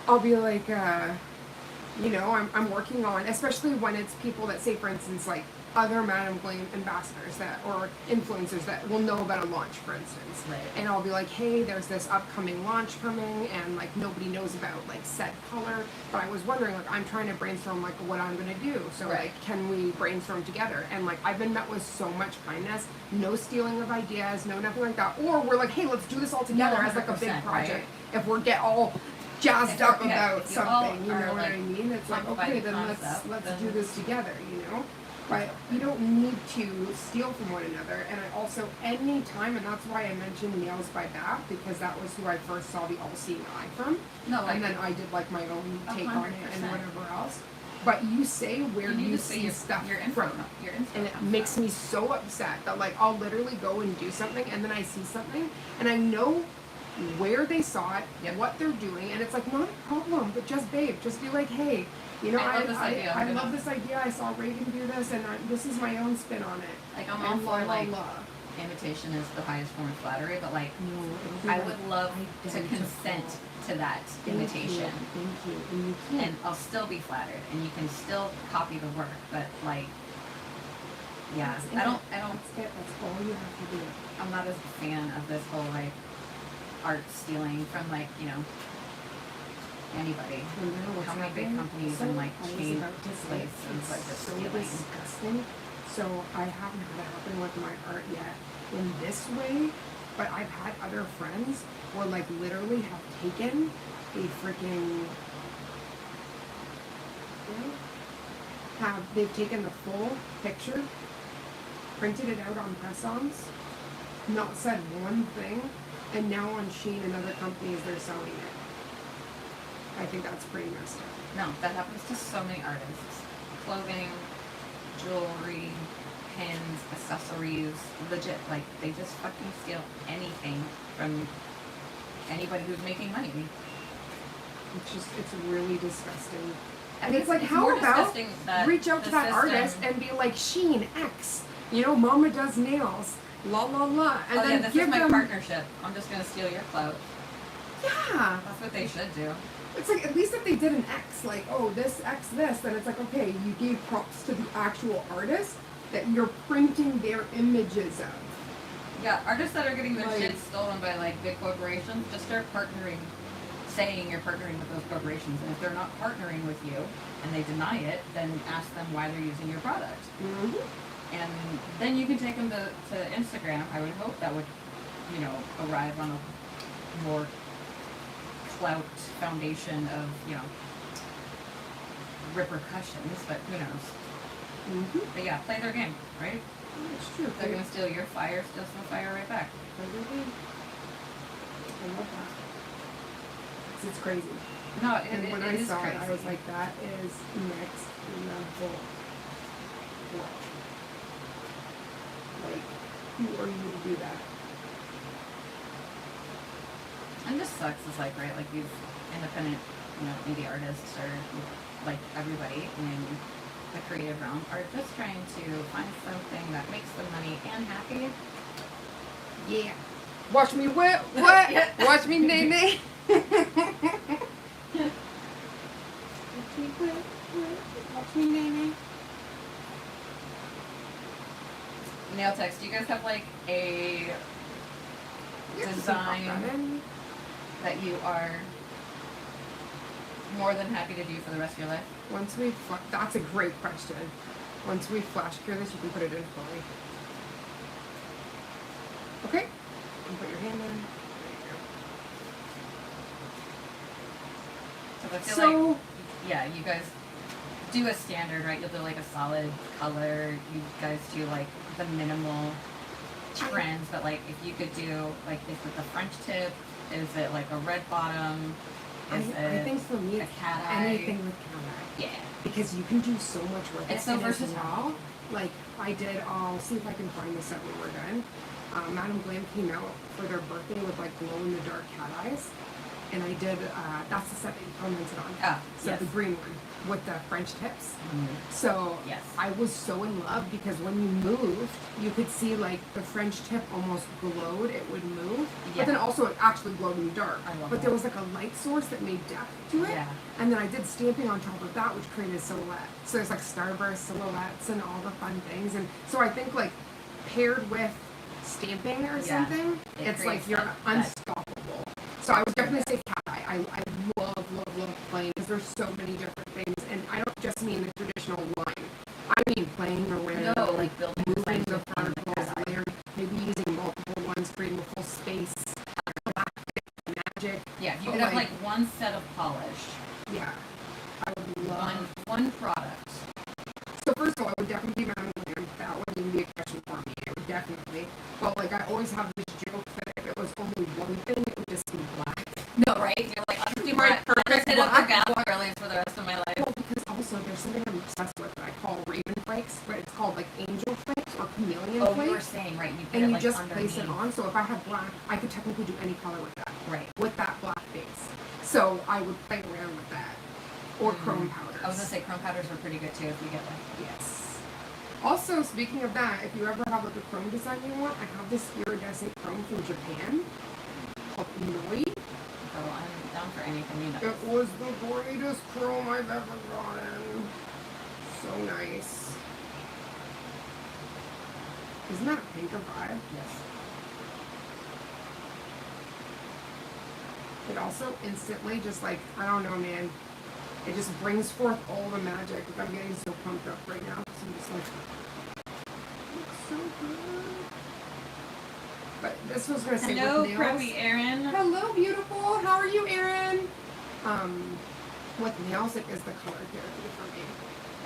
I'll be like, I'm working on, especially when it's people that say, for instance, like other Madam Glam ambassadors that or influencers that will know about a launch, for instance. Right. And I'll be like, hey, there's this upcoming launch coming, and like nobody knows about like said color. But I was wondering, like, I'm trying to brainstorm like what I'm gonna do. So Right. like, can we brainstorm together? And like, I've been met with so much kindness, no stealing of ideas, no nothing like that. Or we're like, hey, let's do this all together as like a big 100%, project. right? If we get all jazzed If up we're- yeah, about if you all something, you are, know what like, I mean? It's like, pumped by okay, the then concept, let's then- do this together, you know? But you don't need to steal from one another. And I also, any time, and that's why I mentioned Nails by Bath, because that was who I first saw the all-seeing eye from. No, like, And then I did like my own take on it and 100%. whatever else. But you say where you need you to see see your stuff your info, from. your info And it comes makes from. me so upset that like I'll literally go and do something and then I see something and I know where they saw it, Yep. what they're doing, and it's like not a problem, but just babe, just be like, hey, you know, I love this idea, I I'm love gonna- this idea. I saw Reagan do this, and this is my own spin on it. Like, I'm all And for like la. imitation is the highest form of flattery, but like No, it'll be I like would love to identical. consent to that Thank imitation. you, thank you. And you can't. And I'll still be flattered, and you can still copy the work, but like, yeah, That's I it. don't, That's it. That's all you have to do. I'm not a fan of this whole like art stealing from like, you know, anybody. And now what's How many big happening? companies So and like I was chain about to say, places it's are just so stealing. disgusting. So I haven't had it happen with my art yet in this way, but I've had other friends where like literally have taken a freaking they've taken the full picture, printed it out on press-ons, not said one thing, and now on Shein and other companies they're selling it. I think that's pretty messed up. No, that happens to so many artists. Clothing, jewelry, pins, accessories, legit, like they just fucking steal anything from anybody who's making money. It's really disgusting. I And mean, it's like, how more about disgusting that reach out to the that artist system- and be like, Shein X, you know, Mama does nails, la la la, and oh then yeah, this give is my them, partnership. I'm just gonna steal your clout. yeah. That's what they should do. It's like, at least if they did an X, like, oh, this X this, then it's like, okay, you gave props to the actual artist that you're printing their images of. Yeah, artists that are getting their Like- shit stolen by like big corporations, just start partnering, saying you're partnering with those corporations. And if they're not partnering with you and they deny it, then ask them why they're using your product. Mm-hmm. And then you can take them to Instagram. I would hope that would, you know, arrive on a more clout foundation of, you know, repercussions, but who knows. Mm-hmm. But yeah, play their game, right? It's true. If they're gonna steal your fire, steal some fire right back. I love that. It's crazy. No, And when it I is saw crazy. it, I was like, that is next level. What? Like, who are you to do that? And this sucks, it's like, right, like these independent, you know, indie artists or like everybody in the creative realm are just trying to find something that makes them money and happy. Yeah. Watch me whip, what? Yeah. Watch me nay nay. Watch me nay nay. Nail text, do you guys have like a design that you are more than happy to do for the rest of your life? Once we, that's a great question. Once we flash cure this, you can put it in fully. Okay. You put your hand in. There Because I feel So, like, yeah, you guys do a standard, right? You'll do like a solid color. You guys do like the minimal trends, but like if you could do like, is it the French tip? Is it like a red bottom? Is I it think for me, a it's cat eye? anything with cat eye. Yeah. Because you can do so much with it. It's so and as versatile. well, like I did, I'll see if I can find this out when we're done. Madam Glam came out for their birthday with like glow in the dark cat eyes. and I did, that's the set that you commented on. Oh, So yes. the green one with the French tips. Mhm. So Yes. I was so in love because when you moved, you could see like the French tip almost glowed. It would move, Yeah. but then also it actually glowed in the dark. I love But that. there was like a light source that made depth to it. Yeah. And then I did stamping on top of that, which created a silhouette. So there's like starburst silhouettes and all the fun things. And so I think like paired with stamping or Yeah. something, It it's like creates you're that- unstoppable. So I would definitely say cat eye. I love playing because there's so many different things. And I don't just mean the traditional line. I mean playing around, No, like building moving designs the within the particles, cat eye. layering, maybe using multiple ones, creating a full space, galactic, magic. Yeah, if you But, could have like- like one set of polish, Yeah. I would love. one product. So first of all, I would definitely be mounting lamp. That wouldn't even be a question for me. It would definitely. But like I always have this joke that if it was only one thing, it would just be black. No, right? You're like, I'll just do My my perfect I'll sit up black for gas girlies for the rest of my life. Well, because also there's something I'm obsessed with that I call raven flakes, but it's called like angel flakes or chameleon Oh, you were flakes. saying, right? You put And it you like just underneath. place it on. So if I had black, I could technically do any color with that. Right. With that black base. So I would play around with that. Or chrome powders. I was gonna say chrome powders were pretty good too if you get like. Yes. Also, speaking of that, if you ever have like a chrome design you want, I have this iridescent chrome from Japan called Noi. Oh, I'm down for anything you know. It was the greatest chrome I've ever gotten. So nice. Isn't that pink a vibe? Yes. It also instantly just like, I don't know, man. It just brings forth all the magic. Like, I'm getting so pumped up right now. So I'm just like, looks so good. But this was gonna say Hello, with nails. preppy Erin. Hello, beautiful. How are you, Erin? With nails, it is the color therapy for me.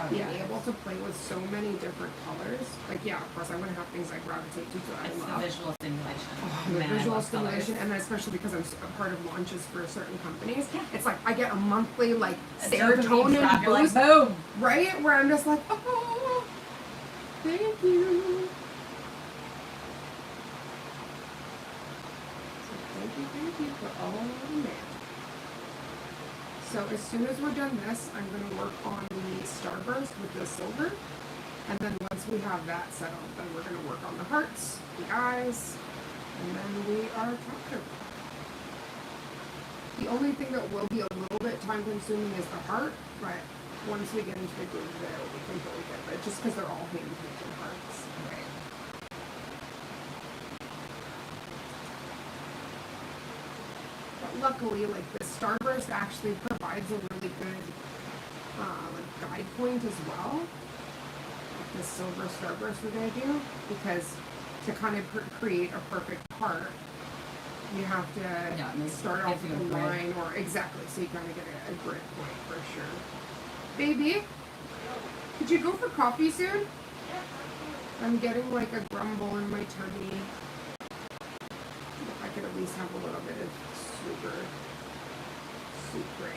Oh, Being yeah. able to play with so many different colors. Like, yeah, of course, I'm gonna have things I gravitate to that It's I the love. visual stimulation. Oh, the Man, I visual love colors. stimulation, and then especially because I'm a part of launches for certain companies, Yeah. it's like I get a monthly like A dopamine drop, serotonin you're like, boost, boom. right? Where I'm just like, oh, thank you. So thank you for all the mail. So as soon as we're done this, I'm going to work on the starburst with the silver. And then once we have that settled, then we're going to work on the hearts, the eyes, and then we are talking. The only thing that will be a little bit time consuming is the heart, but once we get into the groove there, we can really get it, just because they're all hand painted hearts. Right. But luckily, like the starburst actually provides a really good like guide point as well. Like the silver starburst we're gonna do, because to kind of create a perfect heart, you have to Yeah, it makes- start you off have to with a go grid. line, or exactly, so you kind of get a grid point for sure. Baby, could you go for coffee soon? I'm getting like a grumble in my tummy. If I could at least have a little bit of super soup gray.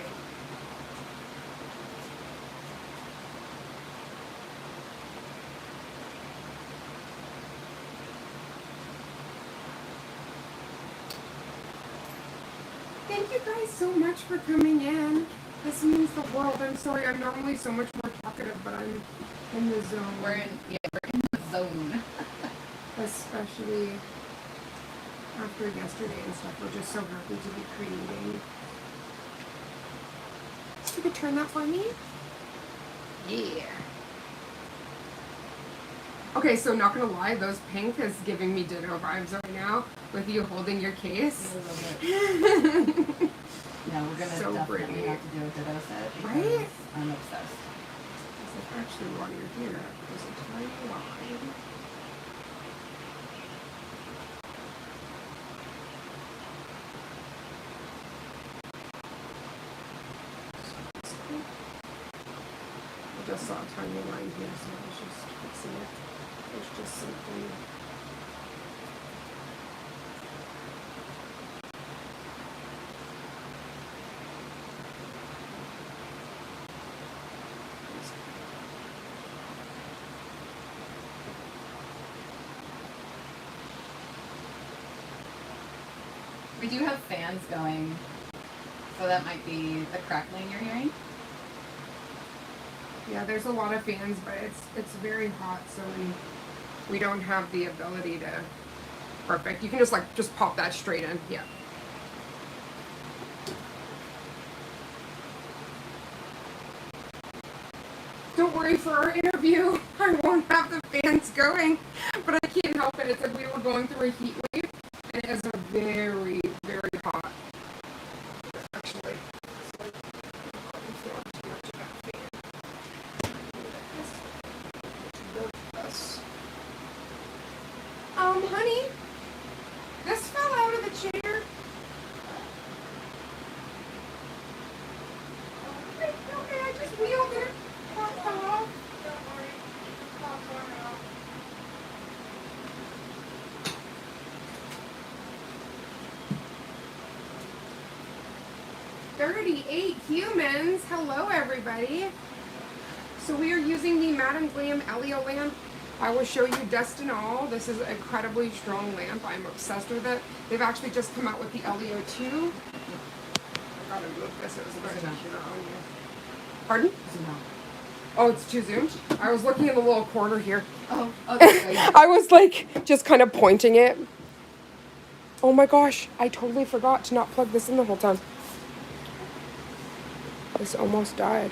Thank you guys so much for coming in. This means the world. I'm sorry, I'm normally so much more talkative, but I'm in the zone. We're in the zone. Especially after yesterday and stuff. We're just so happy to be creating. You could turn that for me? Yeah. Okay, so not gonna lie, those pink is giving me Ditto vibes right now with you holding your case. A little bit. No, we're gonna So definitely pretty. have to do a ditto set because Right? I'm obsessed. It's like actually while you're here, there's a tiny line. I just saw a tiny line here, so I was just fixing it. There's just something. We do have fans going So that might be the crackling you're hearing. Yeah, there's a lot of fans, but it's very hot, so we don't have the ability to. Perfect. You can just pop that straight in. Yeah. Don't worry, for our interview, I won't have the fans going, but I can't help it. It's like we were going through a heat wave, and it is a very, very hot. Actually, so I'm throwing too much of that fan. Honey, this fell out of the chair. Okay, I just wheeled it. That fell off. Don't worry. I'll turn it off. 38 humans. Hello, everybody. So we are using the Madame Glam Elio lamp. I will show you dust and all. This is an incredibly strong lamp. I'm obsessed with it. They've actually just come out with the Elio 2. I gotta move this. It was a bit on you. Pardon? Oh, it's too zoomed? I was looking in the little corner here. Oh, okay. I was like just kind of pointing it. Oh my gosh, I totally forgot to not plug this in the whole time. This almost died.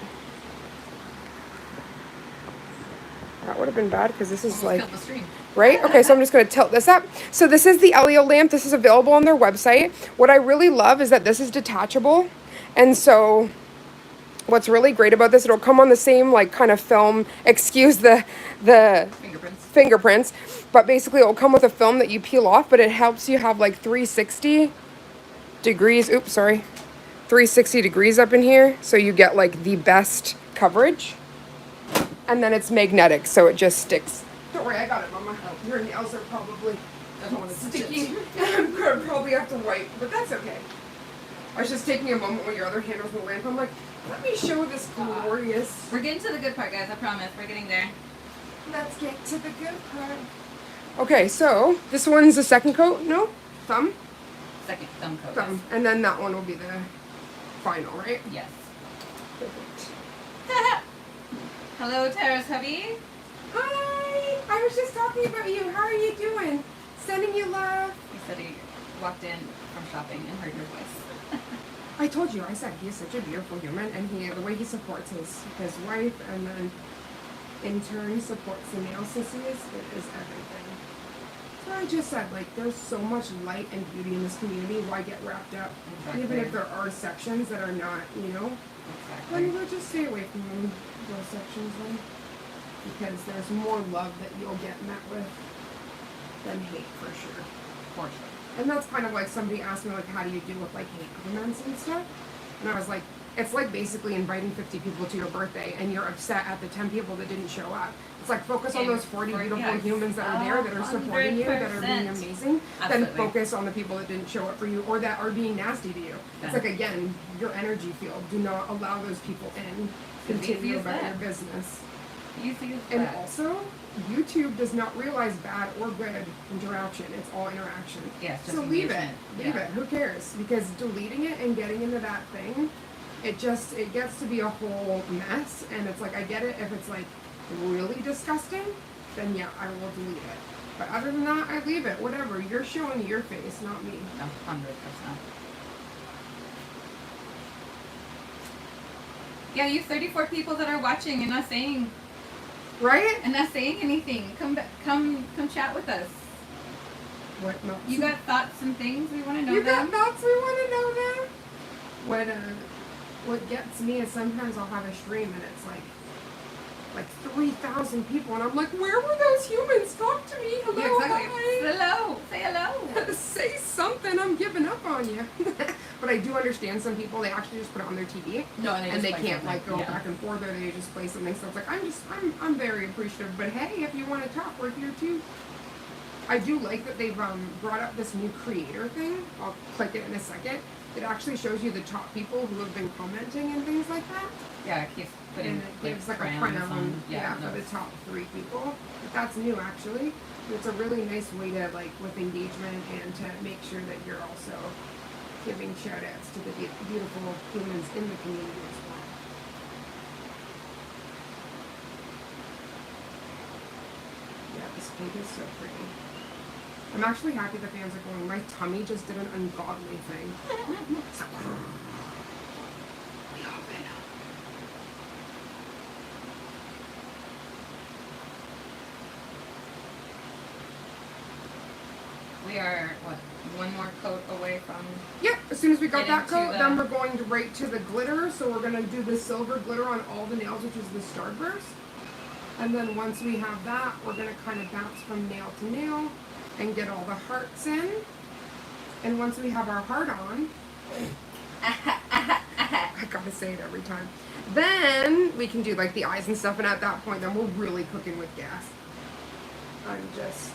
That would have been bad because this is like, right? Okay, so I'm just going to tilt this up. So this is the Elio lamp. This is available on their website. What I really love is that this is detachable. And so what's really great about this, it'll come on the same like kind of film, excuse the fingerprints, but basically it'll come with a film that you peel off, but it helps you have like 360 degrees, 360 degrees up in here. So you get like the best coverage. And then it's magnetic, so it just sticks. Don't worry, I got it, Mama. Your nails are probably sticky. I'm gonna probably have to wipe, but that's okay. I was just taking a moment when your other hand was in the lamp. I'm like, let me show this glorious. We're getting to the good part, guys. I promise. We're getting there. Let's get to the good part. Okay, so this one's the second coat. No, thumb. Second thumb coat. Thumb, and then that one will be the final, right? Yes. Perfect. Hello, Tara's hubby. Hi! I was just talking about you. How are you doing? Sending you love. He said he walked in from shopping and heard your voice. I told you, I said he is such a beautiful human, and the way he supports his wife, and then in turn supports the male sissies, it is everything. So I just said, like, there's so much light and beauty in this community, why get wrapped up? Exactly. Even if there are sections that are not, Exactly. then we'll just stay away from those sections then. Because there's more love that you'll get met with than hate, for sure. For sure. And that's kind of like somebody asked me, like, how do you deal with, like, hate comments and stuff? And I was like, it's like basically inviting 50 people to your birthday and you're upset at the 10 people that didn't show up. It's like focus on those 40 beautiful humans that are there, that are supporting you, that are being amazing. Absolutely. Then focus on the people that didn't show up for you or that are being nasty to you. It's like, again, your energy field. Do not allow those people in. Continue about your business. And also, YouTube does not realize bad or good interaction. It's all interaction. Yes. So leave it. Leave it. Who cares? Because deleting it and getting into that thing, it gets to be a whole mess. And it's like, I get it if it's like really disgusting, then yeah, I will delete it. But other than that, I leave it. Whatever. You're showing your face, not me. 100%. Yeah, you 34 people that are watching and not saying, right? And not saying anything. Come chat with us. What? No. You got thoughts and things we want to know. You got thoughts we want to know them. What gets me is sometimes I'll have a stream and it's like 3,000 people, and I'm like, where were those humans? Talk to me. Hello, yeah, exactly. hi. Hello. Say hello. Say something. I'm giving up on you. But I do understand some people, they actually just put it on their TV. No, and they can't like go back and forth, or they just play something. So it's like, I'm very appreciative. But hey, if you want to talk, we're here too. I do like that they've brought up this new creator thing. I'll click it in a second. It actually shows you the top people who have been commenting and things like that. Yeah, it keeps putting, and it gives like a crown for the top 3 people. But that's new actually. It's a really nice way to, like, with engagement and to make sure that you're also giving shout outs to the beautiful humans in the community as well. Yeah, this pig is so pretty. I'm actually happy the fans are going. My tummy just did an ungodly thing. It's like, we love it. We are, what, one more coat away from... Yep, as soon as we got Get that into coat, the- then we're going right to the glitter. So we're going to do the silver glitter on all the nails, which is the starburst. And then once we have that, we're going to kind of bounce from nail to nail and get all the hearts in. And once we have our heart on, I gotta say it every time, then we can do like the eyes and stuff. And at that point, then we're really cooking with gas. I'm just,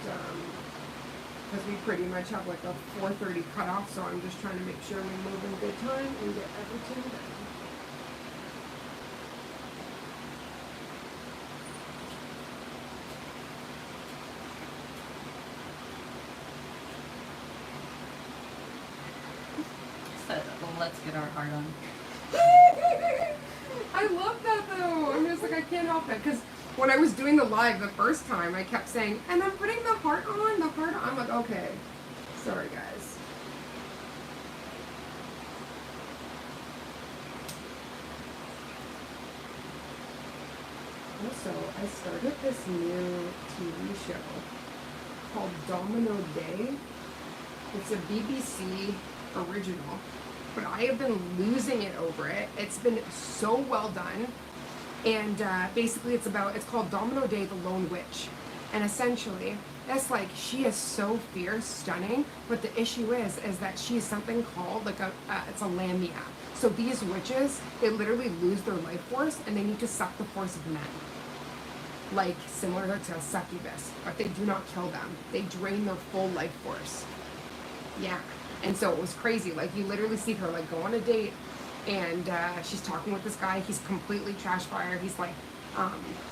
because we pretty much have like a 4:30 cutoff, so I'm just trying to make sure we move in good time and get everything done. Said, well, let's get our heart on. I love that though. I'm just like, I can't help it. Because when I was doing the live the first time, I kept saying, and I'm putting the heart on, the heart on. I'm like, okay. Sorry, guys. Also, I started this new TV show called Domino Day. It's a BBC original, but I have been losing it over it. It's been so well done. And basically it's called Domino Day, the Lone Witch. And essentially, it's like, she is so fierce, stunning, but the issue is that she is something called, like it's a lamia. So these witches, they literally lose their life force and they need to suck the force of men. Like, similar to a succubus, but they do not kill them. They drain their full life force. Yeah. And so it was crazy. Like, you literally see her, like, go on a date, and she's talking with this guy. He's completely trash fire. He's, like,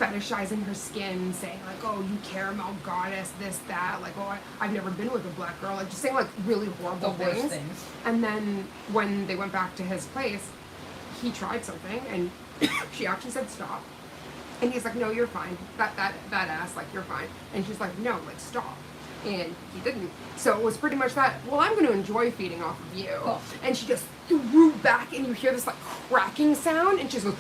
fetishizing her skin, saying, like, oh, you caramel goddess, this, that. Like, oh, I've never been with a black girl. Like, just saying, like, really horrible The worst things. And then when they went back to his place, he tried something, and she actually said stop. And he's like, no, you're fine. That ass, like, you're fine. And she's like, no, like, stop. And he didn't. So it was pretty much that, well, I'm going to enjoy feeding off of you. Cool. And she just threw back, and you hear this, like, cracking sound, and she goes,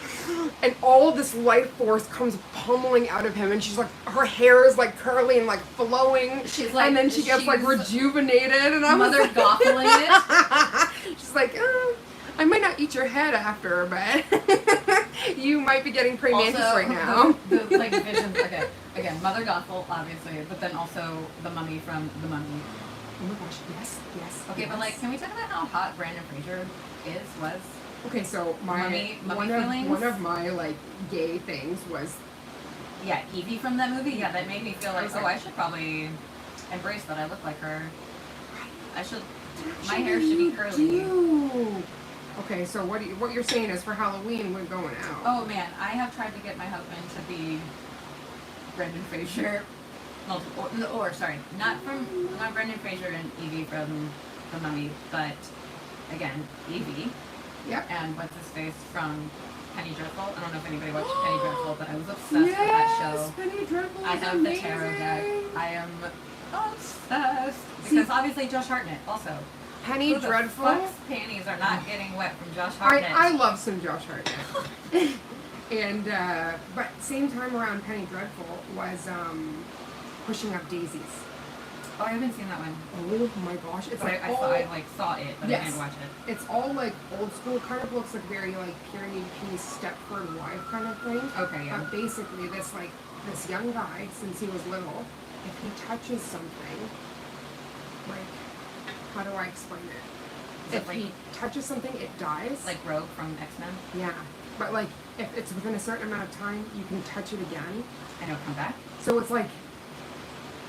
and all this life force comes pummeling out of him, and she's like, her hair is, like, curly and, like, flowing. She's like, and then she gets, like, rejuvenated, and I'm Mother like, Gotheling it. she's like, I might not eat your head after, but you might be getting pre-mantis Also, right now. the like, visions, okay. Again, Mother Gothel, obviously, but then also the mummy from The Mummy. Oh my gosh, yes. Okay, yes. but, like, can we talk about how hot Brandon Fraser was? Okay, so Mummy one feelings? of my, like, gay things was, Yeah, Evie from that movie? Yeah, that made me feel I like, was oh, like- I should probably embrace that I look like her. I should, my hair should be curly. do. Okay, so what you're saying is for Halloween we're going out. Oh man, I have tried to get my husband to be Brendan Fraser. Or sorry, not Brendan Fraser and Evie from The Mummy, but again, Evie. Yep. And what's his face from Penny Dreadful. I don't know if anybody watched Penny Dreadful, but I was obsessed with that show. Penny Dreadful I is have amazing. the tarot deck. I am obsessed. Because obviously Josh Hartnett also. Penny Who the Dreadful. fuck's panties are not getting wet from Josh Hartnett? I love some Josh Hartnett. And but same time around Penny Dreadful was Pushing Up Daisies. Oh, I haven't seen that one. Oh my gosh, it's But like I saw it, but I Yes. didn't watch it. It's all like old school, kind of looks like very like Pyrenean Peace, Stepford Wife kind of thing. Okay, yeah. But basically, this young guy, since he was little, if he touches something, like, how do I explain it? Is it If like- he touches something, it dies. Like Rogue from X-Men. Yeah, but like if it's within a certain amount of time, you can touch it again. And it'll come back. So it's like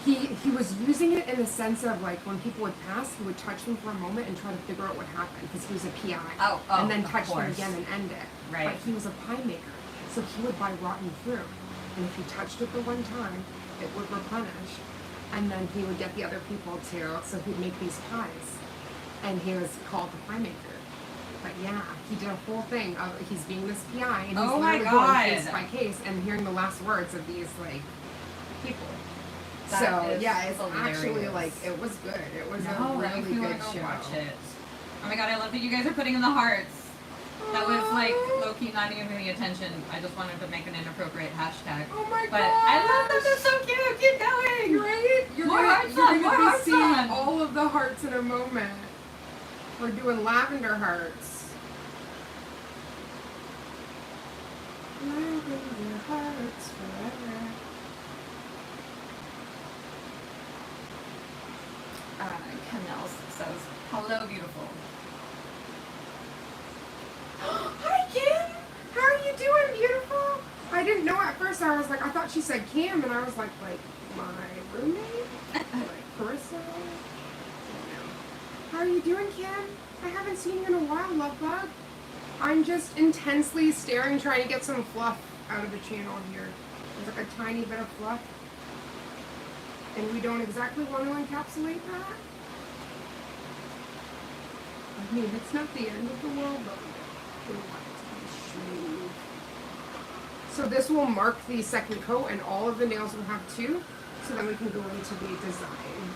he was using it in the sense of like when people would pass, he would touch them for a moment and try to figure out what happened because he was a PI. Oh, and then of touch them course. again and end it. Right. But he was a pie maker, so he would buy rotten fruit, and if he touched it the one time, it would replenish, and then he would get the other people to, so he'd make these pies. and he was called the pie maker. But yeah, he did a whole thing of he's being this PI, and he's Oh my literally going God. case by case and hearing the last words of these like people. That So is yeah, it's hilarious. actually like it was good. It was a No, that really makes me good want to go show. watch it. Oh my god, I love that you guys are putting in the hearts. That was like low-key not even paying attention. I just wanted to make an inappropriate hashtag. Oh my god! But I love that. That's so cute. Keep going. Right? You're More gonna, hearts you're on, gonna more be hearts seeing on. all of the hearts in a moment. We're doing lavender hearts. Lavender hearts forever. Canel says, hello, beautiful. Hi, Kim! How are you doing, beautiful? I didn't know at first. I was like, I thought she said Kim, and I was like my roommate? Like Carissa? I don't know. How are you doing, Kim? I haven't seen you in a while, love bug. I'm just intensely staring, trying to get some fluff out of the channel here. There's like a tiny bit of fluff. And we don't exactly want to encapsulate that. I mean, it's not the end of the world, but we don't want it to be smooth. So this will mark the second coat, and all of the nails will have two, so then we can go into the design.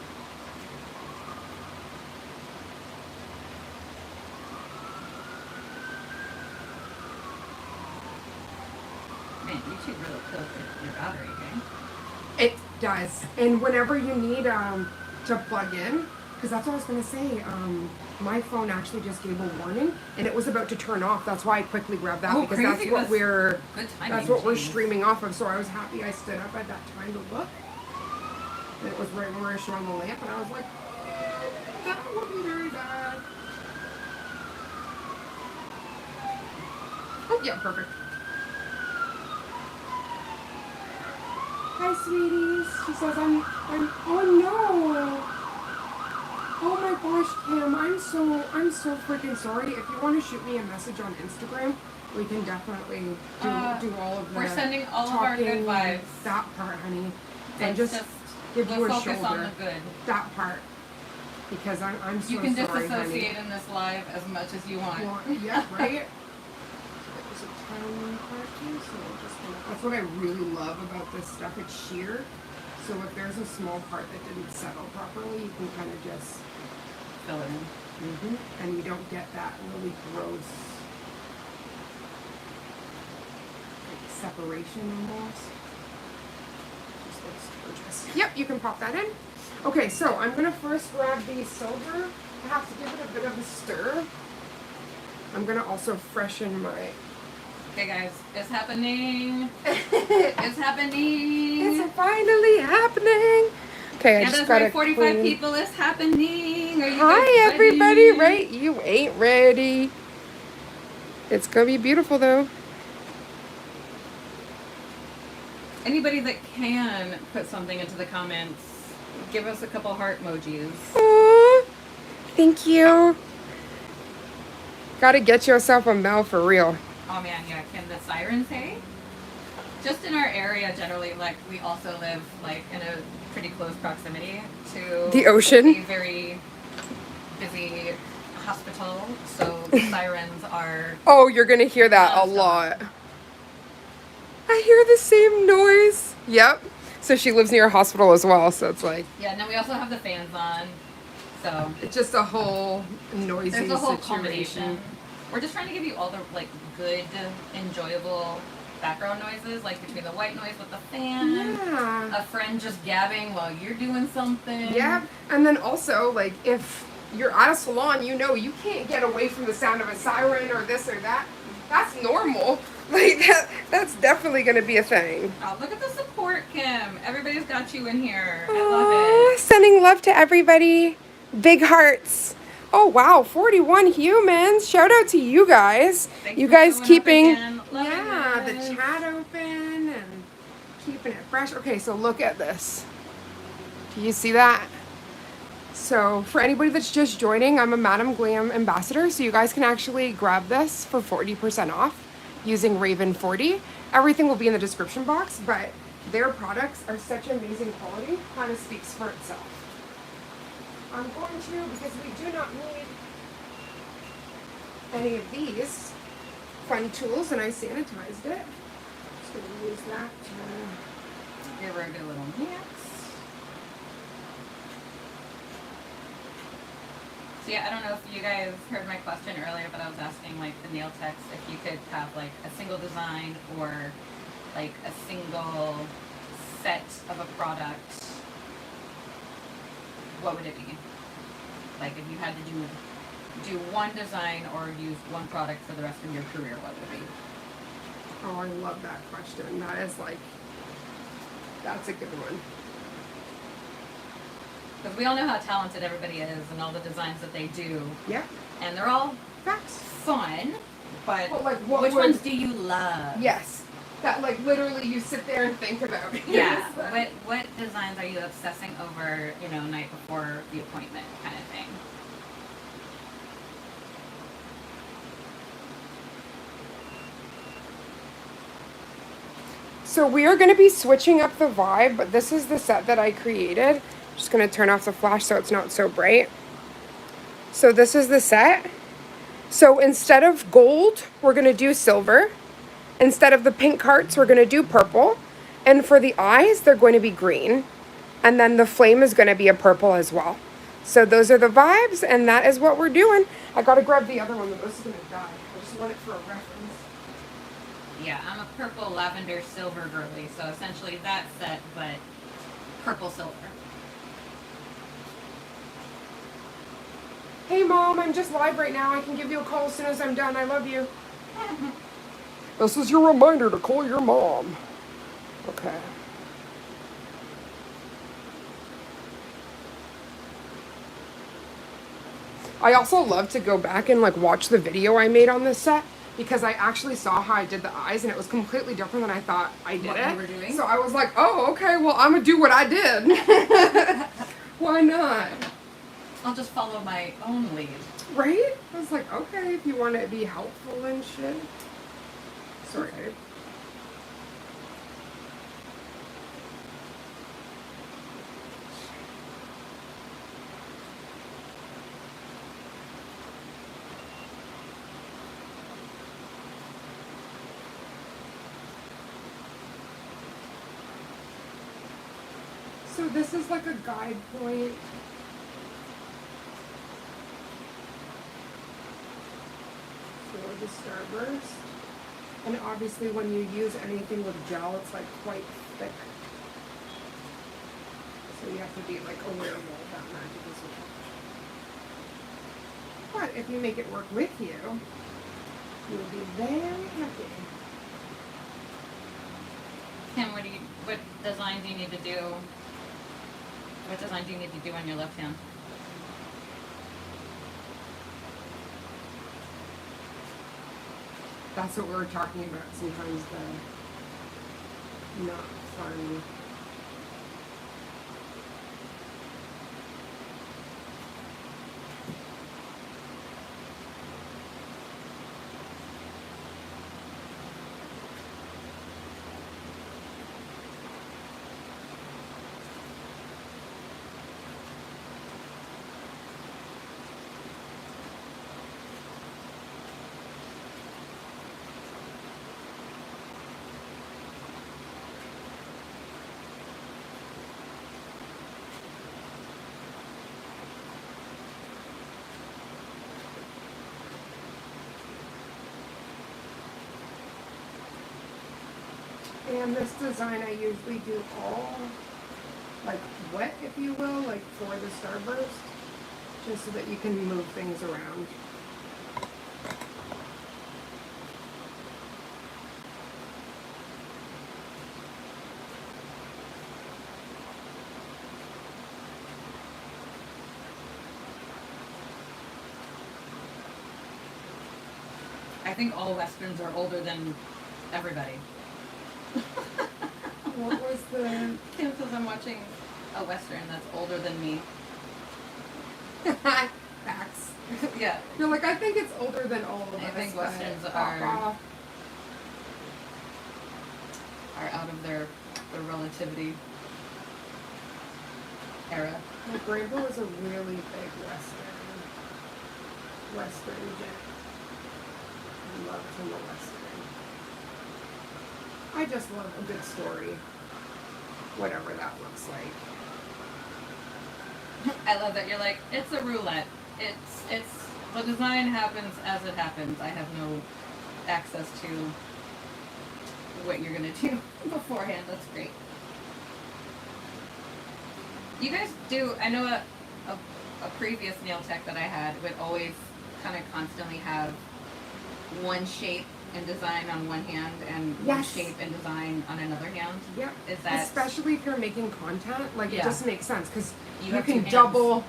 Man, YouTube really killed your battery, okay? It does. And whenever you need to plug in, because that's what I was going to say, my phone actually just gave a warning, and it was about to turn off. That's why I quickly grabbed that, because crazy. that's what we're Good timing, that's what we're geez. streaming off of. So I was happy I stood up at that time to look. And it was right when we were showing the lamp, and I was like, that would be very bad. Oh yeah, perfect. Hi, sweeties. She says, oh no. Oh my gosh, Kim, I'm so freaking sorry. If you want to shoot me a message on Instagram, we can definitely do all of the We're sending all of our good talking, vibes. that part, honey. And Let's just give you a focus shoulder. on the good. That part. Because I'm so You can sorry, disassociate in this live as much as you want. honey. Yeah, right? There's a tiny part too, so that's what I really love about this stuff. It's sheer. So if there's a small part that didn't settle properly, you can kind of just Fill it in. and you don't get that really gross like separation almost. Just looks gorgeous. Yep, you can pop that in. Okay, so I'm gonna first grab the silver. I have to give it a bit of a stir. I'm gonna also freshen my. Okay, guys, it's happening. It's happening. It's finally happening. Okay, I Yeah, just that's gotta right. 45 clean. people. It's happening. Are you guys Hi, ready? everybody. Right, you ain't ready. It's gonna be beautiful though. Anybody that can put something into the comments, give us a couple heart emojis. Aww, thank you. Gotta get yourself a Mel for real. Oh man, yeah. Can the sirens say? Just in our area, generally, like we also live like in a pretty close proximity to The ocean. a very busy hospital, so the sirens are. Oh, you're gonna hear that a Nonstop. lot. I hear the same noise. Yep. So she lives near a hospital as well, so it's like Yeah, and then we also have the fans on, so it's just a whole noisy there's a whole situation. combination. We're just trying to give you all the like good, enjoyable background noises, like between the white noise with the fan, Yeah. a friend just gabbing while you're doing something. Yeah, and then also, like, if you're at a salon, you know, you can't get away from the sound of a siren or this or that. That's normal. Like, that's definitely going to be a thing. Oh, look at the support, Kim. Everybody's got you in here. I Aw, love it. sending love to everybody. Big hearts. Oh, wow, 41 humans. Shout out to you guys. Thanks You for guys showing up keeping... again. Love Yeah, you the guys. chat open and keeping it fresh. Okay, so look at this. Do you see that? So for anybody that's just joining, I'm a Madam Glam ambassador, so you guys can actually grab this for 40% off using Raven 40. Everything will be in the description box, but their products are such amazing quality, kind of speaks for itself. I'm going to, because we do not need any of these fun tools, and I sanitized it. Just going to use that to Give her a good little mix. So yeah, I don't know if you guys heard my question earlier, but I was asking like the nail techs if you could have like a single design or like a single set of a product, what would it be? Like if you had to do one design or use one product for the rest of your career, what would it be? Oh, I love that question. That is like, that's a good one. Because we all know how talented everybody is and all the designs that they do, Yeah, and they're all facts. fun, but But like, what which would- ones do you love? Yes, that like literally you sit there and think about. Yeah. Yes. What designs are you obsessing over, you know, night before the appointment kind of thing? So we are going to be switching up the vibe, but this is the set that I created. Just going to turn off the flash so it's not so bright. So this is the set. So instead of gold, we're going to do silver. Instead of the pink hearts, we're going to do purple. And for the eyes, they're going to be green. And then the flame is going to be a purple as well. So those are the vibes, and that is what we're doing. I got to grab the other one, but this is going to die. I just want it for a reference. Yeah, I'm a purple, lavender, silver girly, so essentially that set, but purple silver. Hey Mom, I'm just live right now. I can give you a call as soon as I'm done. I love you. This is your reminder to call your mom. Okay. I also love to go back and like watch the video I made on this set because I actually saw how I did the eyes and it was completely different than I thought I did What it. you were doing? So I was like, oh, okay, well, I'm gonna do what I did. Why not? I'll just follow my own lead. Right? I was like, okay, if you want to be helpful and shit. Sorry, babe. So this is like a guide point. For the starburst. And obviously when you use anything with gel, it's like quite thick. So you have to be like aware of all that magic as well. But if you make it work with you, you'll be very happy. Kim, what design do you need to do? What design do you need to do on your left hand? That's what we were talking about. Sometimes the not fun. And this design I usually do all like wet, if you will, like for the starburst, just so that you can move things around. I think all Westerns are older than everybody. What was the Kim says I'm watching a Western that's older than me. facts? Yeah. You're like, I think it's older than all of us. I think but Westerns pop are off. out of their relativity era. My grandpa was a really big Western gent. I loved him a Western. I just love a good story. Whatever that looks like. I love that you're like, it's a roulette. It's the design happens as it happens. I have no access to what you're gonna do beforehand. That's great. You guys do. I know a previous nail tech that I had would always kind of constantly have one shape and design on one hand and one Yes. shape and design on another hand. Yep. Is that Especially if you're making content, like Yeah. it just makes sense because You you have two can hands. double.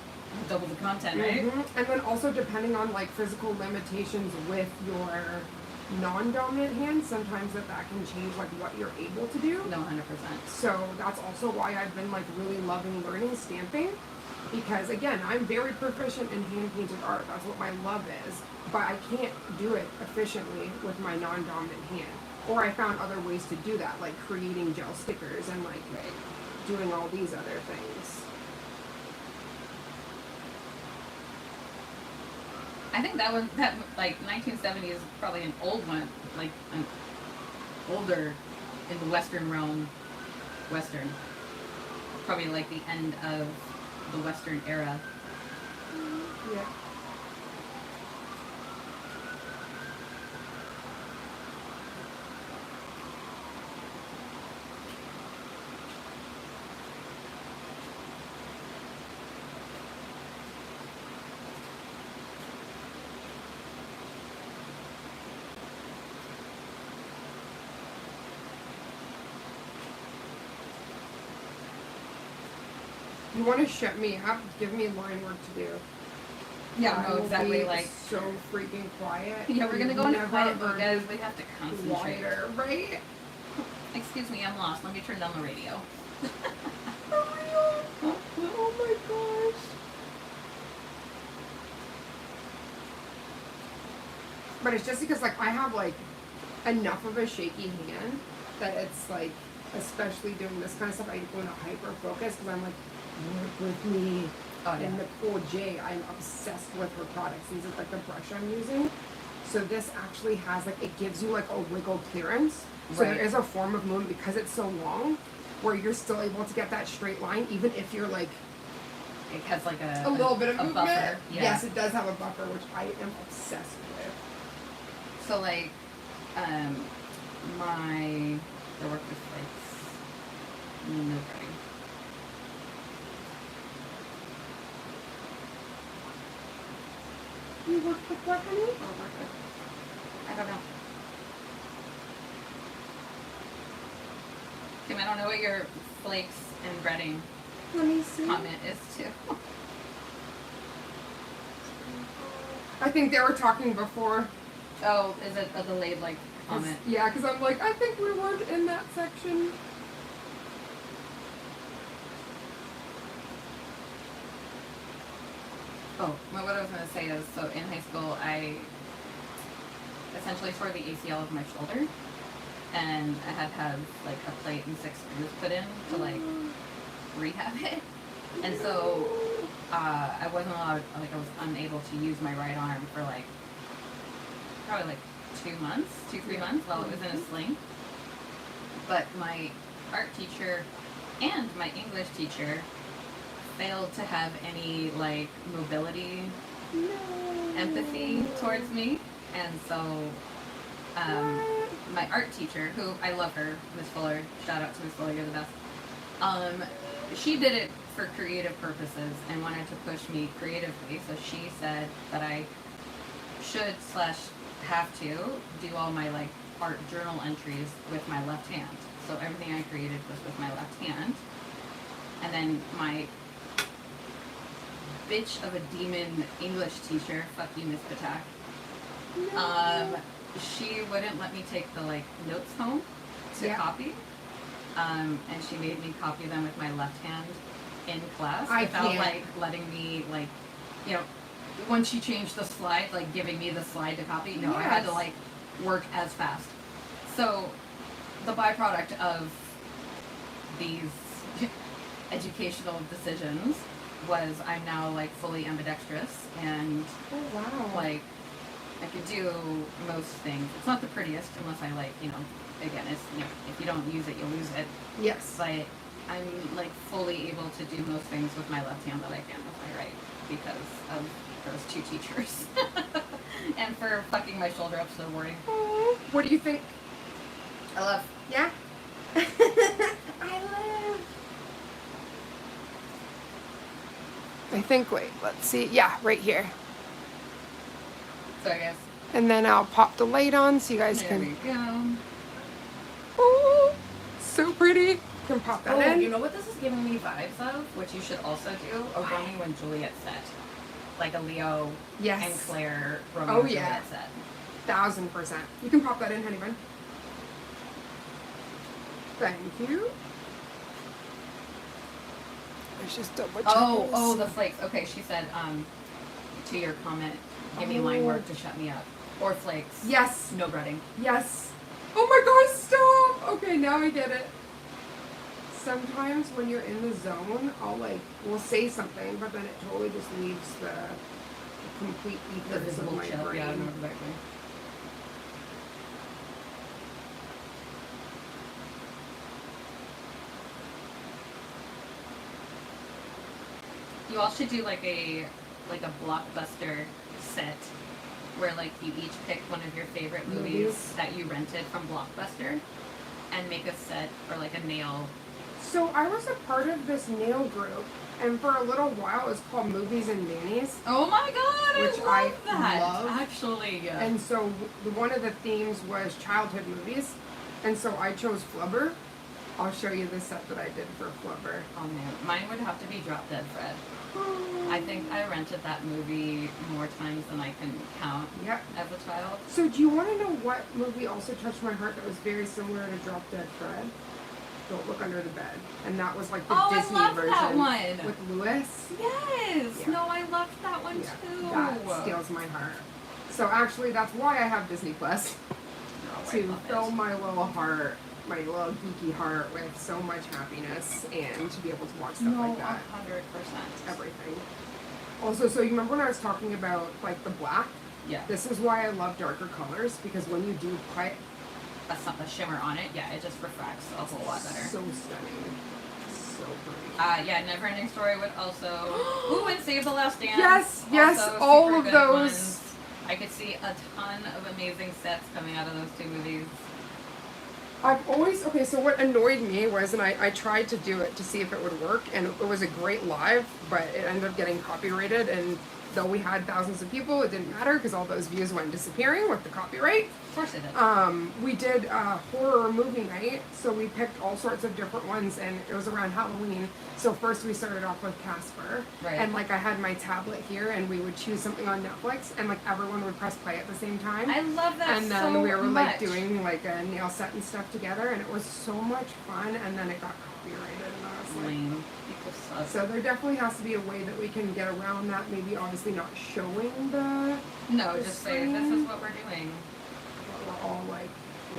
double the content, right? And then also depending on like physical limitations with your non-dominant hand, sometimes that can change like what you're able to do. No, 100%. So that's also why I've been like really loving learning stamping, because again, I'm very proficient in hand painted art. That's what my love is, but I can't do it efficiently with my non-dominant hand. Or I found other ways to do that, like creating gel stickers and like doing all these other things. I think that like 1970 is probably an old one, like an older in the Western realm. Western, probably like the end of the Western era. Yeah. You want to shut me up? Give me line work to do. Yeah, I no, will exactly. be Like, so freaking quiet. yeah, we're gonna go into Never quiet mode, heard guys. We have to concentrate. quieter, right? Excuse me, I'm lost. Let me turn down the radio. Oh my gosh. But it's just because like I have like enough of a shaky hand that it's like, especially doing this kind of stuff, I go into hyper focus because I'm like, work with me. Oh, yeah. And Nicole J, I'm obsessed with her products. These are like the brush I'm using. So this actually has like, it gives you like a wiggle clearance. So Right. there is a form of movement because it's so long where you're still able to get that straight line even if you're like It has like a little bit of a movement. buffer. Yeah. Yes, it does have a buffer, which I am obsessed with. So like, the work with like nobody. You work with what, honey? I don't know. Kim, I don't know what your flakes and breading Let me see. comment is too. I think they were talking before. Oh, is it a delayed like comment? Yeah, because I'm like, I think we weren't in that section. Oh, well, what I was gonna say is, so in high school, I essentially tore the ACL of my shoulder, and I had to have like a plate and 6 screws put in to like rehab it, and so I wasn't allowed, like I was unable to use my right arm for like probably like 2 months, 3 months while it was in a sling. But my art teacher and my English teacher failed to have any like mobility empathy towards me, and so my art teacher, who I love her, Miss Fuller, shout out to Miss Fuller, you're the best. She did it for creative purposes and wanted to push me creatively, so she said that I should / have to do all my like art journal entries with my left hand. So everything I created was with my left hand. And then my bitch of a demon English teacher, fuck you, Miss Patak, she wouldn't let me take the like notes home to copy. And she made me copy them with my left hand in class without like letting me like, you know, when she changed the slide, like giving me the slide to copy. No, I had to like work as fast. So the byproduct of these educational decisions was I'm now like fully ambidextrous and Oh wow. like I could do most things. It's not the prettiest unless I like, you know, again, it's, you know, if you don't use it, you lose it. Yes. But I'm like fully able to do most things with my left hand that I can with my right because of those two teachers. And for fucking my shoulder up so boring. Oh, what do you think? I love. Yeah. I love. I think. Wait. Let's see. Yeah, right here. So I guess. And then I'll pop the light on so you guys There can. we go. Oh, so pretty. You can pop that Oh, in. you know what this is giving me vibes of, which you should also do? A Romeo and Juliet set. Like a Leo Yes. and Claire Romeo Oh, and yeah. Juliet set. 1000%. You can pop that in, honey bun. Thank you. Let's just double check. Oh, the flakes. Okay, she said, to your comment, give me line work to shut me up. Or flakes. Yes. No breading. Yes. Oh my gosh, stop! Okay, now I get it. Sometimes when you're in the zone, we'll say something, but then it totally just leaves the complete The ethers of visible my chip. brain. Yeah, I know exactly. You all should do like a blockbuster set where like you each pick one of your favorite movies that you rented from Blockbuster and make a set or like a nail. So I was a part of this nail group, and for a little while it was called Movies and Nannies. Oh my god, Which I I love that. love. Actually, And so one of the themes was childhood movies, and so I chose Flubber. I'll show you the set that I did for Flubber. oh man, mine would have to be Drop Dead Fred. I think I rented that movie more times than I can count Yep. as a child. So do you want to know what movie also touched my heart that was very similar to Drop Dead Fred? Don't Look Under the Bed. And that was like the Oh, I Disney love version that one. with Lewis. Yes. Yeah. No, I loved that one Yeah, too. that steals my heart. So actually that's why I have Disney Plus, Oh, I to love fill it. my little heart, my little geeky heart with so much happiness and to be able to watch stuff No, like that. 100%. Everything. Also, so you remember when I was talking about like the black? Yeah. This is why I love darker colors, because when you do put That's not the shimmer on it. Yeah, it just refracts a whole lot better. so stunning. So pretty. Yeah, Neverending Story would also. Ooh, and Save the Last Dance. Yes, yes, Also all super of good those. ones. I could see a ton of amazing sets coming out of those two movies. I've always, okay, so what annoyed me was, and I tried to do it to see if it would work, and it was a great live, but it ended up getting copyrighted, and though we had thousands of people, it didn't matter, because all those views went disappearing with the copyright. Of course it did. We did a horror movie night, so we picked all sorts of different ones, and it was around Halloween. So first we started off with Casper, Right. and like I had my tablet here, and we would choose something on Netflix, and like everyone would press play at the same time. I love that And then so we were like much. doing like a nail set and stuff together, and it was so much fun. And then it got copyrighted, and I was like, Lame. People suck. so there definitely has to be a way that we can get around that. Maybe obviously not showing the. No, the just say this screen. is what we're doing. But we're all like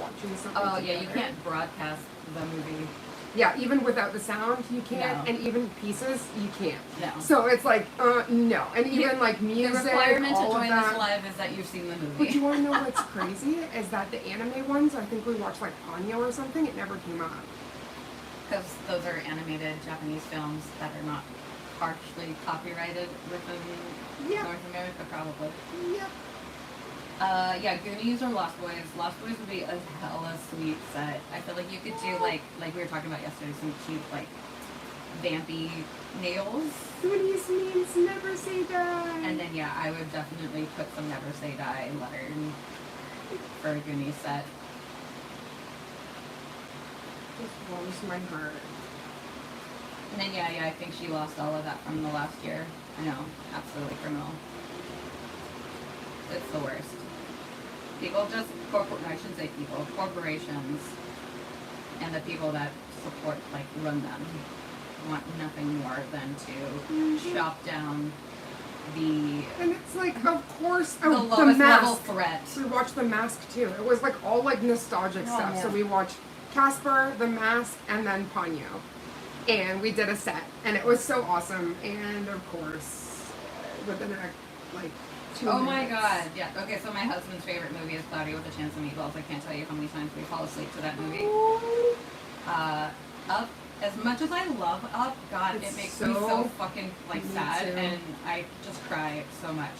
watching something. Oh yeah, you together. can't broadcast the movie. Yeah, even without the sound, you can't, No. and even pieces, you can't. No. So it's like, no, and even like The music, requirement to all of join that. this live is that you've seen the But movie. you want to know what's crazy is that the anime ones, I think we watched like Ponyo or something. It never came out. Because those are animated Japanese films that are not partially copyrighted within Yeah. North America, probably. Yep. Yeah, Goonies or Lost Boys. Lost Boys would be a hella sweet set. I feel like you could do like we were talking about yesterday, some cute like vampy nails. Goonies means never say die. And then yeah, I would definitely put some Never Say Die lettering for a Goonies set. Just warms my heart. And then yeah, I think she lost all of that from the last year. I know, absolutely criminal. It's the worst. People just I shouldn't say people, corporations and the people that support run them want nothing more than to chop down the And it's like, of course, the oh, the lowest level mask. threat. We watched The Mask too. It was like all like nostalgic Oh, stuff. So man. we watched Casper, The Mask, and then Ponyo. and we did a set, and it was so awesome. And of course, within like 2 Oh minutes. my god, yeah. Okay, so my husband's favorite movie is Cloudy with a Chance of Meatballs. I can't tell you how many times we fall asleep to that movie. Up, as much as I love Up, God, It's it makes so- me so fucking like me sad, too. and I just cry so much.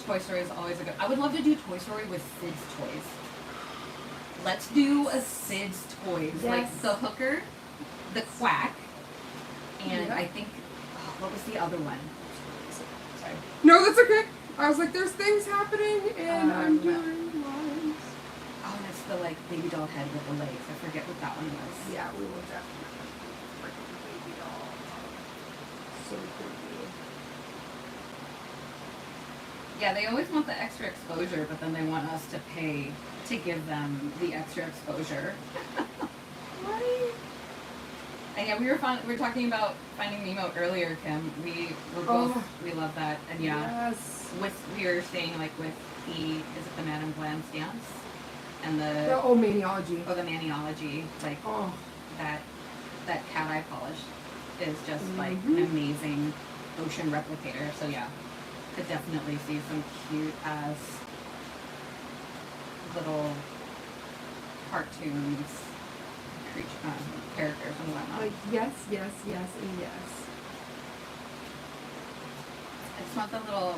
Toy Story is always a good. I would love to do Toy Story with Sid's toys. Let's do a Sid's toys, like Yes. the hooker, the quack, and Yeah. I think what was the other one? Sorry. No, that's okay. I was like, there's things happening, and I'm Um, doing lines. Oh, and it's the like baby doll head with the legs. I forget what that one was. Yeah, we will definitely. Freaking baby doll. So creepy. Yeah, they always want the extra exposure, but then they want us to pay to give them the extra exposure. Right? And yeah, we were talking about Finding Nemo earlier, Kim. We were both we love that, and yeah, Yes. we were saying like with the is it the Madame Glam stance and The the maniology. the maniology, like Oh, that cat eye polish is just like an Mhm. amazing ocean replicator. So yeah, could definitely see some cute ass little cartoons, characters and whatnot. like yes, yes, yes, and yes. I just want the little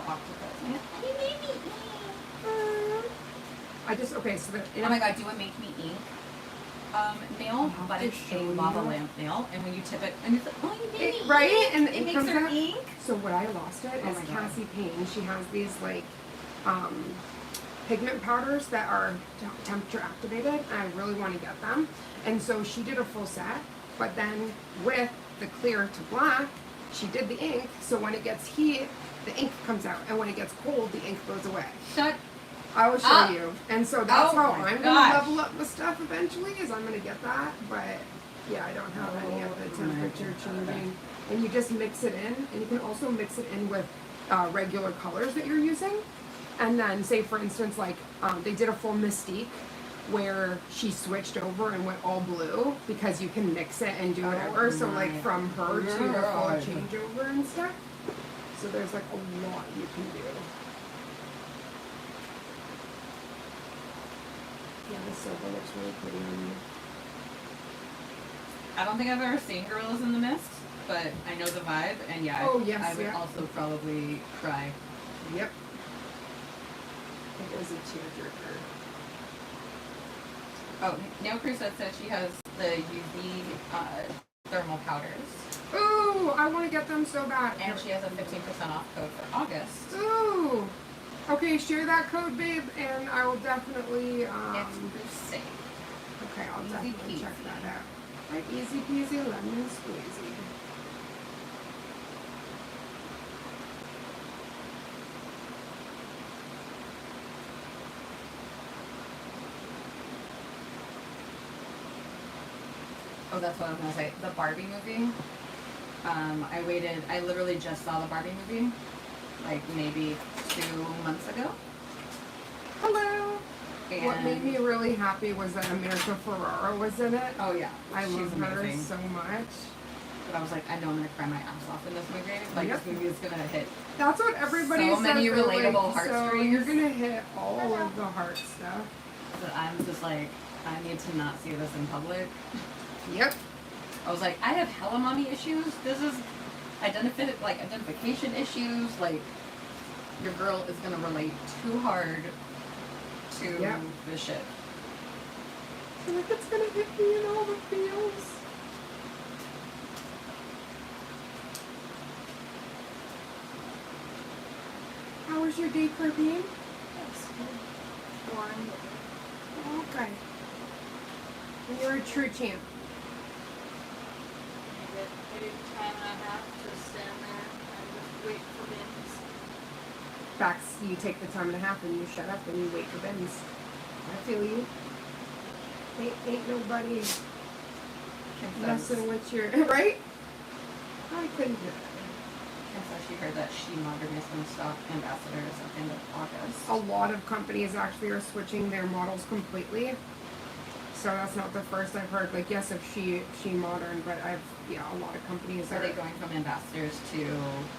octopus. He made me ink. I just okay. So the Oh my god, do it make me ink? Nail, I'll but have it's to a show lava you. lamp nail, and when you tip it, and it's like, oh, you made me right, ink. and it it makes comes her out. ink. So what I lost it Oh is my God. Cassie Payne. She has these like pigment powders that are temperature activated, and I really want to get them. And so she did a full set, but then with the clear to black, she did the ink. So when it gets heat, the ink comes out, and when it gets cold, the ink goes away. Shut. I will show up. you. And so that's Oh how my I'm gosh. gonna level up with stuff eventually. Is I'm gonna get that, but yeah, I don't have any of the Oh my temperature God. changing. And you just mix it in, and you can also mix it in with regular colors that you're using. And then, say for instance, like they did a full Mystique where she switched over and went all blue because you can mix it and do Oh whatever. So like my from her to the full God. changeover and stuff. So there's like a lot you can do. Yeah, the silver looks really pretty on you. I don't think I've ever seen Gorillas in the Mist, but I know the vibe, and yeah, Oh, yes, I would yeah. also probably cry. Yep. It was a tearjerker. Oh, Nail Crew said she has the UV thermal powders, Ooh, I want to get them so bad. and she has a 15% off code for August. Ooh. Okay, share that code, babe, and I will definitely. It's Crusade. Okay, I'll easy definitely peasy. check that out. Right, easy peasy, lemon squeezy. Oh, that's what I was gonna say. The Barbie movie. I literally just saw the Barbie movie, like maybe 2 months ago. Hello. And What made me really happy was that America Ferrara was in it. oh yeah, I she's love her amazing. so much. But I was like, I know I'm gonna cry my ass off in this movie. Like Yep. this movie is gonna hit. That's what everybody So says. many they're like, relatable So heartstrings. you're gonna hit all of the heart stuff. But I'm just like, I need to not see this in public. Yep. I was like, I have hella mommy issues. This is identification issues. Like, your girl is gonna relate too hard to Yep. this shit. I feel like it's gonna hit me in all the feels. How was your day, Corbin? Warm. Okay. And you're a true champ. Maybe time and a half to stand there and just wait for bins. Facts, you take the time and a half and you shut up and you wait for bins. I feel you. Ain't nobody messing with your right? I couldn't do that. And so she heard that She Modern is going to stop ambassadors at the end of August. A lot of companies actually are switching their models completely. So that's not the first I've heard. Like, yes, of she modern, but a lot of companies Are they going from ambassadors to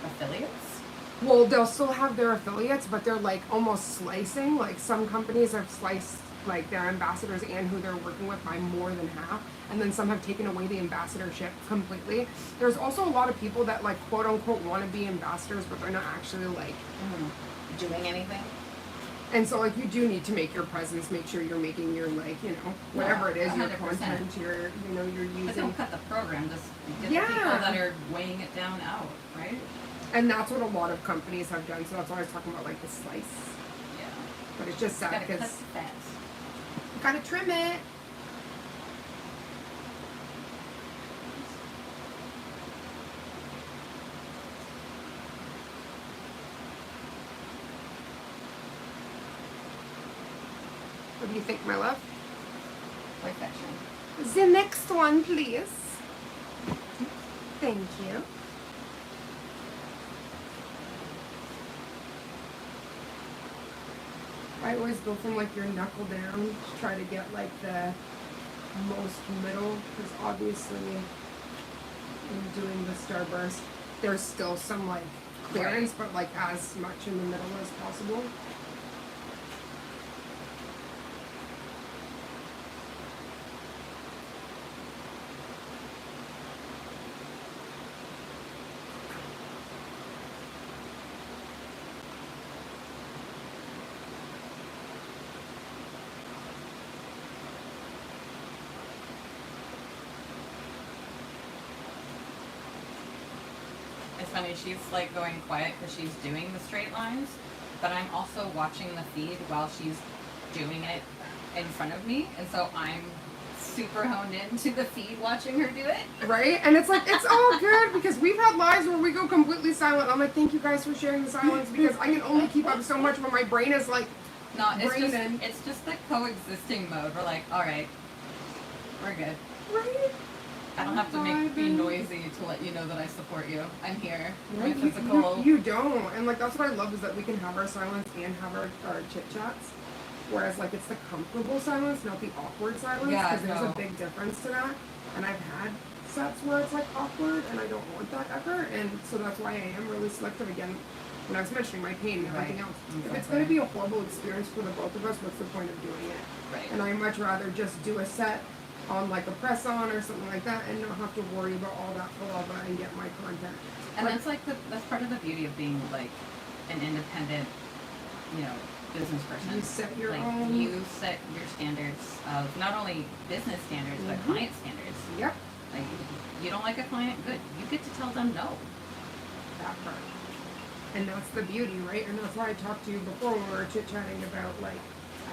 affiliates? Well, they'll still have their affiliates, but they're like almost slicing. Like some companies have sliced like their ambassadors and who they're working with by more than half, and then some have taken away the ambassadorship completely. There's also a lot of people that like quote unquote want to be ambassadors, but they're not actually like doing anything. And so like you do need to make your presence, make sure you're making your like, you know, whatever it is, your 100%. content, you're But using. don't cut the program, just get the people that are weighing it down out, right? And that's what a lot of companies have done. So that's why I was talking about like the slice. Yeah. But it's just sad Gotta cut because the fat. gotta trim it. What do you think, my love? Perfection. The next one, please. Thank you. I always go from like your knuckle down to try to get like the most middle, because obviously in doing the starburst, there's still some like clearance, but like as much in the middle as possible. It's funny, she's like going quiet because she's doing the straight lines, but I'm also watching the feed while she's doing it in front of me, and so I'm super honed into the feed watching her do it. Right? And it's like, it's all good because we've had lives where we go completely silent. I'm like, thank you guys for sharing the silence because I can only keep up so much when my brain is like, No, Brayden. it's just the coexisting mode. We're like, all right, we're good. right? I don't have to be Vibing. noisy to let you know that I support you. I'm here. Right? My physical. You don't. And like, that's what I love is that we can have our silence and have our chit chats. Whereas like, it's the comfortable silence, not the awkward silence. Yeah, Because there's no. a big difference to that. And I've had sets where it's like awkward and I don't want that ever. And so that's why I am really selective again. When I was mentioning my pain and everything Right. else. If it's Exactly. going to be a horrible experience for the both of us, what's the point of doing it? Right. And I much rather just do a set on like a press on or something like that and not have to worry about all that palaver and get my content. And But- that's like that's part of the beauty of being like an independent, business person. You set your like own. you set your standards of not only business standards but Mhm. client standards. Yep, Like you don't like a client, good. You get to tell them no. that part. And that's the beauty, right? And that's why I talked to you before when we were chit chatting about like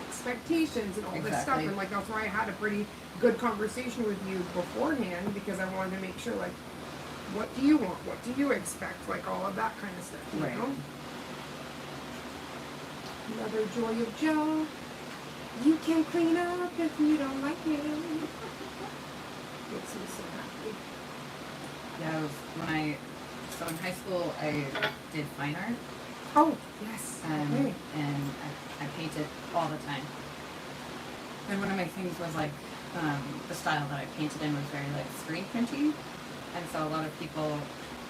expectations and all this stuff. Exactly. And like that's why I had a pretty good conversation with you beforehand because I wanted to make sure like what do you want? What do you expect? Like all of that kind of stuff. You Right. know? Another joy of Joe. You can clean up if you don't like it. Makes me so happy. Yeah, so in high school I did fine art Oh, yes. Okay. and I painted all the time. And one of my things was like the style that I painted in was very like screen printy, and so a lot of people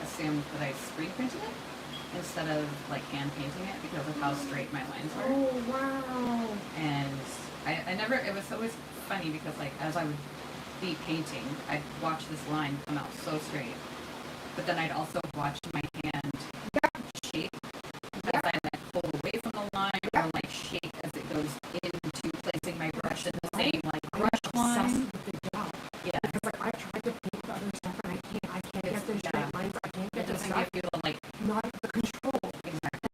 assumed that I screen printed it instead of like hand painting it because of how straight my lines were. Oh, wow. And I never, it was always funny because like as I would be painting, I'd watch this line come out so straight, but then I'd also watch my hand shake as I like pull away from the line or like shake as it goes into placing my brush in the same like brush line. Obsessed with the job. Yeah, Because like I tried to paint the other stuff and I can't get the Yeah. straight lines. I can't it get the doesn't stuff. give you the like Not the control. exact.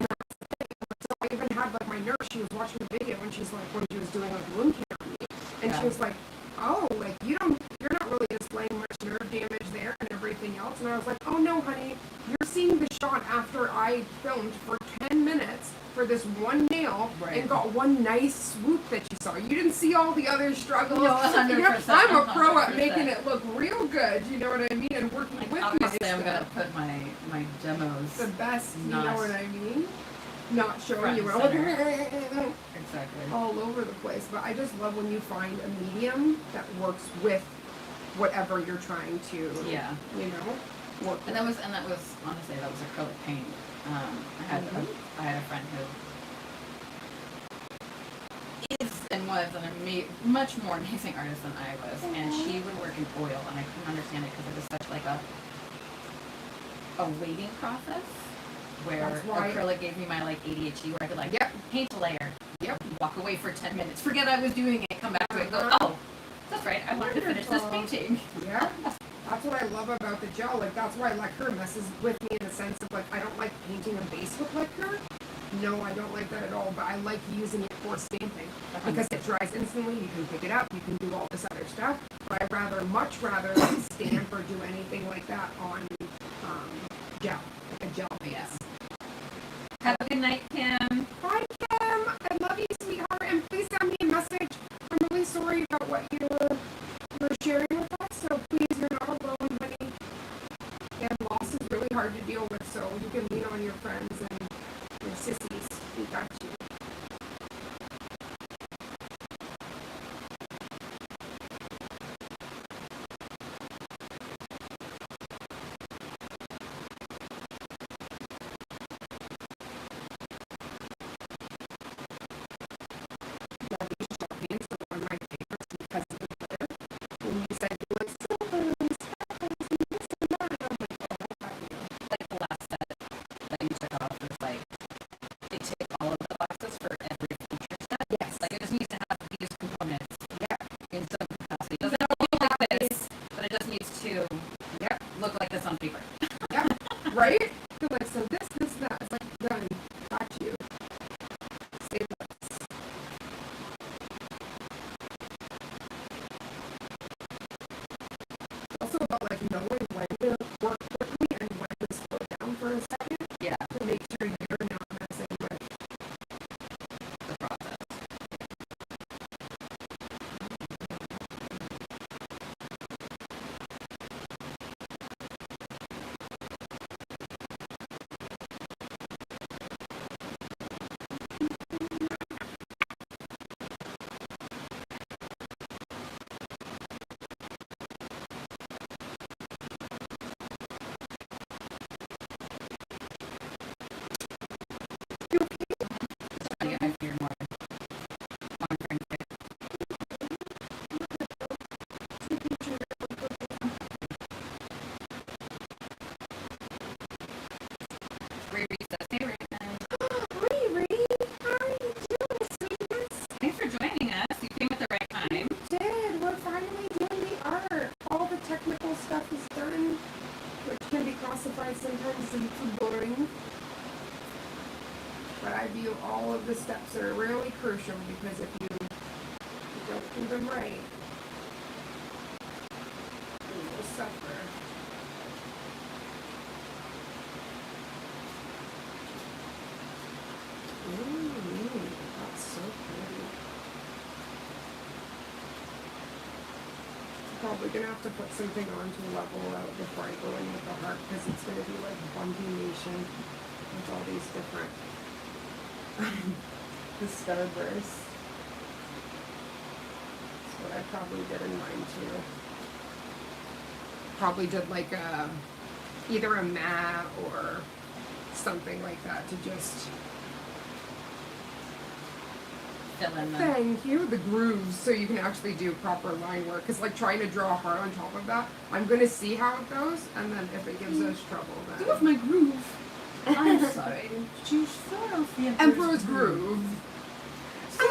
So I even had like my nurse, she was watching the video and she's like, when she was doing like wound care on me, and Yeah. she was like, oh, like you're not really displaying much nerve damage there and everything else. And I was like, oh no, honey, you're seeing the shot after I filmed for 10 minutes for this one nail Right. and got one nice swoop that you saw. You didn't see all the other struggles. No, 100%, You know, I'm a pro at 100%. making it look real good. You know what I mean? And working Like with my obviously I'm gonna stuff. put my demos. The best. You Not- know what I mean? not showing Front you and all, Exactly. all over the place. But I just love when you find a medium that works with whatever you're trying to, Yeah. you know, work And with. that was honestly that was acrylic paint. I had a friend who is and was much more amazing artist than I was, and she would work in oil, and I couldn't understand it because it was such like a waiting process where That's why- acrylic gave me my like ADHD where I could like Yep. paint a layer, Yep. walk away for 10 minutes, forget I was doing it, come back to it, and go, oh, that's right, I wanted to finish this Wonderful. painting. Yeah, that's what I love about the gel. Like, that's why I like her messes with me in the sense of, like, I don't like painting a base look like her. No, I don't like that at all, but I like using it for stamping because it dries instantly. You can pick it up, you can do all this other stuff. But I'd much rather like stamp or do anything like that on gel, like a gel base. Yes. Have a good night, Kim. Bye, Kim. I love you, sweetheart, and please send me a message. I'm really sorry about what you were sharing with us, so please, you're not alone, honey. And loss is really hard to deal with, so you can lean on your friends and your sissies. We got you. Yeah, these gel pens are one of my favorites because of the glitter. When you said you like silvers, sparkles, and this and that, and I'm like, oh, I do. Like the last set that you took off was like, it ticked all of the boxes for every feature set. Yes. Like it just needs to have these components Yeah. in some capacity. It doesn't have to be like this, but it just needs to Yep. look like this on paper. Yeah. Right? They're like, so this, that. It's like, done. Got you. Stay with us. Also about like knowing when to work quickly and when to slow down for a second Yeah, to make sure you're not messing with. the process. I get my fear more. I'm trying to get Riri says, hey Raymond, Hi, Ray. How are you doing, sweetness? thanks for joining us. You came at the right time. Did. We're finally doing the art. All the technical stuff is done, which can be classified sometimes as too boring. But I view all of the steps are really crucial because if you don't do them right, you will suffer. Ooh, that's so pretty. Probably gonna have to put something on to level out before I go in with the heart because it's gonna be like bumpy nation with all these different the starbursts. That's what I probably did in mine too. Probably did like a either a mat or something like that to just Fill in the thank you the grooves so you can actually do proper line work because like trying to draw a heart on top of that I'm gonna see how it goes and then if it gives us trouble Get then off my groove. I'm sorry. You fell off the Emperor's Groove. Sorry.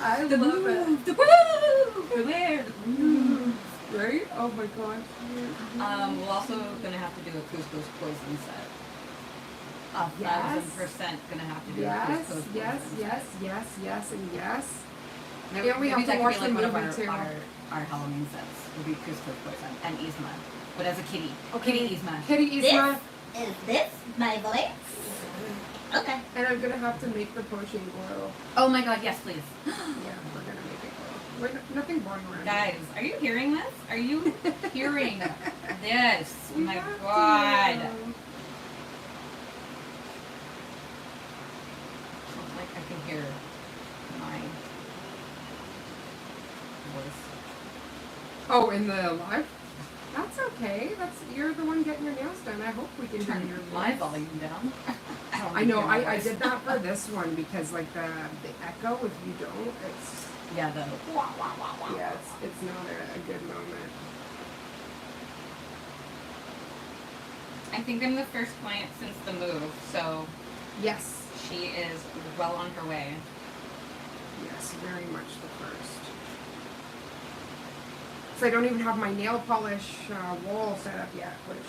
I The love groove. The groove. Beware the groove. it. Right? Oh my gosh. We're also gonna have to do a couscous poison set. Yes. 1,000% gonna have to do a Yes, couscous poison yes, set. yes, and yes. Maybe, And we have maybe to that watch could be the like one movie of too. our Halloween sets. Would be couscous poison and Yzma, but as a kitty. Okay. Kitty Yzma. Kitty Yzma. Is this my voice? Okay. And I'm gonna have to make the potion glow. Oh my god, yes, please. Yeah, we're gonna make it glow. Nothing boring around. Guys, are you hearing this? Are you hearing this? Oh my We have god. to. I can hear my voice. Oh, in the live? That's okay. You're the one getting your nails done. I hope we can hear Turn your my voice. volume down. I know. hear my I voice. did that for this one because like the echo. If you don't, it's Yeah, the wah, wah, wah, wah. yeah, it's not a good moment. I think I'm the first client since the move, so Yes, she is well on her way. yes, very much the first. So I don't even have my nail polish wall set up yet, which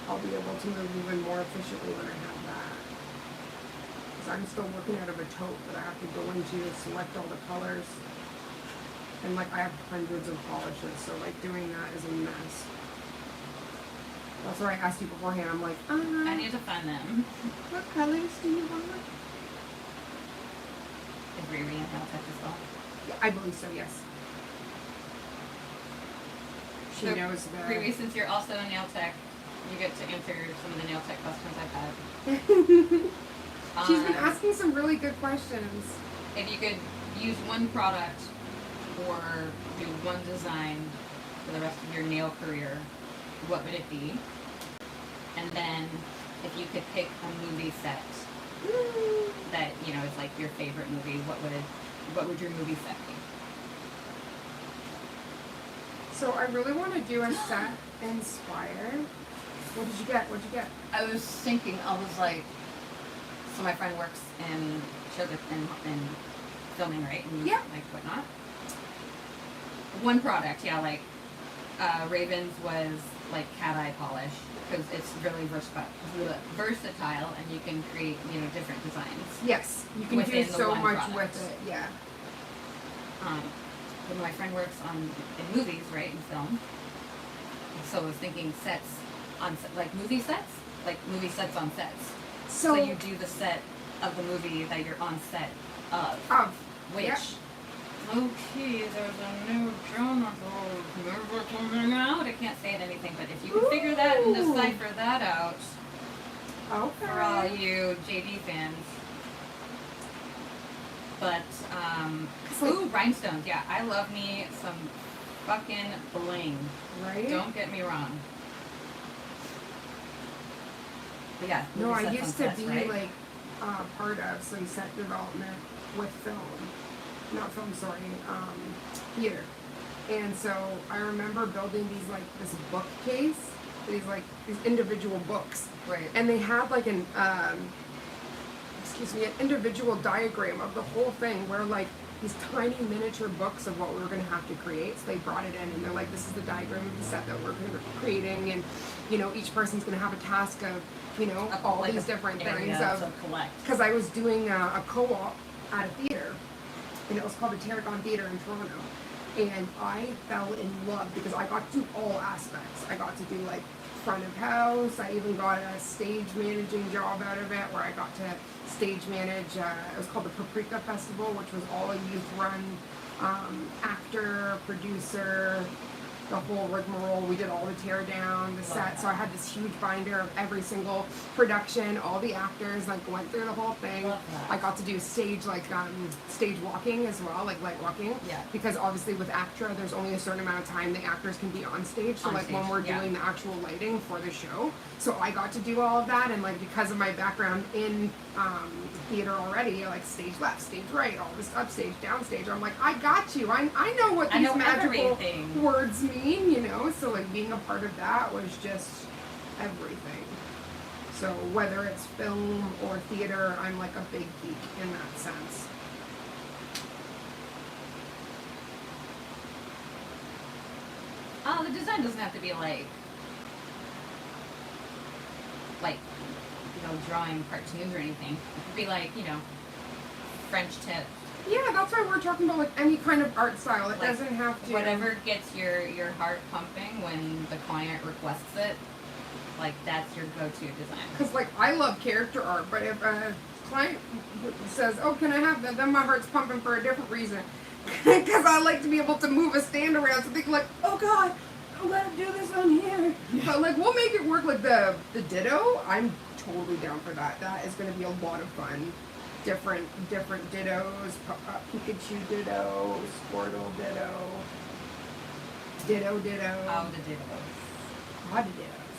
I'll be able to move even more efficiently when I have that. Because I'm still working out of a tote that I have to go into and select all the colors. And like I have hundreds of polishes, so like doing that is a mess. That's why I asked you beforehand. I'm like, I need to find them. what colors do you want? Is Riri in nail tech as well? Yeah, I believe so. Yes. She So, knows the. Riri, since you're also a nail tech, you get to answer some of the nail tech questions I've had. She's been asking some really good questions. If you could use one product or do one design for the rest of your nail career, what would it be? And then if you could pick a movie set that, you know, is like your favorite movie, what would your movie set be? So I really want to do a set inspired. What did you get? What'd you get? I was thinking, I was like, so my friend works in in filming, right? And Yeah. like whatnot. One product, yeah, like Raven's was like cat eye polish because it's really versatile and you can create, you know, different designs. Yes, you can do Within the so one much product. with it. Yeah. When my friend works in movies, right, in film. So I was thinking sets on like movie sets on sets. So you do the set of the movie that you're on set of. Which, yep. okay, there's a new genre coming out. I can't say it anything, but if you can figure that and Ooh. decipher that out Okay. for all you JD fans. But, ooh, rhinestones. Yeah, I love me some fucking bling. Right? Don't get me wrong. But yeah, No, movie I sets on used to sets, be right? like part of some set development with film. Not film, sorry, theater. And so I remember building these like this bookcase, these individual books. Right. And they had like an an individual diagram of the whole thing where like these tiny miniature books of what we were going to have to create. So they brought it in and they're like, this is the diagram of the set that we're going to be creating, and you know, each person's going to have a task of, you know, all like these a different area things to collect. because I was doing a co-op at a theater, and it was called the Tarragon Theater in Toronto. And I fell in love because I got to do all aspects. I got to do like front of house. I even got a stage managing job out of it where I got to stage manage. It was called the Paprika Festival, which was all a youth-run actor, producer, the whole rigmarole. We did all the tear down, the set. So I had this huge binder of every single production, all the actors, like went through the whole thing. Love that. I got to do stage stage walking as well, like light walking. Yeah. Because obviously with ACTRA, there's only a certain amount of time the actors can be on stage. So On like when stage, we're yeah. doing the actual lighting for the show, so I got to do all of that, and like because of my background in theater already, like stage left, stage right, all this upstage, downstage, I'm like, I got you. I know what I these know magical everything. words mean, you know. So like being a part of that was just everything. So whether it's film or theater, I'm like a big geek in that sense. Oh, the design doesn't have to be like, you know, drawing cartoons or anything. It could be like, you know, French tip. Yeah, that's why we're talking about like any kind of art style. It Like, doesn't have to. Whatever gets your heart pumping when the client requests it, like that's your go-to design. Because like I love character art, but if a client says, "Oh, can I have that?" then my heart's pumping for a different reason. Because I like to be able to move a stand around, so they can like, "Oh God, I'm gonna do this on here." But like we'll make it work. Like the ditto, I'm totally down for that. That is gonna be a lot of fun different dittos, Pikachu ditto, Squirtle ditto, ditto. Oh, the dittos. Odd dittos.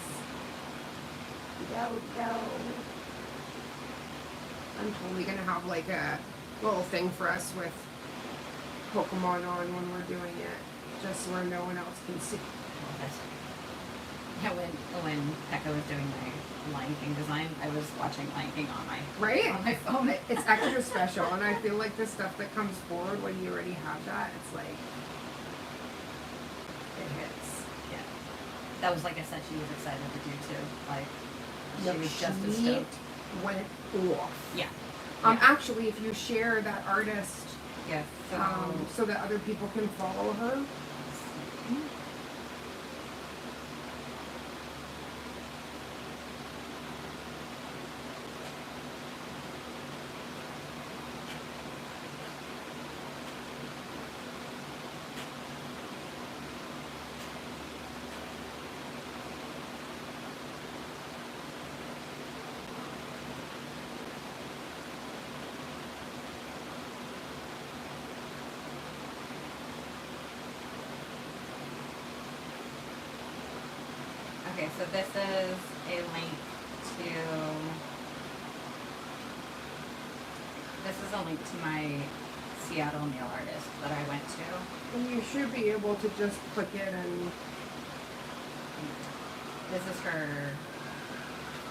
Ditto. I'm totally gonna have like a little thing for us with Pokemon on when we're doing it, just where no one else can see. Yeah, when Pekka was doing my Lion King design, I was watching Lion King on my Right? on my phone. It's extra special, and I feel like the stuff that comes forward when you already have that, it's like it hits. Yeah, that was like I said, she was excited to do too. Like she No, was just as she stoked. went off. Yeah. Actually, if you share that artist, Yeah. so that other people can follow her. Okay, so this is a link to. This is a link to my Seattle nail artist that I went to. And you should be able to just click it and. This is her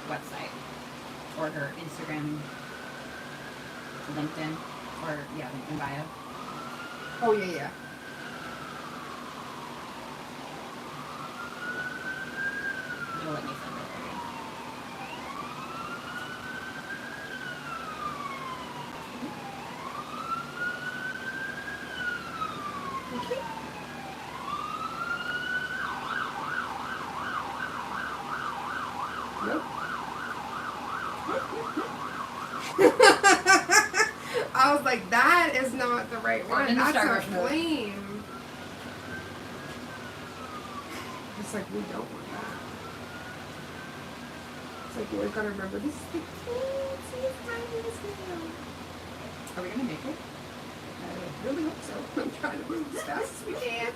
website or her Instagram, LinkedIn, or yeah, LinkedIn bio. Oh yeah. You'll let me send it to you. Okay. Nope. I was like, that is not the right Going one. into That's a Starburst mode. flame. It's like, we don't want that. It's like, you always gotta remember, this is the teensy tiniest nail. Are we gonna make it? I really hope so. I'm trying to move as fast as we can.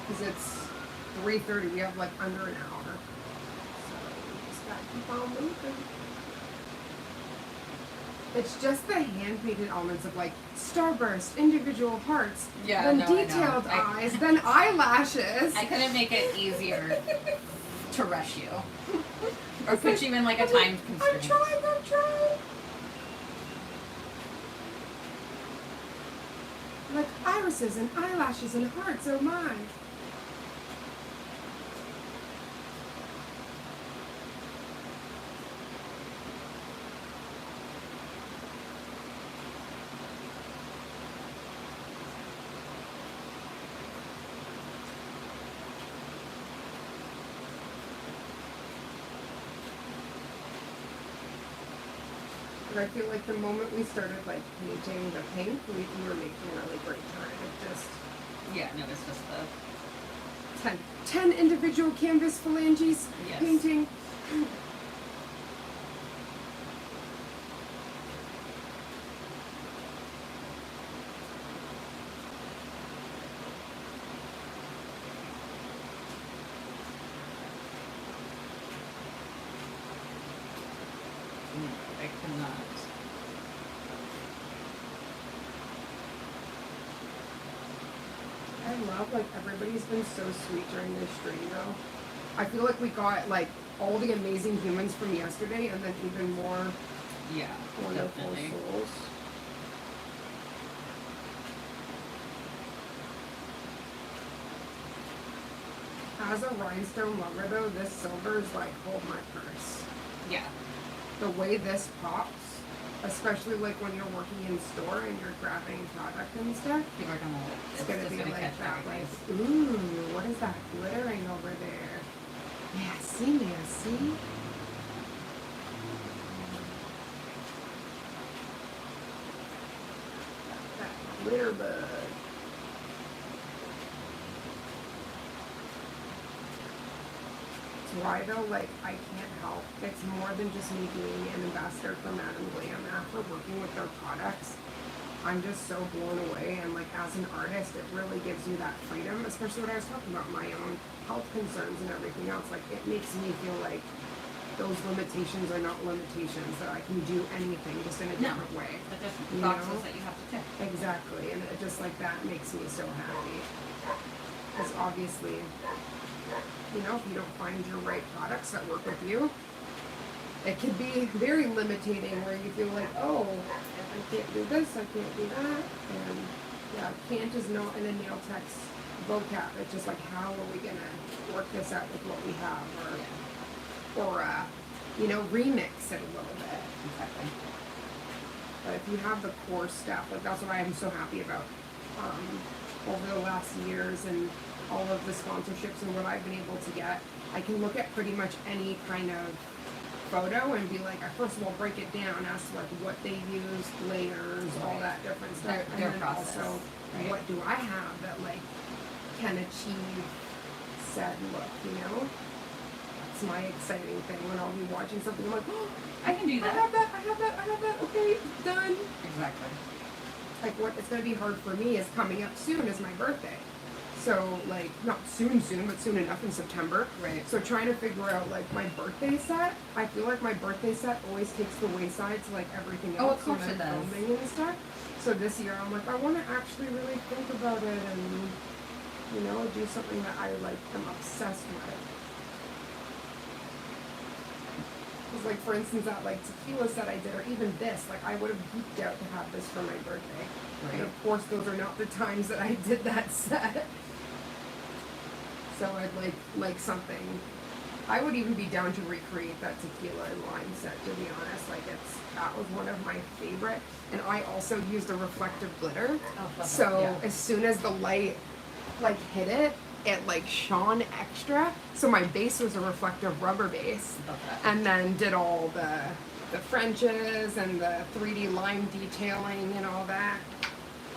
Because it's 3:30, we have like under an hour. So we just gotta keep on moving. It's just the hand-painted elements of like starburst, individual hearts, Yeah, then no, I know. detailed eyes, then eyelashes. I couldn't make it easier to rush you. Or It's put like, you in like a I'm time like, constraint. I'm trying. Like irises and eyelashes and hearts, oh my. But I feel like the moment we started like painting the pink, we were making a really great time. It just Yeah, no, it's just the 10 individual canvas phalanges Yes. painting. I cannot. I love like everybody's been so sweet during this stream though. I feel like we got like all the amazing humans from yesterday and then even more Yeah, wonderful definitely. souls. As a rhinestone lover though, this silver is like hold my purse. Yeah. The way this pops, especially like when you're working in store and you're grabbing product and stuff, People are gonna. it's gonna just be gonna like catch that, like, everybody's. ooh, what is that glittering over there? Yeah, see, man, see? That glitter bug. why though, like, I can't help. It's more than just me being an ambassador for Madame Glam. After working with their products, I'm just so blown away. And like, as an artist, it really gives you that freedom, especially when I was talking about my own health concerns and everything else. Like, it makes me feel like those limitations are not limitations, that I can do anything just in a No. different way. But there's You boxes know? that you have to tick. Exactly, and it just like that makes me so happy. Because obviously, you know, if you don't find your right products that work with you, it can be very limiting where you feel like, oh, I can't do this, I can't do that. And yeah, can't is not in a nail tech's vocab. It's just like, how are we gonna work this out with what we have, or you know, remix it a little bit. Exactly. But if you have the core stuff, like that's what I am so happy about over the last years and all of the sponsorships and what I've been able to get. I can look at pretty much any kind of photo and be like, I first of all break it down as to like what they use, layers, all that different stuff, Their and then process, also right? what do I have that like can achieve said look, you know? That's my exciting thing when I'll be watching something. I'm like, oh, I can do I that. have that, I have that, I have that. Okay, done. Exactly. Like what it's gonna be hard for me is coming up soon is my birthday. So like not soon, but soon enough in September. Right. So trying to figure out like my birthday set, I feel like my birthday set always takes the wayside to like everything Oh, else. of course and it then does. filming and stuff. So this year I'm like, I want to actually really think about it and, you know, do something that I like am obsessed with. Because like for instance that like tequila set I did, or even this, like I would have geeked out to have this for my birthday. And Right. of course those are not the times that I did that set. So I'd like something. I would even be down to recreate that tequila and lime set, to be honest. Like that was one of my favorite. And I also used a reflective glitter. Oh, love So that. as soon as the light like hit it, it like shone extra. So my base was a reflective rubber base. Love that. And then did all the Frenches and the 3D lime detailing and all that.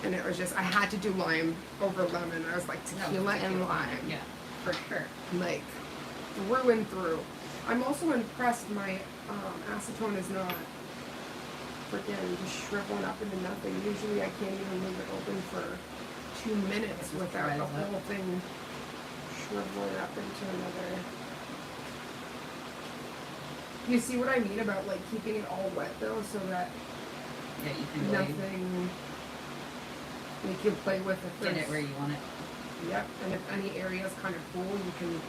And it was just, I had to do lime over lemon. I was like tequila and lime. Yeah, for sure. Like through and through. I'm also impressed my acetone is not freaking just shriveling up into nothing. Usually I can't even leave it open for 2 minutes Just without the dries up. whole thing shriveling up into another. You see what I mean about like keeping it all wet though, so that Yeah, you can really nothing. You can play with it. get it where you want it. Yep, and if any area is kind of cool, you can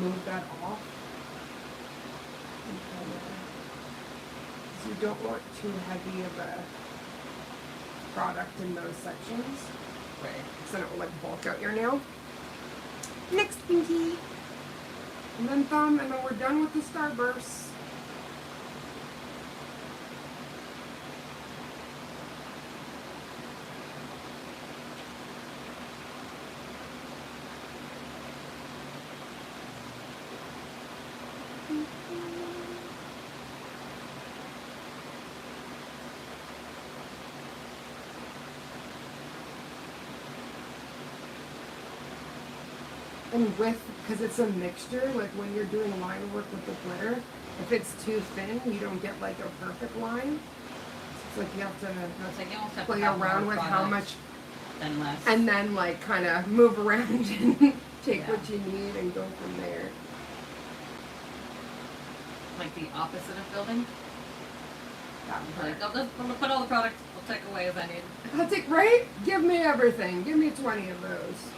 move that off. And kinda, 'cause you don't want too heavy of a product in those sections, Right. because then it will like bulk out your nail. Next pinky, and then thumb, and then we're done with the starbursts. And with, because it's a mixture, like when you're doing line work with the glitter, if it's too thin, you don't get like a perfect line. So it's like you have to It's like you almost have to play have around more with how product much, than less. and then like kind of move around and take Yeah. what you need and go from there. like the opposite of building. That Like, part. I'll put all the products, I'll take away as I need. I'll take, right? Give me everything. Give me 20 of those.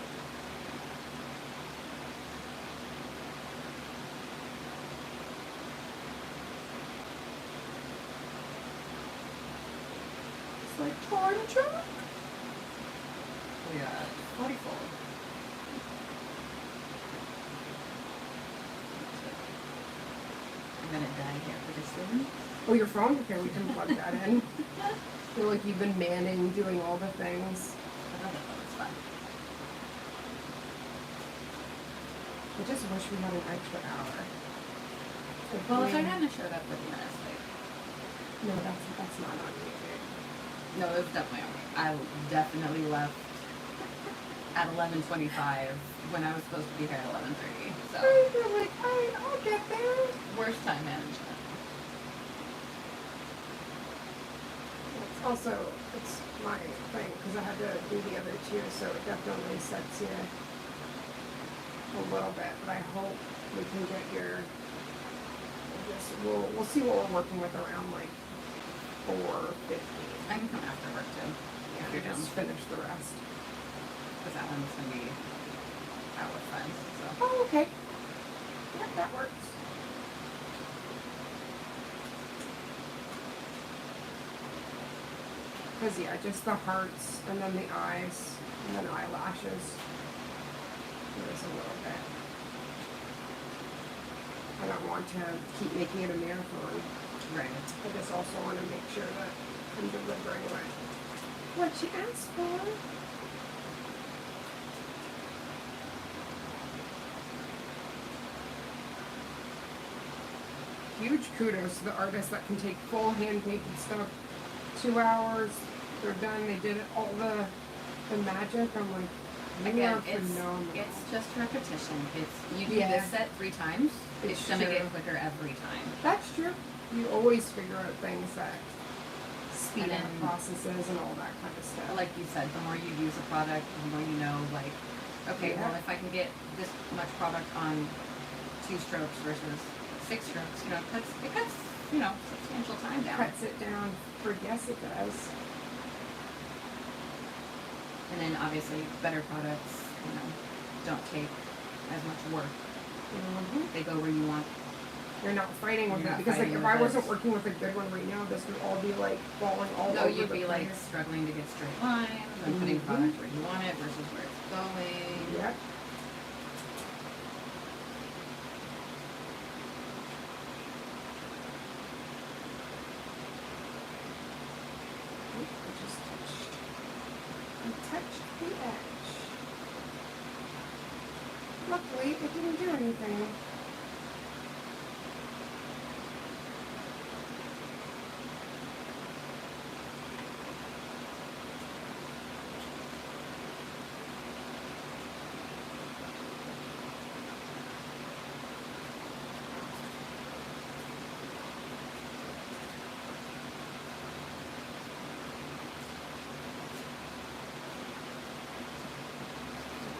It's like torn truck. We are 44. I'm gonna die here pretty soon. Oh, your phone? Okay, we can plug that in. Feel like you've been manning, doing all the things. I love it though, it's fun. I just wish we had an extra hour. Like, Well, if I we- hadn't showed up 30 minutes late. No, that's not on you, dude. No, it was definitely on me. I definitely left at 11:25 when I was supposed to be here at 11:30. So You're like, I'll get there. worst time management. It's also, it's my thing, because I had to do the other two, so it definitely sets you a little bit, but I hope we can get your, we'll see what we're working with around like 4:50. I can come after work too. Yeah, If you're down. just finish the rest. Because that one's gonna be out with friends. So Oh, okay. Yeah, that works. Because, yeah, just the hearts, and then the eyes, and then eyelashes. There's a little bit. I don't want to keep making it a marathon. right. I just also want to make sure that I'm delivering what you asked for. Huge kudos to the artists that can take full hand painted stuff, 2 hours, they're done, they did all the magic. I'm like, you Again, are phenomenal. it's just repetition. It's you do Yeah. this set 3 times. It's gonna true. get quicker every time. That's true. You always figure out things that speed And up then- processes and all that kind of stuff. Like you said, the more you use a product, the more you know. Like, okay, Yeah. well, if I can get this much product on 2 strokes versus 6 strokes, you know, it cuts substantial time down. Cuts it down for yes, it does. And then obviously better products, don't take as much work. Mm-hmm. They go where you want. You're not fighting with You're it not because like fighting if with I wasn't it. working with a good one right now, this would all be like falling all No, over you'd the be like place. struggling to get straight lines and putting Mhm. product where you want it versus where it's going. Yep. I touched the edge. Luckily, it didn't do anything.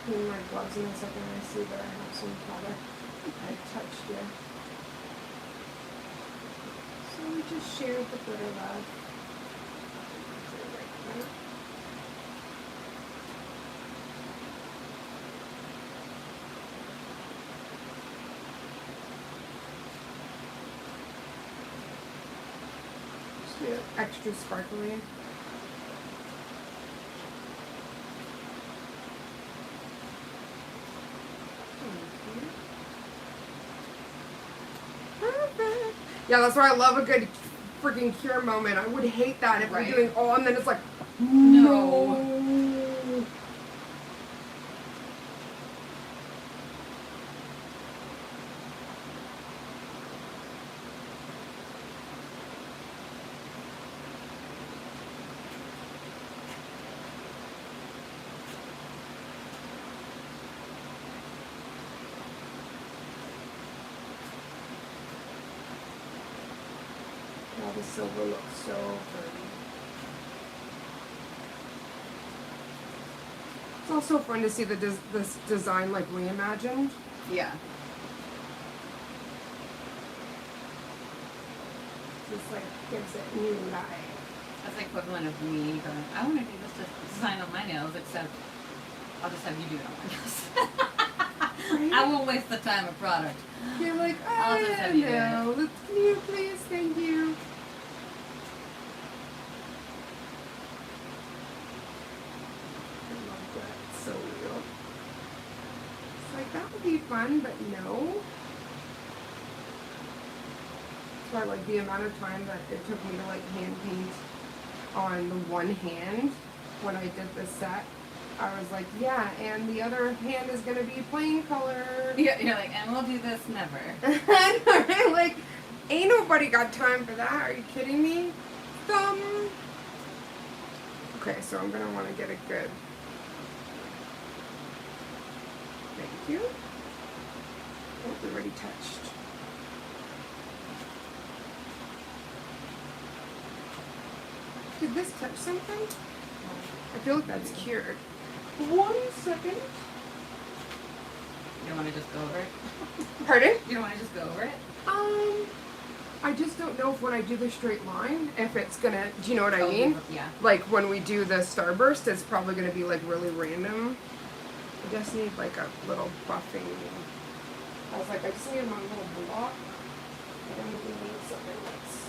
Clean my gloves in a second and I see that I have some product. I touched it. So we just shared the glitter love. Just get it extra sparkly. Perfect. Yeah, that's why I love a good freaking cure moment. I would hate that if Right. we're doing all and then it's like, No. no. Now the silver looks so pretty. It's also fun to see this design like reimagined. Yeah. Just like gives it new life. That's the equivalent of me going, I want to do this design on my nails, except I'll just have you do it on my nails. Right? I won't waste the time of product. You're like, I'll just have you do it. no. Can you please? Thank you. I love that. It's so real. It's like, that would be fun, but no. So like the amount of time that it took me to like hand paint on the one hand when I did this set, I was like, yeah, and the other hand is gonna be plain color. Yeah, you're like, and we'll do this never. Like, ain't nobody got time for that. Are you kidding me? Okay, so I'm gonna want to get a good Thank you. Oh, we already touched. Did this touch something? I feel like that's cured. 1 second. You don't want to just go over it? Pardon? You don't want to just go over it? I just don't know if when I do the straight line, if it's gonna, do you know what I Oh, mean? Yeah. Like when we do the starburst, it's probably gonna be like really random. I just need like a little buffing. I was like, I just need my little block. I don't even need something else.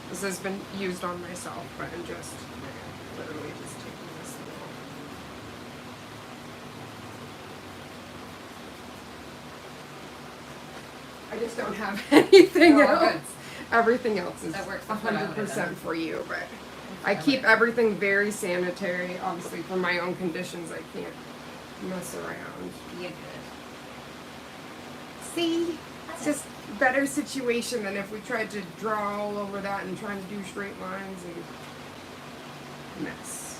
This has been used on myself, but I'm just literally just taking this little. I just don't have anything No, all else. good. Everything else is That works. That's what I would've 100% done. for you, but I keep everything very sanitary. Obviously, for my own conditions, I can't mess around. You good. See? It's just better situation than if we tried to draw all over that and trying to do straight lines and mess.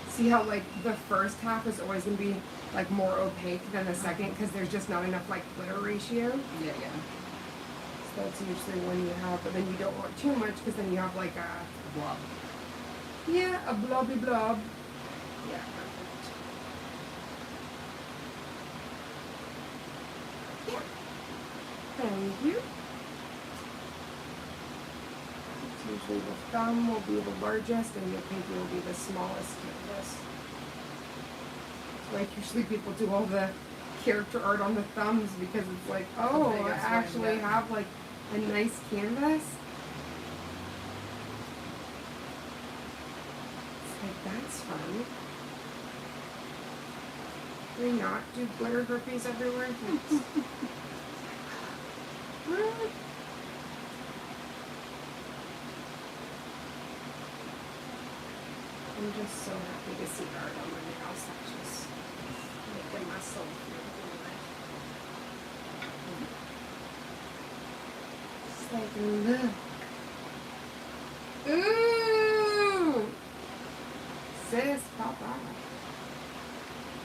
See how like the first half is always going to be like more opaque than the second because there's just not enough like glitter ratio. Yeah. So that's usually when you have, but then you don't want too much because then you have like a, Blob. yeah, a blobby blob. Yeah, perfect. Yeah. Thank you. It's usually the thumb will be the largest and the pinky will be the smallest canvas. Like usually people do all the character art on the thumbs because it's like, oh, I biggest one, actually yeah. have like a nice canvas. It's like, that's fun. Do we not do glitter herpes everywhere? Thanks. What? I'm just so happy to see art on my nails. That's just making my soul feel good. It's like, look. Ooh! Sis, Papa.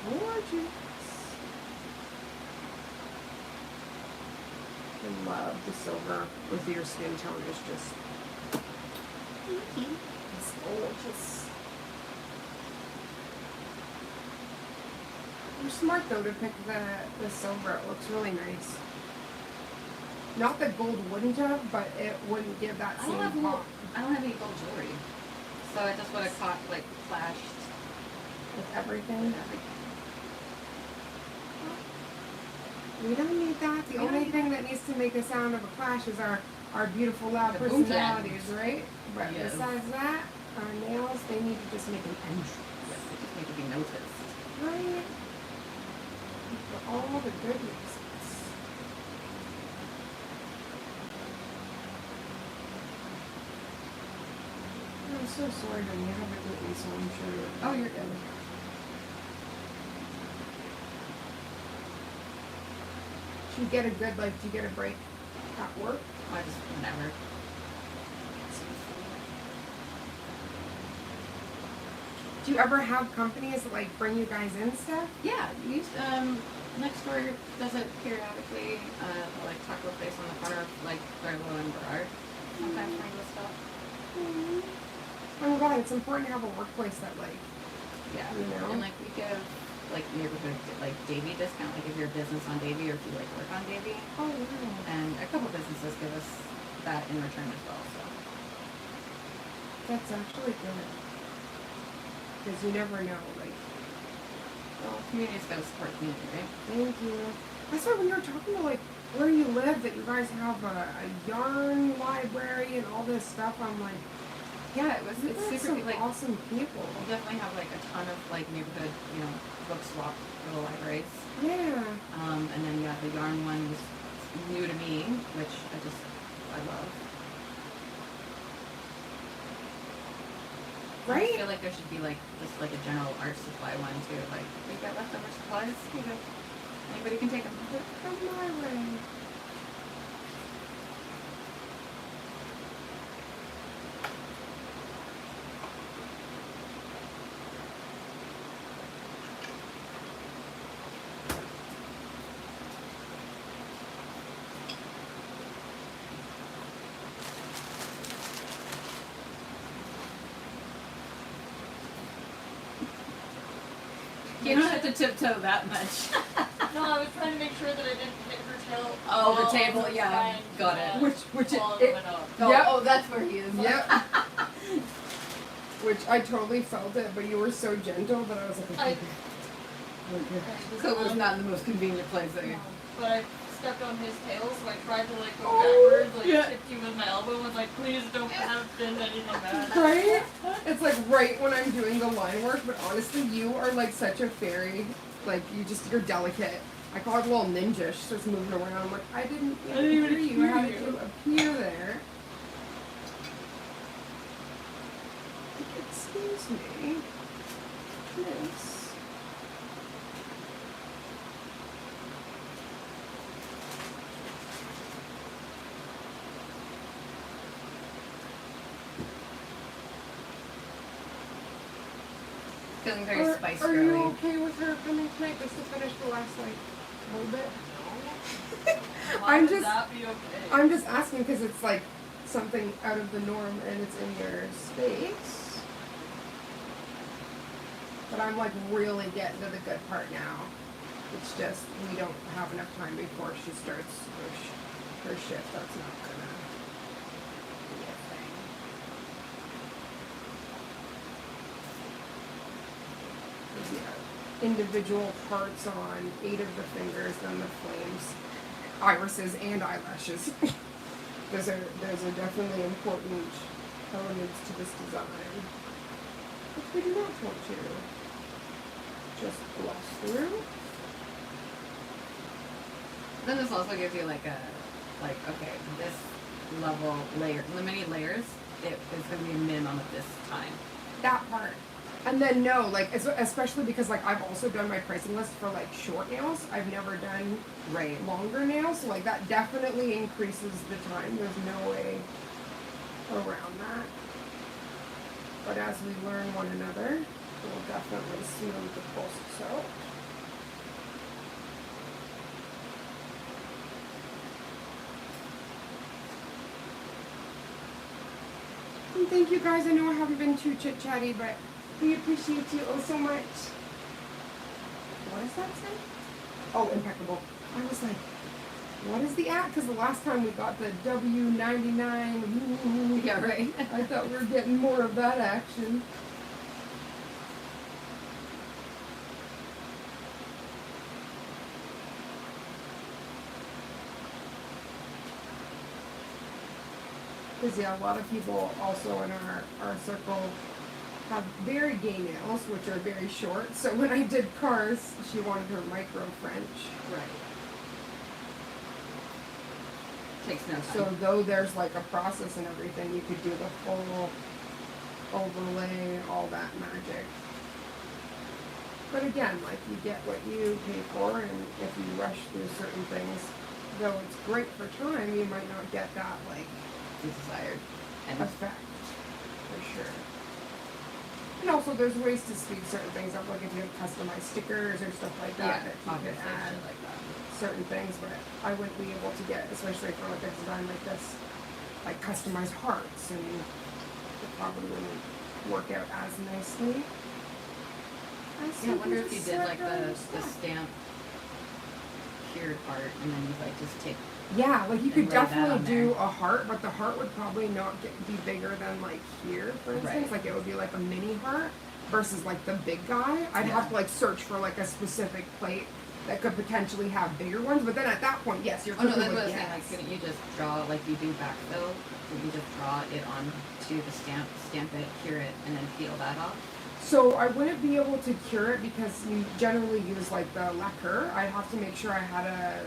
Gorgeous. I love the silver with your skin tone. It's just, it's gorgeous. You're smart though to pick the silver. It looks really nice. Not that gold wouldn't have, but it wouldn't give that I same don't have pop I don't have any gold jewelry, so I just would have caught like flashed with everything. with everything. We don't need that. The We only don't need thing that needs to make a sound of a clash is our beautiful loud The boom personalities, sound. right? But Yes. besides that, our nails, they need to just make an entrance. Yes, they just need to be noticed. Right? For all the good reasons. I'm so sorry, honey. I haven't written, so I'm sure. Oh, you're good. Do you get a good, like, do you get a break at work? I just whenever. Do you ever have companies that, like, bring you guys in stuff? Yeah, we used next door does it periodically. Like taco place on the corner, of, like Berlo and Berard. Sometimes bring the stuff. I'm glad. It's important to have a workplace that, like, Yeah, You know? and like we give like neighborhood like Davy discount, like if you're a business on Davy or if you like work on Davy, oh, wow. and a couple businesses give us that in return as well. So That's actually good. Because you never know, like, well, community's gotta support community, right? thank you. That's why when you were talking about, like, where you live, that you guys have a yarn library and all this stuff, I'm like, Yeah, you it's guys super some like awesome people. we'll definitely have like a ton of like neighborhood, book swap for the libraries. Yeah. And then yeah, the yarn one was new to me, which I just I love. I Right? feel like there should be like just like a general art supply one too. Like we got leftover supplies, you know, anybody can take them. Come my way. You don't have to tiptoe that much. No, I was trying to make sure that I didn't hit her tail. Oh, the while I table, was yeah, trying got to, it. Which while it it went up. Oh, Yep. oh, that's where he is. Yep. Which I totally felt it, but you were so gentle that I was like, I- okay. Okay. So it was not the most convenient place that you. But I stepped on his tail, so I tried to like go backwards, like yeah. tipped you with my elbow, and was like, please don't have been anything bad. Right? It's like right when I'm doing the line work, but honestly, you are like such a fairy. Like you're delicate. I call it a little ninja. She's just moving around. I'm like, I didn't even hear you. How did you appear there? Excuse me. Miss. Feeling very spice girly. Are you okay with her coming tonight just to finish the last like little bit? Why I'm would just- that be okay? I'm just asking because it's like something out of the norm and it's in your space. But I'm like really getting to the good part now. It's just we don't have enough time before she starts her shift. That's not gonna be a thing. The individual parts on 8 of the fingers, then the flames, irises, and eyelashes. Those are definitely important elements to this design. Which we do not want to just gloss through. Then this also gives you like okay, this level layer, the many layers, it is going to be a minimum of this time. That part. And then no, like especially because like I've also done my pricing list for like short nails. I've never done Right. longer nails, so like that definitely increases the time. There's no way around that. But as we learn one another, we'll definitely smooth the process out. And thank you guys. I know I haven't been too chit-chatty, but we appreciate you oh so much. What does that say? Oh, impeccable. I was like, what is the at? Because the last time we got the W99. Yeah, right. I thought we were getting more of that action. Because yeah, a lot of people also in our circle have very gay nails, which are very short. So when I did cars, she wanted her micro French. Right. Takes no time. So though there's like a process and everything, you could do the full overlay, all that magic. But again, like you get what you pay for, and if you rush through certain things, though it's great for time, you might not get that like desired. And effect for sure. And also there's ways to speed certain things up, like if you have customized stickers or stuff like that, that you could obviously add shit like that. certain things, but I wouldn't be able to get, especially for like a design like this, like customized hearts, and it probably wouldn't work out as nicely. Yeah, I wonder if you did like the stamp cured art and then you like just take Yeah, like you and could lay that definitely on do there. a heart, but the heart would probably not be bigger than like here, for instance. Right. Like it would be like a mini heart versus like the big guy. I'd have Yeah. to like search for like a specific plate that could potentially have bigger ones. But then at that point, yes, you're Oh no, cooking that's what I with was saying. gas. Like, couldn't you just draw like you do backfill? Couldn't you just draw it onto the stamp it, cure it, and then peel that off? So I wouldn't be able to cure it because you generally use like the lacquer. I'd have to make sure I had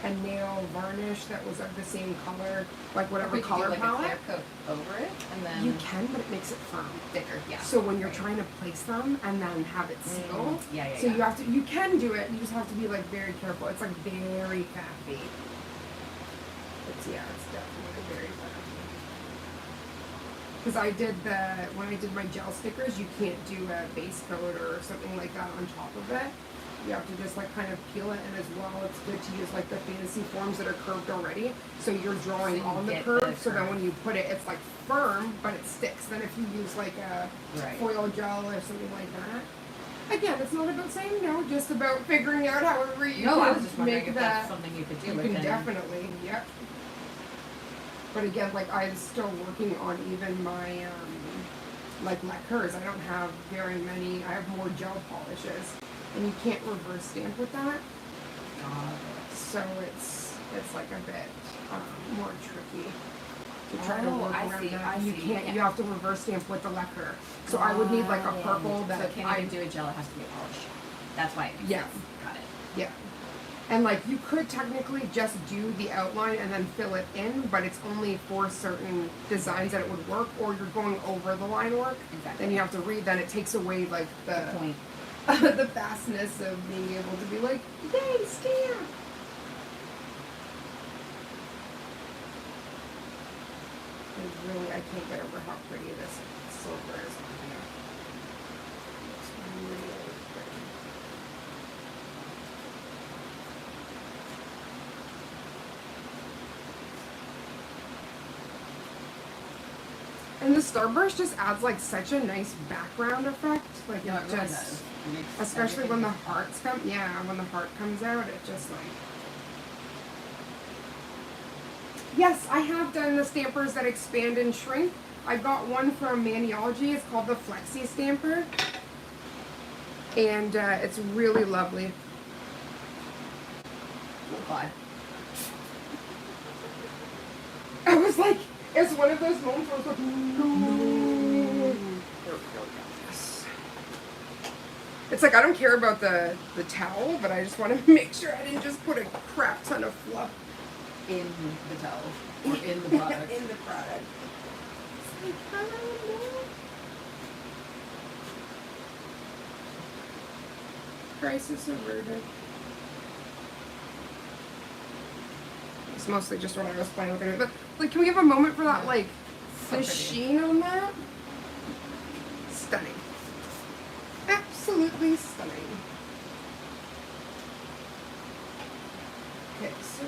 a nail varnish that was of the same color, like whatever Could you color do like palette. a clear coat over it and then You can, but it makes it firm. thicker. Yeah. So when you're Right. trying to place them and then have it seal, Yeah, yeah, so yeah. you can do it. You just have to be like very careful. It's like very faffy. It's definitely very faffy. Because when I did my gel stickers, you can't do a base coat or something like that on top of it. You have to just like kind of peel it, and as well, it's good to use like the fantasy forms that are curved already. So you're drawing So you on the get curve, the so then curve. when you put it, it's like firm, but it sticks. Then if you use like a Right. foil gel or something like that, again, it's not about saying no, just about figuring out however you No, I can was just wondering make if that. that's something you could do. You with can it. definitely, yep. But again, like I'm still working on even my like lacquers. I don't have very many. I have more gel polishes, and you can't reverse stamp with that. So it's like a bit more tricky to try to Oh, work I around see, that. I You see, can't. yeah. You have to reverse stamp with the lacquer. So I would need like a purple So that it can't even do a gel. It has to be a polish. That's why. It makes Yeah. sense. Got it. Yeah. And like you could technically just do the outline and then fill it in, but it's only for certain designs that it would work, or you're going over the line work. Exactly. Then you have to read, then it takes away like Good the point. the fastness of being able to be like, yay, stamp. I can't get over how pretty this silver is on here. It's really pretty. And the starburst just adds like such a nice background effect. Like No, it it really just, does. It makes especially when the everything- hearts come. Yeah, when the heart comes out, it just like. Yes, I have done the stampers that expand and shrink. I got one from Maniology. It's called the Flexi Stamper, and it's really lovely. Oh God. I was like, it's one of those moments where I was like, no. There we go, yes. It's like I don't care about the towel, but I just want to make sure I didn't just put a crap ton of fluff In the towel or in the product. in the product. It's like, hello. Crisis averted. It's mostly just when I was playing with it. But like, can we have a moment for that? Yeah. Like, So the pretty. sheen on that? Stunning. Absolutely stunning. Okay, so.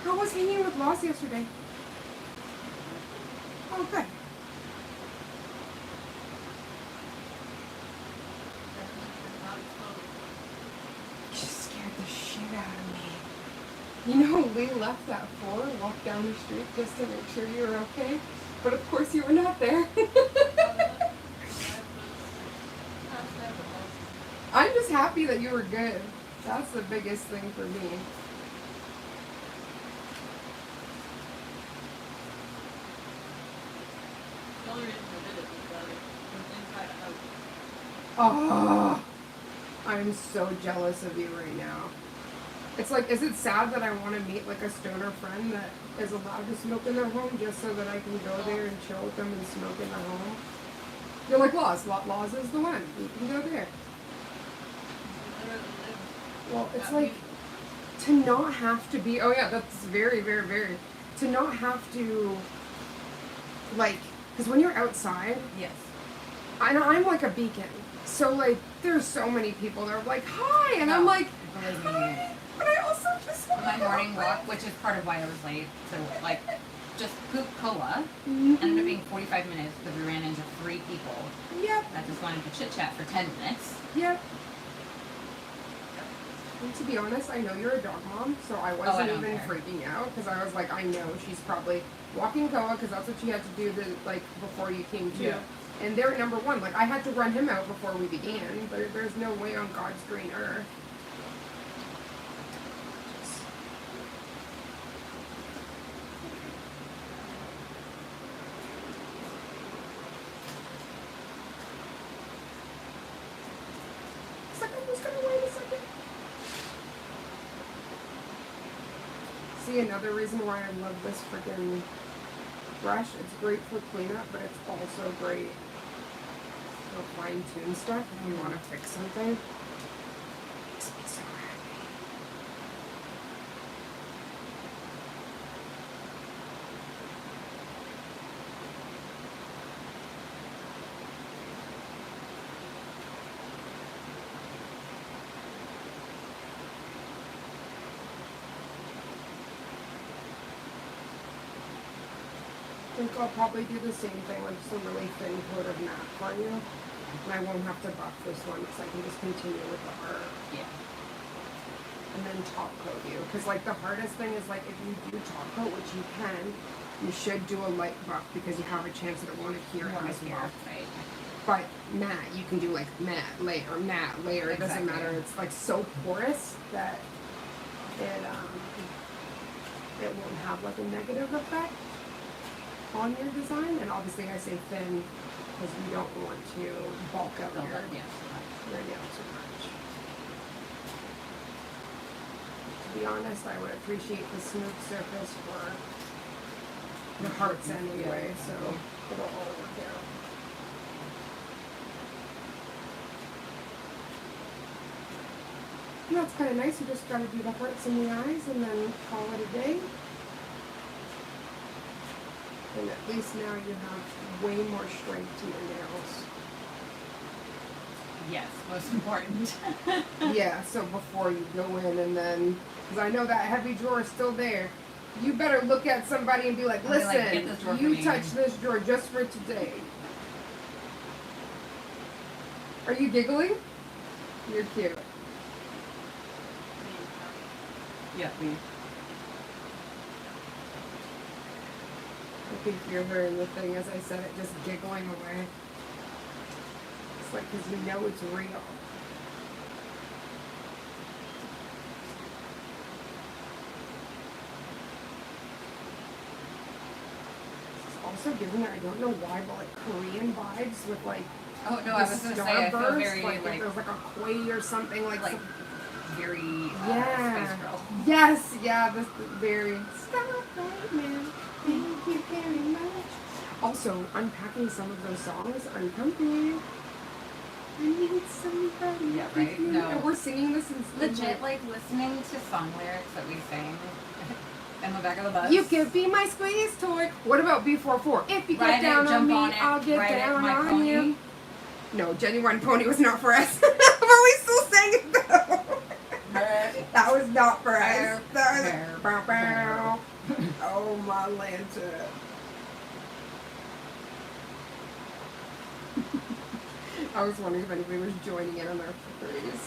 How was hanging with Loss yesterday? Oh, good. She scared the shit out of me. You know, Lee left at 4, walked down the street just to make sure you were okay. But of course you were not there. I'm just happy that you were good. That's the biggest thing for me. The only reason I did it was that it was inside a house. Oh, I'm so jealous of you right now. It's like, is it sad that I want to meet like a stoner friend that is allowed to smoke in their home just so that I can go there and chill with them and smoke in their home? You're like, Laws is the one. You can go there. Literally live Well, it's that like beautiful. to not have to be. Oh yeah, that's very, very, very. To not have to, like, because when you're outside, Yes. I'm like a beacon. So like, there's so many people that are like, hi, and I'm No, like, believe me. hi, but I also just want My to go morning out. walk, which is part of why I was late. So like, just poop cola. Ended up being 45 minutes because we ran into 3 people Yep. that just wanted to chit chat for 10 minutes. Yep. And to be honest, I know you're a dog mom, so I wasn't don't even care. freaking out because I was like, I know she's probably walking Koa because that's what she had to do like before you came too. Yeah. And they're number one. Like I had to run him out before we began. There's no way on God's green earth. Second, who's gonna wait a second? See, another reason why I love this freaking brush. It's great for cleanup, but it's also great for fine tune stuff if you want to fix something. Makes me so happy. I think I'll probably do the same thing with just a really thin coat of matte for you. And I won't have to buff this one because I can just continue with the art. Yeah. And then top coat you. Because like the hardest thing is like if you do top coat, which you can, you should do a light buff because you have a chance that it won't adhere as well. Right. But matte, you can do like matte layer. It doesn't Exactly. matter. It's like so porous that it won't have like a negative effect on your design. And obviously I say thin because we don't want to bulk out Build your up, yeah, so much. nail too much. To be honest, I would appreciate the smooth surface for the hearts anyway, so it'll all work out. And that's kind of nice. You just gotta do the hearts in the eyes and then call it a day. And at least now you have way more strength to your nails. Yes, most important. Yeah, so before you go in and then, because I know that heavy drawer is still there, you better look at somebody and be like, I'll be like, listen, "Get this drawer for you me." touch this drawer just for today. Are you giggling? You're cute. Yeah, we. I think you're hearing the thing as I said it, just giggling away. It's like, because you know it's real. It's also given that I don't know why, but like Korean vibes with like Oh no, the I was gonna say I feel starburst, very like, if like there's like a quay or something like very yeah. Spice Girl. Yes, yeah, this very stop right now. Thank you very much. Also, unpacking some of those songs, uncomfy. I need somebody. Yeah, with right? me. No. And we're singing this in Legit, like listening to song lyrics that we sing in the back of the bus. You could be my squeeze toy. What about B44? If you Ride get down it, on jump me, on it, I'll get ride it, down my on pony. you. No, Genuine Pony was not for us. But we still sang it though. That was not for us. That was bow, bow. Oh my Lanta. I was wondering if anybody was joining in on our threes.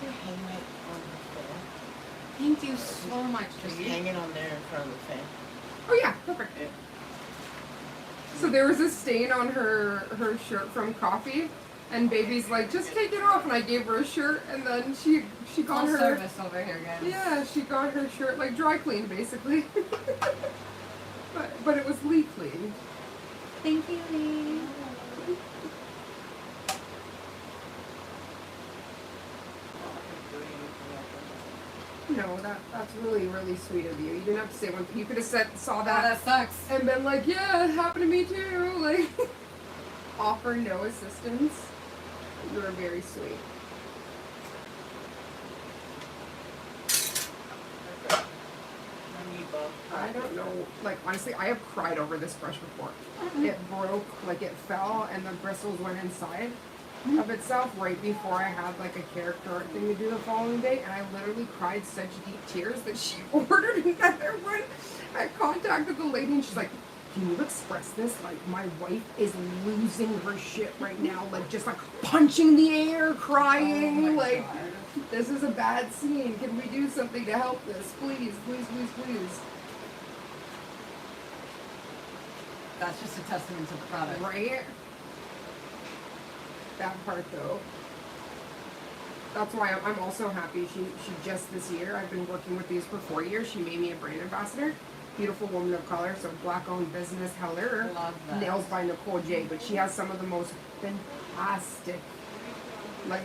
Just hang right on the fan. Thank you so much, Just Phoebe. hang it on there in front of the fan. Oh yeah, perfect. Yeah. So there was a stain on her shirt from coffee, and baby's like, just take it off, and I gave her a shirt, and then she got Full her service over here, guys. yeah, she got her shirt like dry cleaned basically. but it was Lee clean. Thank you, Lee. No, that's really, really sweet of you. You didn't have to say one thing. You could have saw Oh, that that sucks. and been like, yeah, it happened to me too. Like, offer no assistance. You were very sweet. I don't know. Like, honestly, I have cried over this brush before. It broke, like it fell, and the bristles went inside of itself right before I had like a character art thing to do the following day, and I literally cried such deep tears that she ordered another one I contacted the lady and she's like, can you express this? Like, my wife is losing her shit right now. Like, just like punching the air, crying. Oh my like, God. this is a bad scene. Can we do something to help this? Please, please, please, please. That's just a testament to the product. Right? That part, though. That's why I'm also happy. She just this year, I've been working with these for 4 years. She made me a brand ambassador. Beautiful woman of color, so black-owned business. Heller. Love that. Nails by Nicole J. But she has some of the most fantastic. Like,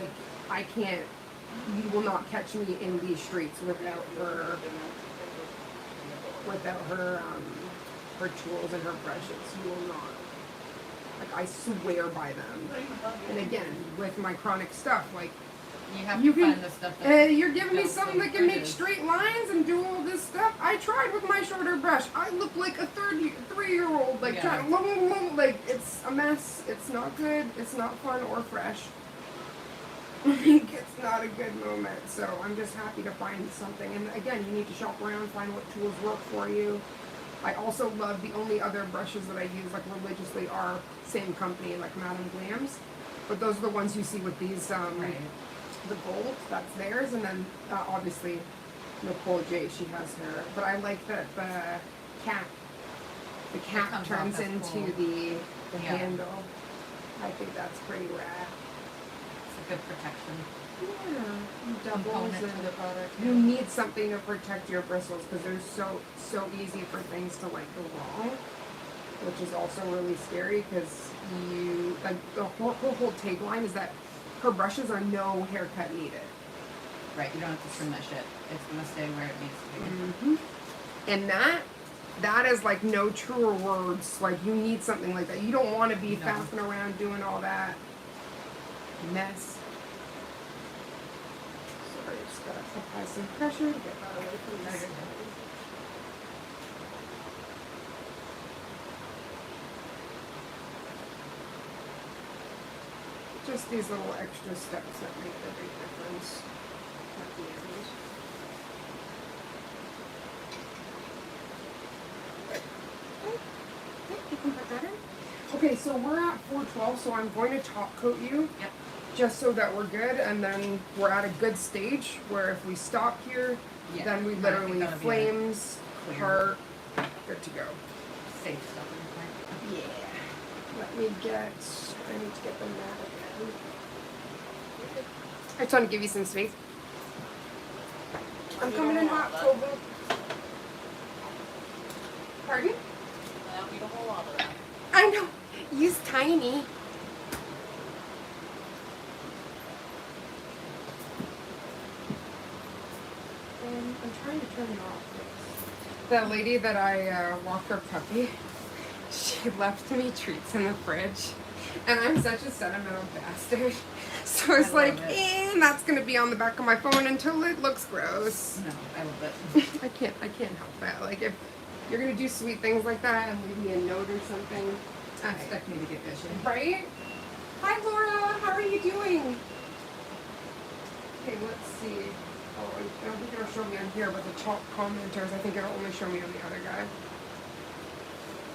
I can't. You will not catch me in these streets without her. Without her, her tools and her brushes. You will not. Like, I swear by them. And again, with my chronic stuff, like. You have You to can, find the stuff that you're giving me goes something with that can make bridges. straight lines and do all this stuff. I tried with my shorter brush. I look like a 3-year-old, like Yeah. trying, like it's a mess. It's not good. It's not fun or fresh. It's not a good moment. So I'm just happy to find something. And again, you need to shop around, find what tools work for you. I also love the only other brushes that I use like religiously are same company, like Madame Glam's. But those are the ones you see with these. Right. The gold, that's theirs, and then obviously Nicole J, she has her. But I like that the cap comes off, turns that's into cool. the Yeah. handle. I think that's pretty rad. It's a good protection Yeah, doubles component to and the product. you need something to protect your bristles because they're so easy for things to like go wrong, which is also really scary because you like the whole tagline is that her brushes are no haircut needed. Right, you don't have to trim that shit. It's gonna stay where it needs to be. And that is like no truer words. Like you need something like that. You don't want to be No. faffing around doing all that mess. Sorry, I just gotta apply some pressure to get that away from Very this. good. Just these little extra steps that make the big difference at the end. Okay, you can put that in. Okay, so we're at 412, so I'm going to top coat you. Yep. Just so that we're good, and then we're at a good stage where if we stop here, Yeah, then we I think literally that'll be flames, clear. heart, good to go. Safe stuff in there. Yeah. Let me get, I need to get the mat again. I just want to give you some space. I'm coming in hot, Kobo. Pardon? I don't need a whole lot of that. I know. Use tiny. I'm trying to turn it off. The lady that I walked her puppy, she left me treats in the fridge. And I'm such a sentimental bastard. So it's I love like, it. and that's gonna be on the back of my phone until it looks gross. No, I love it. I can't help that. Like if you're gonna do sweet things like that and leave me a note or something, Expect me to get gushy. right? Hi Laura, how are you doing? Okay, let's see. Oh, I don't think it'll show me on here, but the top commenters, I think it'll only show me on the other guy.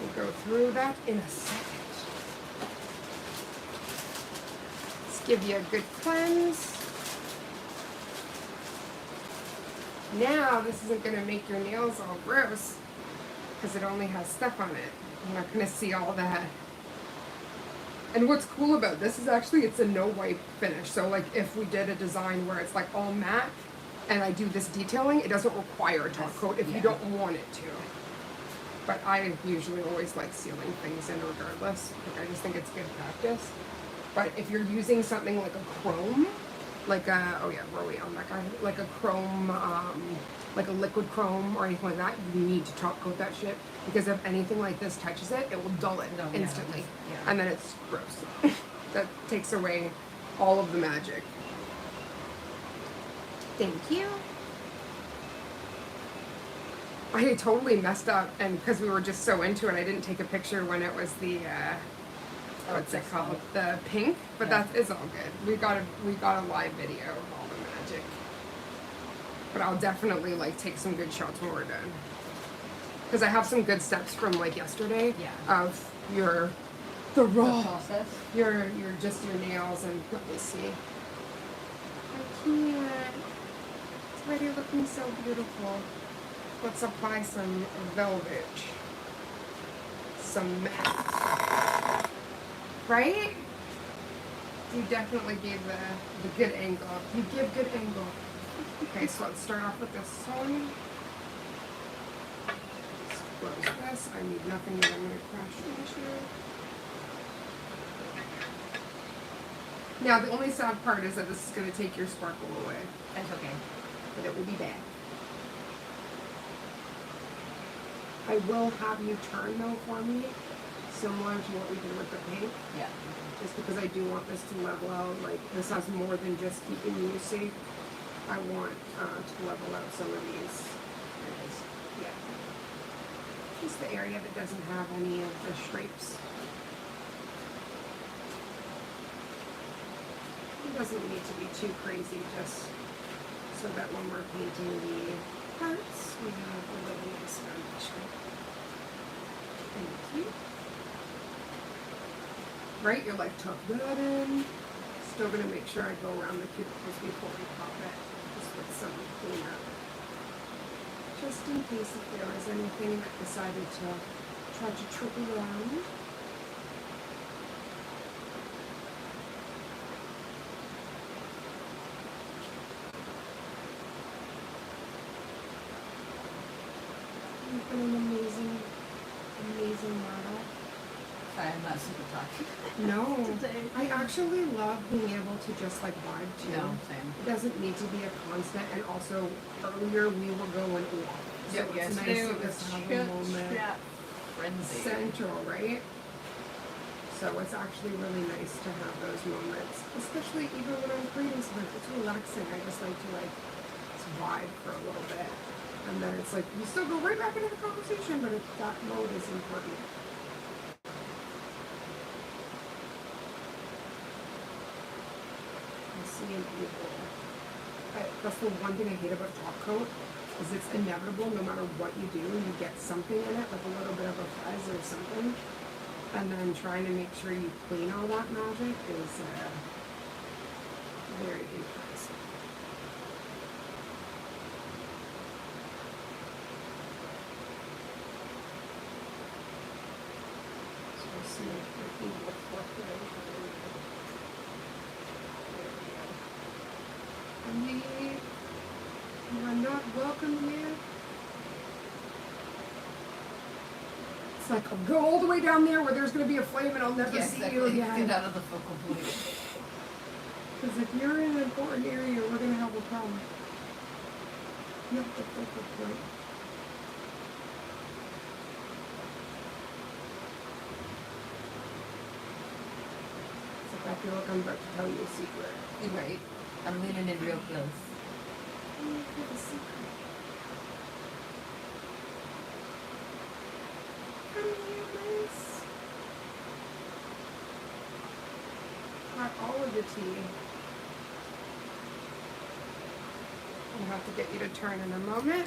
We'll go through that in a second. Let's give you a good cleanse. Now, this isn't going to make your nails all gross because it only has stuff on it. You're not going to see all that. And what's cool about this is actually it's a no wipe finish. So like if we did a design where it's like all matte and I do this detailing, it doesn't require a top coat if you Yeah. don't want it to. But I usually always like sealing things in regardless. Like I just think it's good practice. But if you're using something like a chrome, like a, oh yeah, Rumi on that guy, like a chrome, like a liquid chrome or anything like that, you need to top coat that shit because if anything like this touches it, it will dull it Oh, yeah. instantly. Yeah. And then it's gross. That takes away all of the magic. Thank you. I totally messed up, and because we were just so into it, I didn't take a picture when it was the what's it called, the pink. But Yeah. it's all good. We got a live video of all the magic. But I'll definitely like take some good shots when we're done. Because I have some good steps from like yesterday Yeah. of the The raw, process. your just your nails, and let me see. I can't. It's already looking so beautiful. Let's apply some velvet. Some matte. Right? You definitely gave the good angle. You give good angle. Okay, so let's start off with this one. Let's close this. I need nothing that I'm going to crash into. Now, the only sad part is that this is going to take your sparkle away, That's okay. but it will be bad. I will have you turn though for me, similar to what we did with the pink, Yeah. just because I do want this to level out. Like, this has more than just keeping you safe. I want to level out some of these areas. Yeah. Just the area that doesn't have any of the stripes. It doesn't need to be too crazy, just so that when we're painting the parts, we have a little nice foundation. Thank you. Right, you're like, tuck that in. Still gonna make sure I go around the cuticles before we pop it, just with some cleaner. Just in case if there was anything that decided to try to trip around. You've been an amazing, amazing model. Sorry, I'm not super talky. No, Today. I actually love being able to just like vibe too. No, same. It doesn't need to be a constant, and also earlier we were going off. So Yep, it's yesterday nice to it was just have a chit moment chat frenzy. central, right? So it's actually really nice to have those moments, especially even when I'm creating something. It's relaxing. I just like to like just vibe for a little bit, and then it's like you still go right back into the conversation, but that mode is important. I see an evil. That's the one thing I hate about top coat is it's inevitable no matter what you do, you get something in it, like a little bit of a fuzz or something. And then trying to make sure you clean all that magic is very interesting. So we'll see if the evil fluctuates. You are not welcome here. It's like, I'll go all the way down there where there's going to be a flame and I'll never Yeah, see exactly. you again. Get out of the focal point. Because if you're in an important area, we're going to have a problem. Not the focal point. It's like I feel like I'm about to tell you a secret. Right. I'm leaning in real close. I have a secret. Come here, miss. Got all of the tea. I'll have to get you to turn in a moment.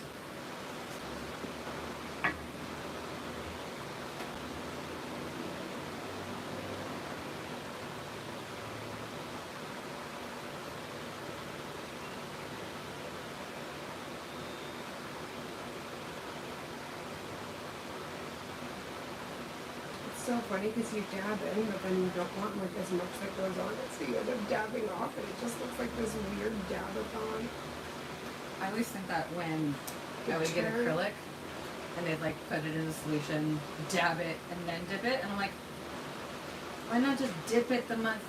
It's so funny because you dab in, but then you don't want like as much that goes on it, so you end up dabbing off, and it just looks like this weird dab-a-thon. I always think that when I would get Picture. acrylic and they'd like put it in a solution, dab it, and then dip it, and I'm like, why not just dip it the month?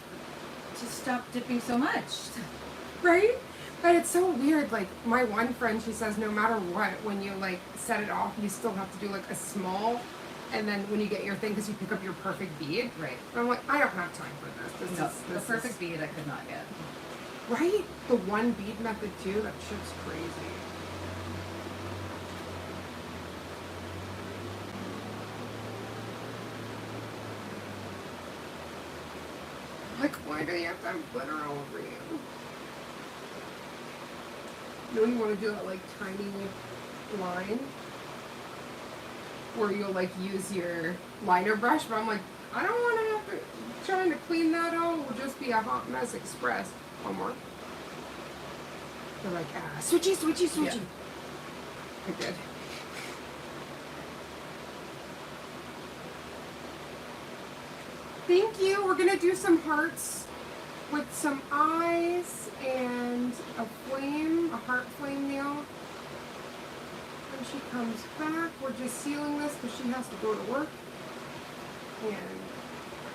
Just stop dipping so much. Right? But it's so weird. Like, my one friend, she says no matter what, when you like set it off, you still have to do like a small, and then when you get your thing, because you pick up your perfect bead. Right. And I'm like, I don't have time for this. This No, is the this perfect is, bead I could not get. right? The one bead method too. That shit's crazy. Like, why do you have to have glitter all over you? You know, you want to do that like tiny line. where you'll like use your liner brush, but I'm like, I don't want to have to trying to clean that out. It will just be a hot mess express. One more. They're like, switchy, switchy, switchy. Yeah. I did. Thank you. We're gonna do some hearts with some eyes and a flame, a heart flame nail. When she comes back, we're just sealing this because she has to go to work. And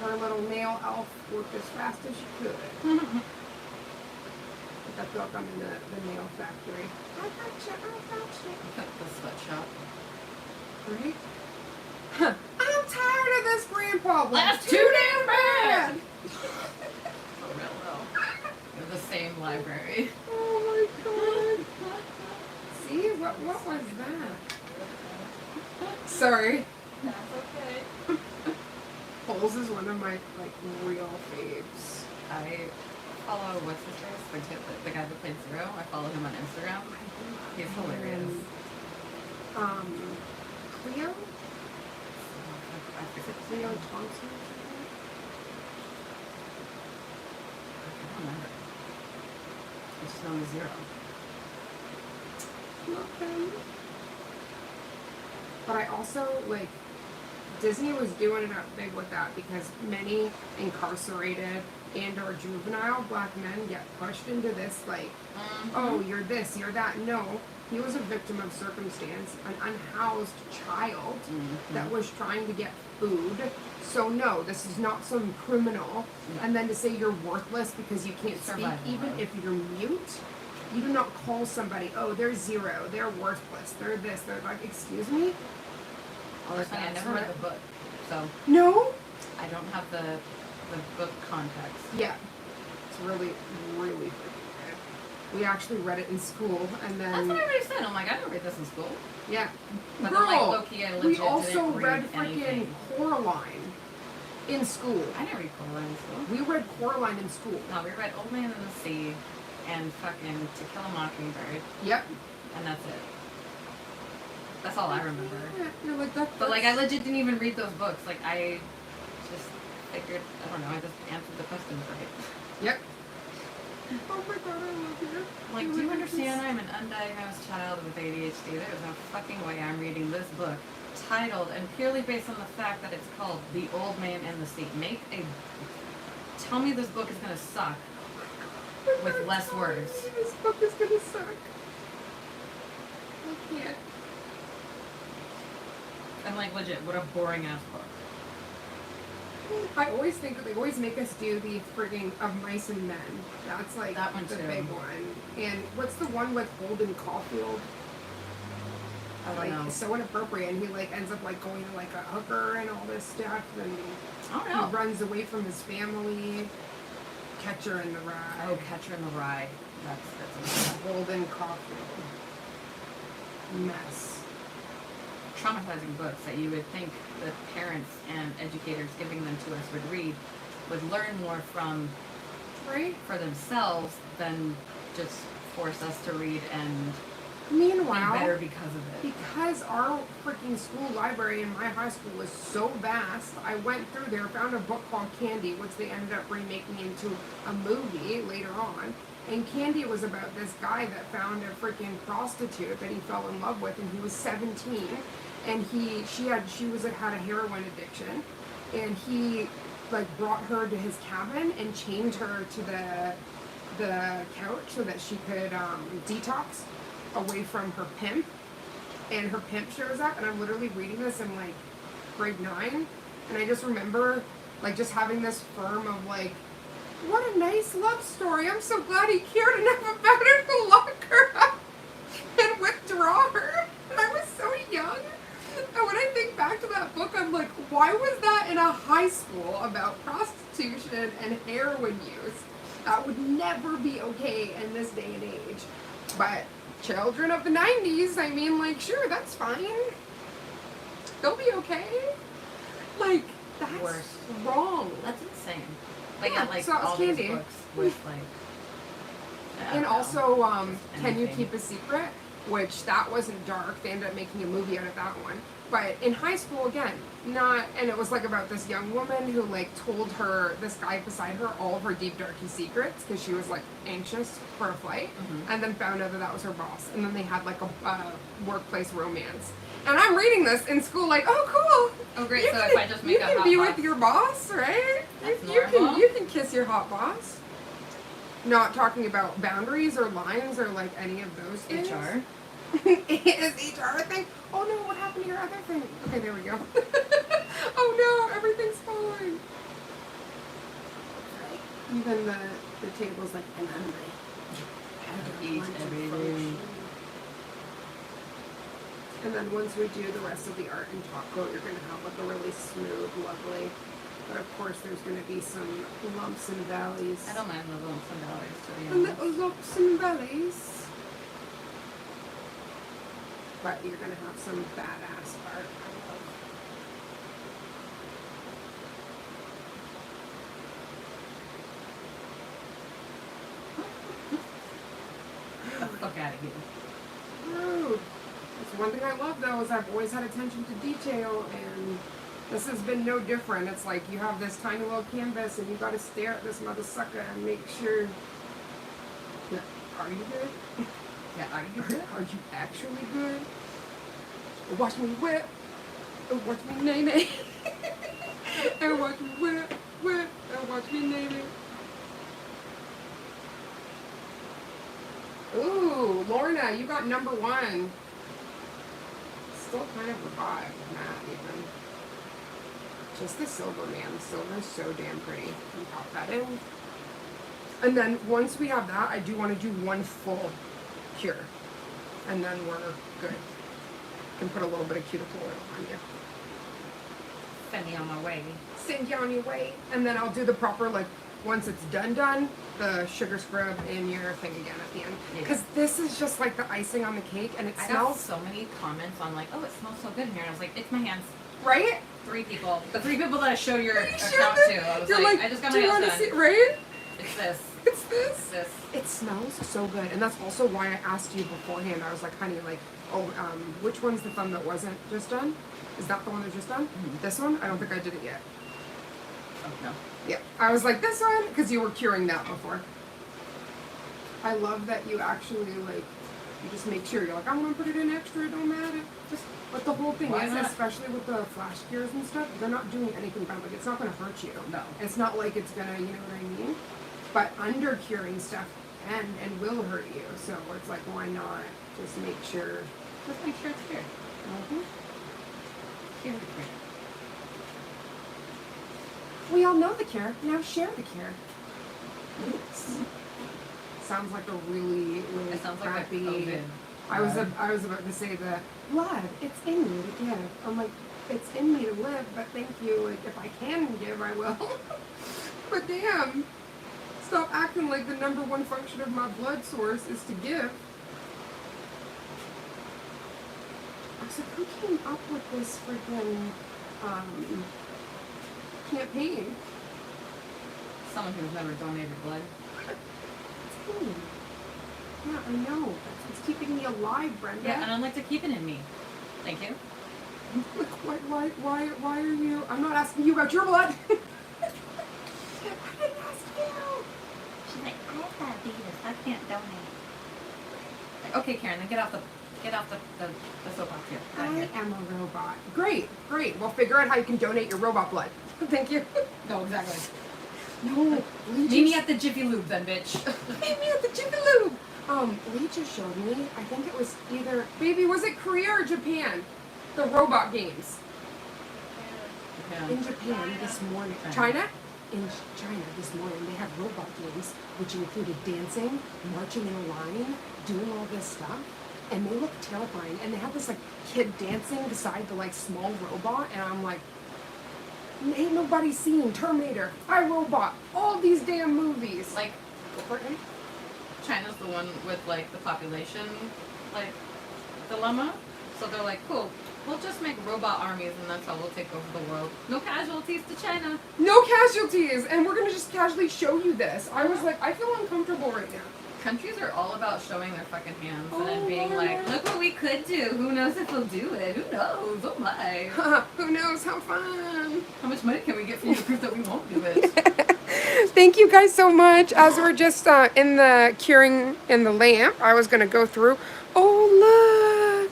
her little nail elf worked as fast as she could. I feel like I'm in the nail factory. I gotcha. The sweatshop. Right? Huh. I'm tired of this grandpa. That's too damn bad. For real though. They're the same library. Oh my god. See, what was that? Sorry. That's okay. Holes is one of my like real faves. I follow what's his face? The guy that played Zero. I follow him on Instagram. He's hilarious. Cleo? I forget his Cleo name. Thompson? I don't remember. He's just known as Zero. Love him. But I also like Disney was doing it up big with that because many incarcerated and or juvenile black men get pushed into this like, oh, you're this, you're that. No, he was a victim of circumstance, an unhoused child that was trying to get food. So no, this is not some criminal. Yeah. And then to say you're worthless because you can't speak, Survival even mode. if you're mute, you do not call somebody, oh, they're zero, they're worthless, they're this, they're like, excuse me? Well, that's funny. I never read the book, so No? I don't have the book context. Yeah. It's really, really freaking good. We actually read it in school, and That's then, what everybody said. I'm like, I didn't read this in school. yeah. But then, like, Girl, low-key, I legit we also didn't read read freaking anything. Coraline in school. I didn't read Coraline in school. We read Coraline in school. No, we read Old Man in the Sea and fucking To Kill a Mockingbird, Yep. and that's it. That's all I remember. Yeah, you're like, that, But, like, I legit didn't even read those books. Like, I just figured, I don't know, I just answered the questions right. Yep. Oh my god, I love you. Like, do you understand I'm an undiagnosed child with ADHD? There's no fucking way I'm reading this book titled and purely based on the fact that it's called The Old Man and the Sea. Tell me this book is gonna suck with less words. This book is gonna suck. I can't. I'm like, legit, what a boring ass book. I always think that they always make us do the frigging Of Mice and Men. That's like That one the too. big one. And what's the one with Holden Caulfield? I don't Like know. it's so inappropriate, and he like ends up like going to like a hooker and all this stuff, and I don't he know. runs away from his family. Catcher in the Rye. Oh, Catcher in the Rye. That's Holden Caulfield. Mess. traumatizing books that you would think the parents and educators giving them to us would read, would learn more from Right? for themselves than just force us to read and Meanwhile, be better because of it. because our freaking school library in my high school was so vast, I went through there, found a book called Candy, which they ended up remaking into a movie later on. And Candy was about this guy that found a freaking prostitute that he fell in love with, and he was 17, and she had a heroin addiction, and he like brought her to his cabin and chained her to the couch so that she could detox away from her pimp. And her pimp shows up, and I'm literally reading this in like grade 9, and I just remember like just having this firm of like, what a nice love story. I'm so glad he cared enough about her to lock her up and withdraw her. And I was so young. And when I think back to that book, I'm like, why was that in a high school about prostitution and heroin use? That would never be okay in this day and age. But children of the 90s, I mean, like, sure, that's fine. They'll be okay. Like, that's Worst. wrong. That's insane. But Yeah, yeah, like so that was all these Candy. books with like. I And don't know, also, just Can You anything. Keep a Secret? which that wasn't dark. They ended up making a movie out of that one. But in high school, again, not, and it was like about this young woman who like told this guy beside her, all of her deep darky secrets because she was like anxious for a flight, and then found out that that was her boss, and then they had like a workplace romance. And I'm reading this in school, like, oh, cool. Oh, great. You So can, if I just make you a can hot be box. with your boss, right? That's You normal. can kiss your hot boss. Not talking about boundaries or lines or like any of those things. HR. Is HR a thing? Oh no, what happened to your other thing? Okay, there we go. Oh no, everything's falling. Even the table's like, I'm hungry. Eat everything. And then once we do the rest of the art and top coat, you're going to have like a really smooth, lovely. But of course, there's going to be some lumps and valleys. I don't mind the lumps and valleys, to be And honest. little lumps and valleys. But you're going to have some badass art. Get the fuck out of here. Rude. That's one thing I love though is I've always had attention to detail, and this has been no different. It's like you have this tiny little canvas and you got to stare at this mother sucker and make sure. Yeah, are you good? Yeah, are you good? Are you actually good? Watch me whip. Watch me nay nay. And watch me whip, whip, and watch me nay nay. Ooh, Lorna, you got number one. Still kind of revived, Matt, even. Just the silver, man. The silver is so damn pretty. You pop that in. And then once we have that, I do want to do one full cure. And then we're good. Can put a little bit of cuticle oil on you. Send me on my way. Send you on your way. And then I'll do the proper, like, once it's done, the sugar scrub in your thing again at the end. Because this is just like the icing on the cake, and it I got smells, so many comments on like, oh, it smells so good in here. And I was like, it's my hands. right? 3 people. The 3 people that I showed your You account showed to. it. I was You're like, I just got do my you nails want to done. see, right? It's this. It's this. It's this. It smells so good, and that's also why I asked you beforehand. I was like, honey, like, oh, which one's the thumb that wasn't just done? Is that the one that's just done? Mhm. This one? I don't think I did it yet. Oh, no. Yeah, I was like, this one, because you were curing that before. I love that you actually, like, you just make sure. You're like, I'm going to put it in extra, it don't matter. Just, but the whole thing Why is, not? especially with the flash cures and stuff, they're not doing anything bad. Like, it's not going to hurt you. No. It's not like it's going to, you know what I mean? But under curing stuff can and will hurt you. So it's like, why not just make sure. Let's make sure it's here. Mhm. Here, here. We all know the cure. Now share the cure. Sounds like a really, really It sounds like a crappy. COVID. I was about to say the blood. It's in me to give. I'm like, it's in me to live, but thank you. Like, if I can give, I will. But damn, stop acting like the number one function of my blood source is to give. I was like, who came up with this freaking campaign? Someone who's never donated blood. It's me. Yeah, I know. That's what's keeping me alive, Brenda. Yeah, and I'd like to keep it in me. Thank you. Like, why are you? I'm not asking you about your blood. I didn't ask you. She's like, I have diabetes. I can't donate. Okay, Karen, then get off the soapbox here. Out of I here. am a robot. Great. Well, figure out how you can donate your robot blood. Thank you. No, exactly. No, Meet me at the Jiffy Lube then, bitch. Meet me at the Jiffy Lube. Lee just showed me. I think it was either was it Korea or Japan? The robot games in Japan this morning. China. In China this morning, they had robot games, which included dancing, marching in a line, doing all this stuff, and they looked terrifying. And they had this like kid dancing beside the like small robot, and I'm like, ain't nobody seen Terminator, iRobot, all these damn movies. Like, China's the one with like the population like dilemma. So they're like, cool, we'll just make robot armies and that's how we'll take over the world. No casualties to China. No casualties, and we're gonna just casually show you this. I was like, I feel uncomfortable right now. Countries are all about showing their fucking hands and then being like, look what we could do. Who knows if we'll do it? Who knows? Oh my. Who knows? How fun. How much money can we get from you to prove that we won't do it? Thank you guys so much. As we're just in the curing in the lamp, I was going to go through. Oh,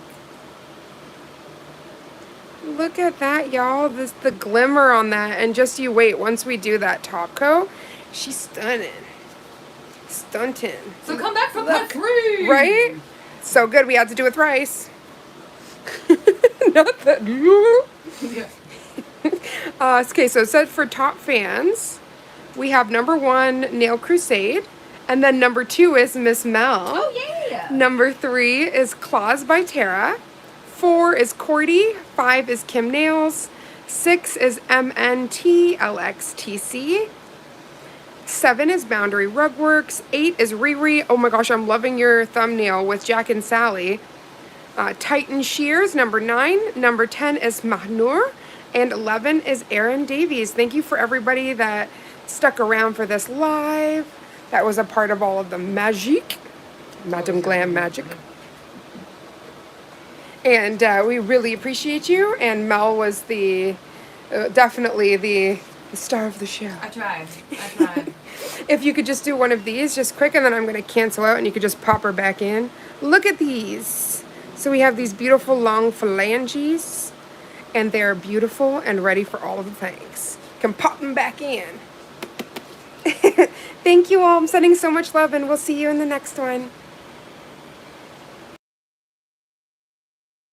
look. Look at that, y'all. The glimmer on that. And just you wait. Once we do that top coat, she's stunning. Stunting. So come back for part 3. Right? So good. We had to do with rice. Not that. Yeah. Okay, so it said for top fans, we have number 1, Nail Crusade. And then number 2 is Miss Mel. Oh, yeah. Number 3 is Claws by Tara. 4 is Cordy. 5 is Kim Nails. 6 is MNTLXTC. 7 is Boundary Rugworks. 8 is Riri. Oh my gosh, I'm loving your thumbnail with Jack and Sally. Titan Shears, number 9. Number 10 is Mahnur. And 11 is Erin Davies. Thank you for everybody that stuck around for this live. That was a part of all of the magic. Madam Glam magic. And we really appreciate you. And Mel was definitely the star of the show. I tried. If you could just do one of these just quick, and then I'm going to cancel out and you could just pop her back in. Look at these. So we have these beautiful long phalanges, and they're beautiful and ready for all of the things. You can pop them back in. Thank you all. I'm sending so much love, and we'll see you in the next one.